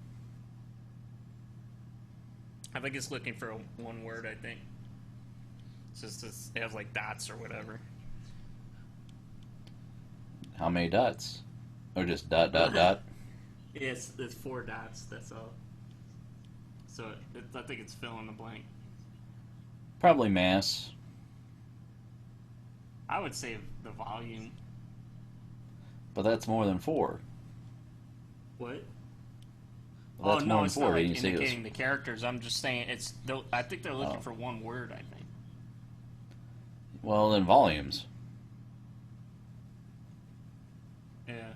S2: I think it's looking for one word. I think it's just it has like dots or whatever.
S1: How many dots? Or just dot, dot, dot?
S2: It's 4 dots, that's all. So I think it's fill in the blank.
S1: Probably mass.
S2: I would say the volume.
S1: But that's more than 4.
S2: What?
S1: Well, that's more than
S2: it's
S1: 4.
S2: not like
S1: You say
S2: indicating the characters. I'm just saying I think they're looking for one word, I think.
S1: Well, then volumes.
S2: Yeah.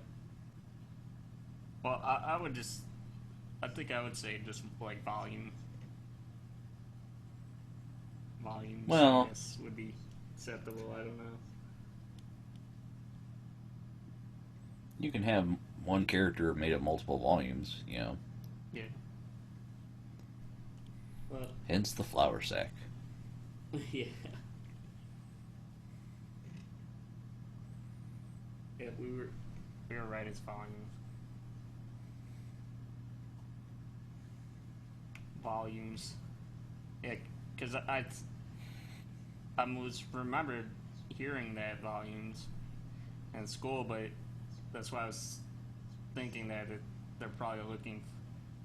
S2: Well, I think I would say just like volume. Volumes,
S1: well,
S2: I guess, would be acceptable. I don't know.
S1: You can have one character made of multiple volumes,
S2: Yeah. Well.
S1: Hence the flour sack.
S2: Yeah. Yeah, we were right as volumes. Volumes. Yeah, because I was remembered hearing that volumes in school, but that's why I was thinking that they're probably looking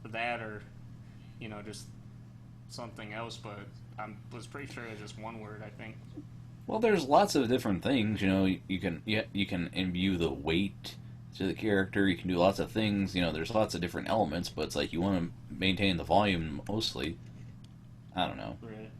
S2: for that or, just something else, but I was pretty sure it's just one word, I think.
S1: Well, there's lots of different things. You can imbue the weight to the character. You can do lots of things. There's lots of different elements, but it's like you want to maintain the volume mostly. I don't know.
S2: Right.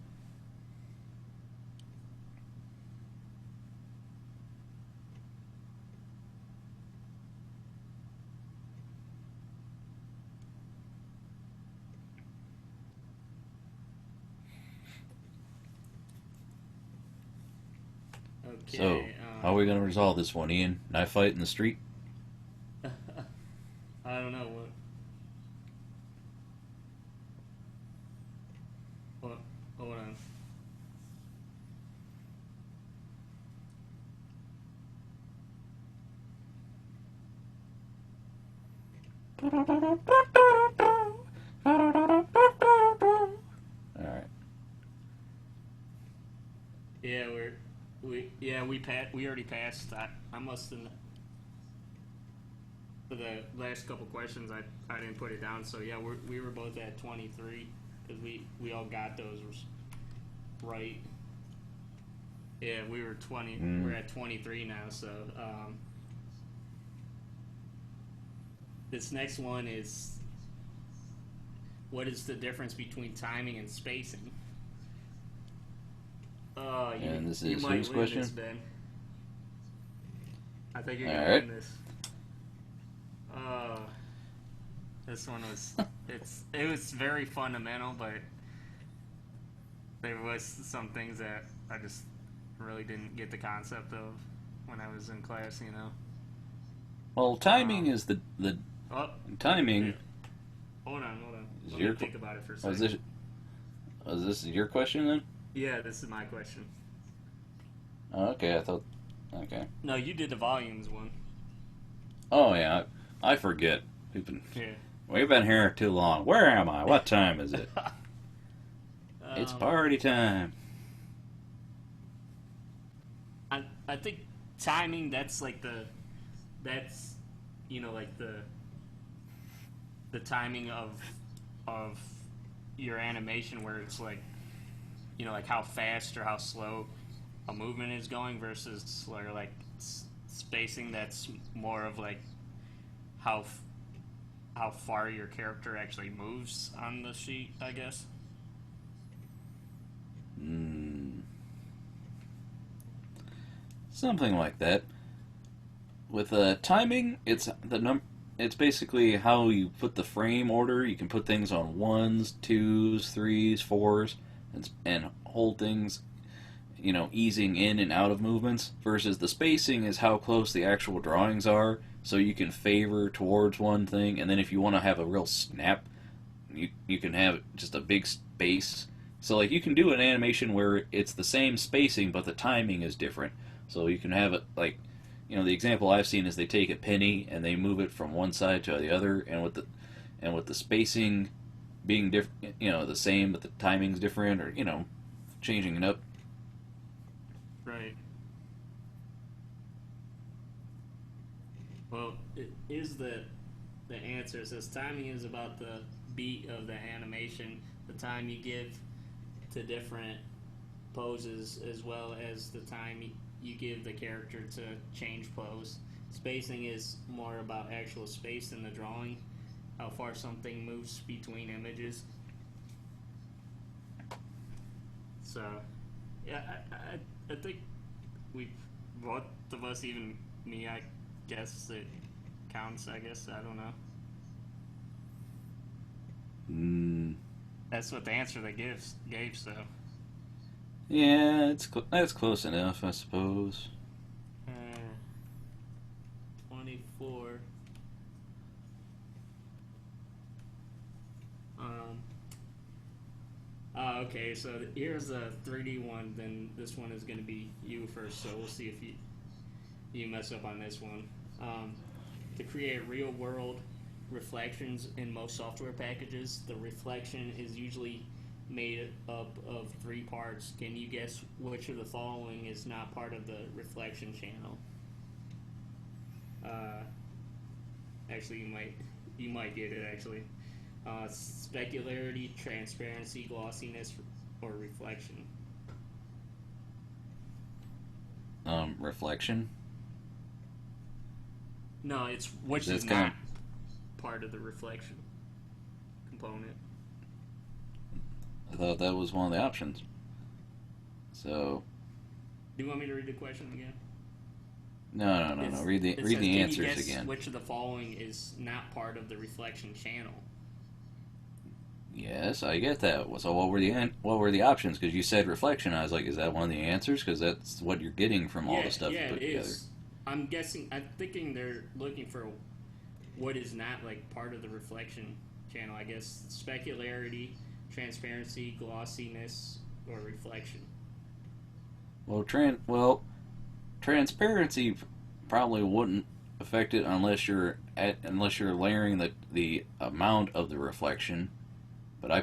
S2: Okay.
S1: So, how are we going to resolve this one, Ian? Knife fight in the street?
S2: I don't know what. Hold on.
S1: Alright.
S2: Yeah, we already passed. I must have, for the last couple questions I didn't put it down. So yeah, we were both at 23 because we all got those right. Yeah, we were 20. We're at 23 now. So this next one is, what is the difference between timing and spacing?
S1: And this is
S2: might
S1: whose
S2: win
S1: question?
S2: This, Ben. I think you're
S1: All
S2: gonna
S1: right.
S2: win this. This one was it was very fundamental, but there was some things that I just really didn't get the concept of when I was in class.
S1: Well, timing is the
S2: Oh,
S1: timing.
S2: yeah. Hold on.
S1: Is
S2: Let
S1: your
S2: me think about it for a
S1: Was
S2: second.
S1: this your question then?
S2: Yeah, this is my question.
S1: Oh, okay, I thought. Okay.
S2: No, you did the volumes one.
S1: Oh yeah, I forget.
S2: Yeah.
S1: We've been here too long. Where am I? What time is it? It's party time.
S2: I think timing. That's like the timing of your animation, where it's like like how fast or how slow a movement is going versus like spacing. That's more of like how far your character actually moves on the sheet, I guess.
S1: Something like that. With timing, it's it's basically how you put the frame order. You can put things on ones, twos, threes, fours, and hold things, easing in and out of movements, versus the spacing is how close the actual drawings are, so you can favor towards one thing, and then if you want to have a real snap, you can have just a big space. So, like, you can do an animation where it's the same spacing, but the timing is different. So you can have it, like, the example I've seen is they take a penny and they move it from one side to the other, and with the spacing being different, the same, but the timing's different, or, changing it up.
S3: Right. Well, it is the answer. It says timing is about the beat of the animation, the time you give to different poses, as well as the time you give the character to change pose. Spacing is more about actual space in the drawing, how far something moves between images. So, yeah, I think we, both of us, even me, I guess it counts, I guess. I don't know. That's what the answer they gave, so.
S1: Yeah, that's close enough, I suppose.
S3: 24. Okay, so here's a 3D one, then this one is going to be you first, so we'll see if you mess up on this one. To create real-world reflections in most software packages, the reflection is usually made up of 3 parts. Can you guess which of the following is not part of the reflection channel? Actually, you might get it, actually. Specularity, transparency, glossiness, or reflection.
S1: Reflection?
S3: No, it's which is not part of the reflection component.
S1: I thought that was one of the options. So.
S3: Do you want me to read the question again?
S1: No. Read the answers
S3: can you guess
S1: again.
S3: Which of the following is not part of the reflection channel?
S1: Yes, I get that. So what were the options? Because you said reflection. I was like, is that one of the answers? Because that's what you're getting from all the stuff you put together.
S3: Is. I'm thinking they're looking for what is not like part of the reflection channel. I guess specularity, transparency, glossiness, or reflection.
S1: Well, transparency probably wouldn't affect it unless you're layering the amount of the reflection. But I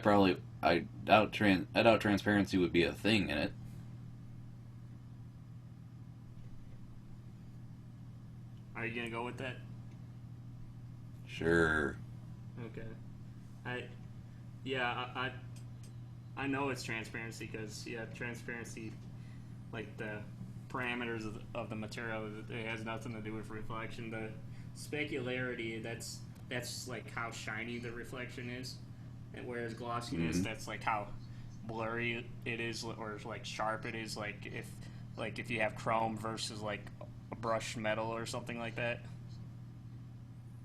S1: doubt transparency would be a thing in it.
S3: Are you gonna go with that?
S1: Sure.
S3: Okay. I know it's transparency because transparency, like the parameters of the material, it has nothing to do with reflection. The specularity, that's like how shiny the reflection is, and whereas glossiness, that's like how blurry it is, or like sharp it is. Like if you have chrome versus like a brushed metal or something like that,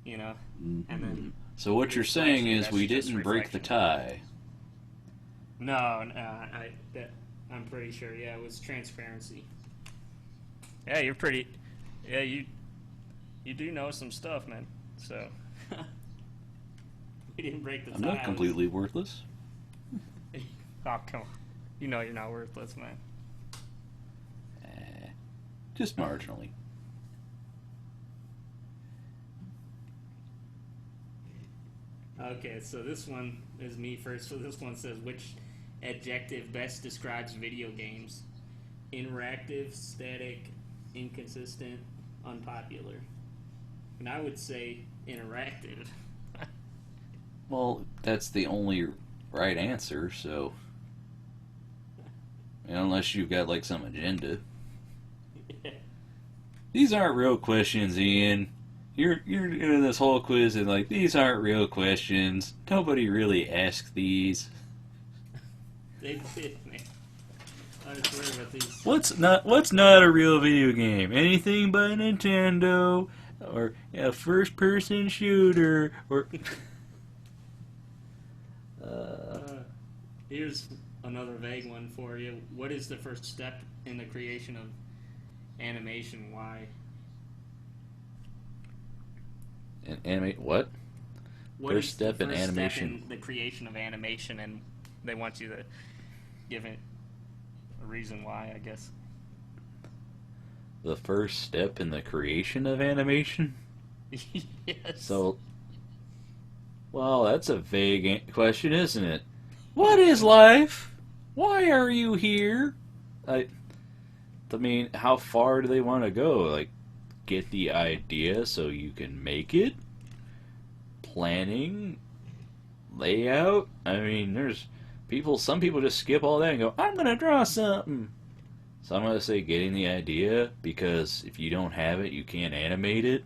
S3: And then
S1: so what you're saying is we didn't break the tie.
S3: No, I'm pretty sure. Yeah, it was transparency. Yeah, you're pretty. Yeah, you do know some stuff, man. So we didn't break the tie.
S1: I'm not completely worthless.
S3: Oh, come on. You know you're not worthless, man.
S1: Just marginally.
S3: Okay, so this one is me first. So this one says, which adjective best describes video games? Interactive, static, inconsistent, unpopular. And I would say interactive.
S1: Well, that's the only right answer, so... Unless you've got, like, some agenda.
S3: Yeah.
S1: These aren't real questions, Ian. You're doing this whole quiz and, like, these aren't real questions. Nobody really asked these.
S3: They did, man. I swear about these.
S1: What's not a real video game? Anything but Nintendo, or first person shooter, or
S3: Here's another vague one for you. What is the first step in the creation of animation? Why?
S1: animate what?
S3: What
S1: First
S3: is
S1: step
S3: the
S1: in
S3: first
S1: animation.
S3: step in the creation of animation, and they want you to give it a reason why, I guess.
S1: The first step in the creation of animation?
S3: Yes.
S1: So, well, that's a vague question, isn't it? What is life? Why are you here? I mean, how far do they want to go? Like, get the idea so you can make it? Planning? Layout? I mean, some people just skip all that and go, I'm going to draw something. So I'm going to say getting the idea, because if you don't have it, you can't animate it.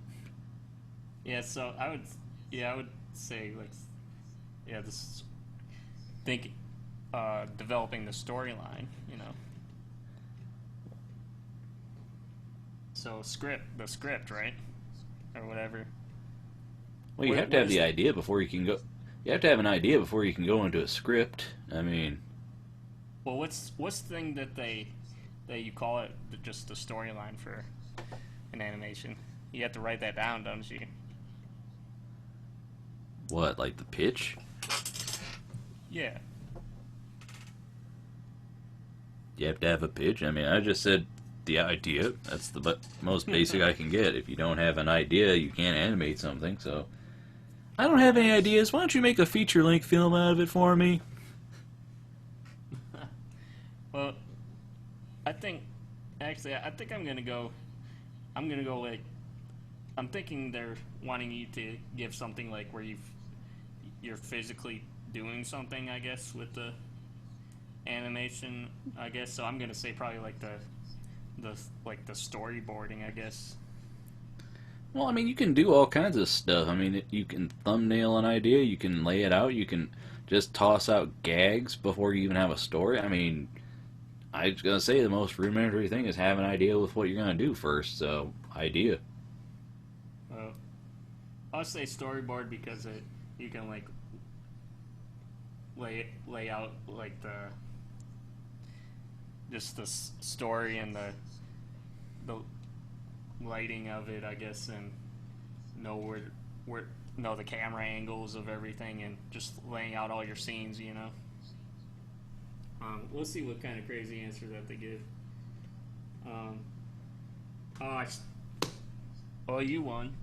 S3: Yeah, so I would say, like, this developing the storyline, you know. So the script, right? Or whatever.
S1: Well, you have to have the idea before you can go. You have to have an idea before you can go into a script. I mean,
S3: well, what's the thing that you call it just the storyline for an animation? You have to write that down, don't you?
S1: what, like the pitch?
S3: Yeah.
S1: You have to have a pitch. I mean, I just said the idea. That's the most basic I can get. If you don't have an idea, you can't animate something. So, I don't have any ideas. Why don't you make a feature-length film out of it for me?
S3: Well, I think I'm gonna go like, I'm thinking they're wanting you to give something like where you're physically doing something, I guess, with the animation, I guess. So I'm gonna say probably like the storyboarding, I guess.
S1: Well, I mean, you can do all kinds of stuff. I mean, you can thumbnail an idea, you can lay it out, you can just toss out gags before you even have a story. I mean, I was gonna say the most rudimentary thing is have an idea with what you're gonna do first. So, idea.
S3: I'll say storyboard because you can like lay out like the story and the lighting of it, I guess, and know know the camera angles of everything, and just laying out all your scenes, you know. We'll see what kind of crazy answer that they give. Oh, you won.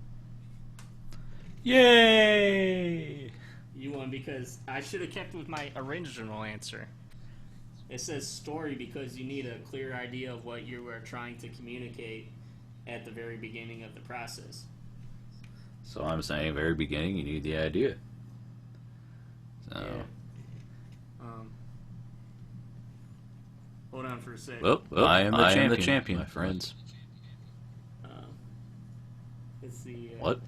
S1: Yay!
S3: You won because I should have kept with my original answer. It says story because you need a clear idea of what you are trying to communicate at the very beginning of the process.
S1: So I'm saying, very beginning, you need the idea. So.
S3: Yeah. Hold on for a second.
S1: Well, I am the champion, my friends.
S3: Let's see.
S1: What?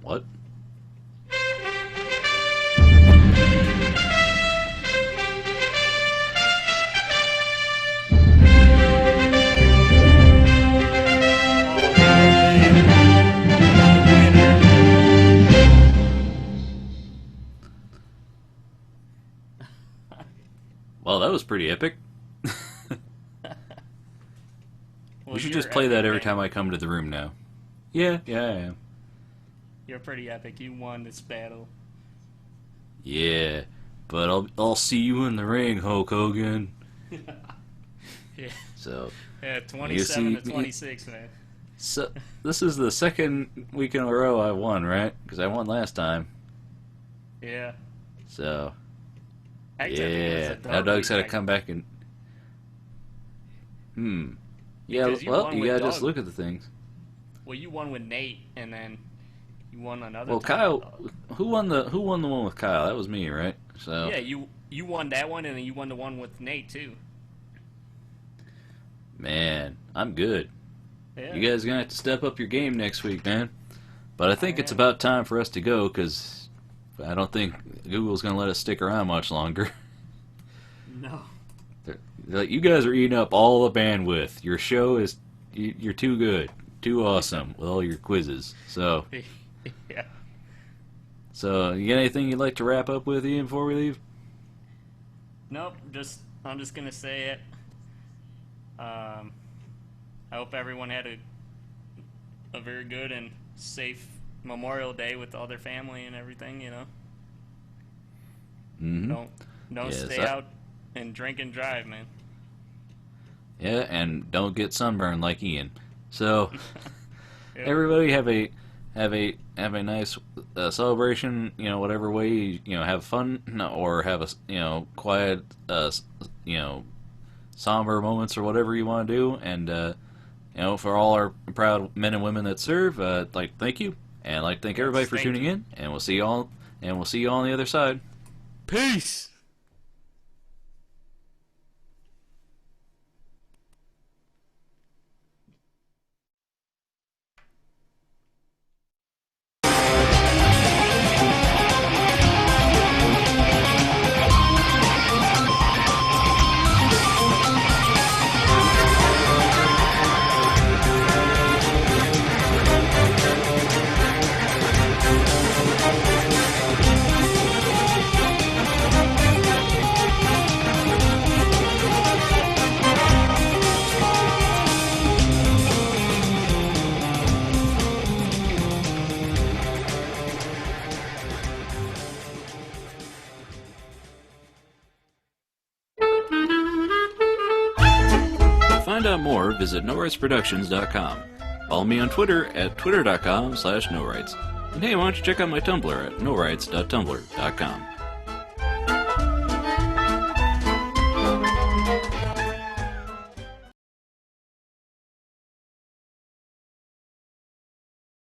S1: Well, that was pretty epic.
S3: Well,
S1: We should
S3: you're
S1: just play that every
S3: epic,
S1: time I come to the room now. Yeah, I am.
S3: You're pretty epic. You won this battle.
S1: Yeah, but I'll see you in the ring, Hulk Hogan.
S3: Yeah.
S1: So,
S3: 27 to 26, man.
S1: So this is the second week in a row I won, right? Because I won last time.
S3: Yeah.
S1: So,
S3: Actually, I think it was a
S1: now Doug's
S3: derby,
S1: had to come back and. Yeah,
S3: Because you
S1: well,
S3: won
S1: you
S3: with
S1: gotta just
S3: Doug.
S1: look at the things.
S3: Well, you won with Nate, and then you won another.
S1: Well,
S3: time.
S1: Kyle, who won the one with Kyle? That was me, right? So
S3: Yeah, you won that one, and then you won the one with Nate too.
S1: man, I'm good.
S3: Yeah.
S1: You guys are gonna have to step up your game next week, man. But I think it's
S3: am.
S1: about time for us to go because I don't think Google's gonna let us stick around much longer.
S3: No.
S1: Like, you guys are eating up all the bandwidth. Your show is you're too good. too awesome with all your quizzes. So,
S2: Yeah.
S1: so you got anything you'd like to wrap up with, Ian, before we leave?
S3: Nope. I'm just gonna say it. I hope everyone had a very good and safe Memorial Day with all their family and everything. You know.
S1: Mm-hmm.
S3: Don't
S1: Yes,
S3: stay out and drink and drive, man.
S1: Yeah, and don't get sunburned like Ian. So,
S3: Yep.
S1: everybody have a nice celebration. You know, whatever way have fun or have a quiet somber moments or whatever you want to do. And for all our proud men and women that serve, thank you, and I'd like to thank everybody for
S3: thank
S1: tuning
S3: you.
S1: in. And we'll see you all on the other side.
S3: Peace.
S1: To find out more, visit NoRightsProductions.com. Follow me on Twitter at twitter.com/NoRights. And hey, why don't you check out my Tumblr at NoRights.tumblr.com.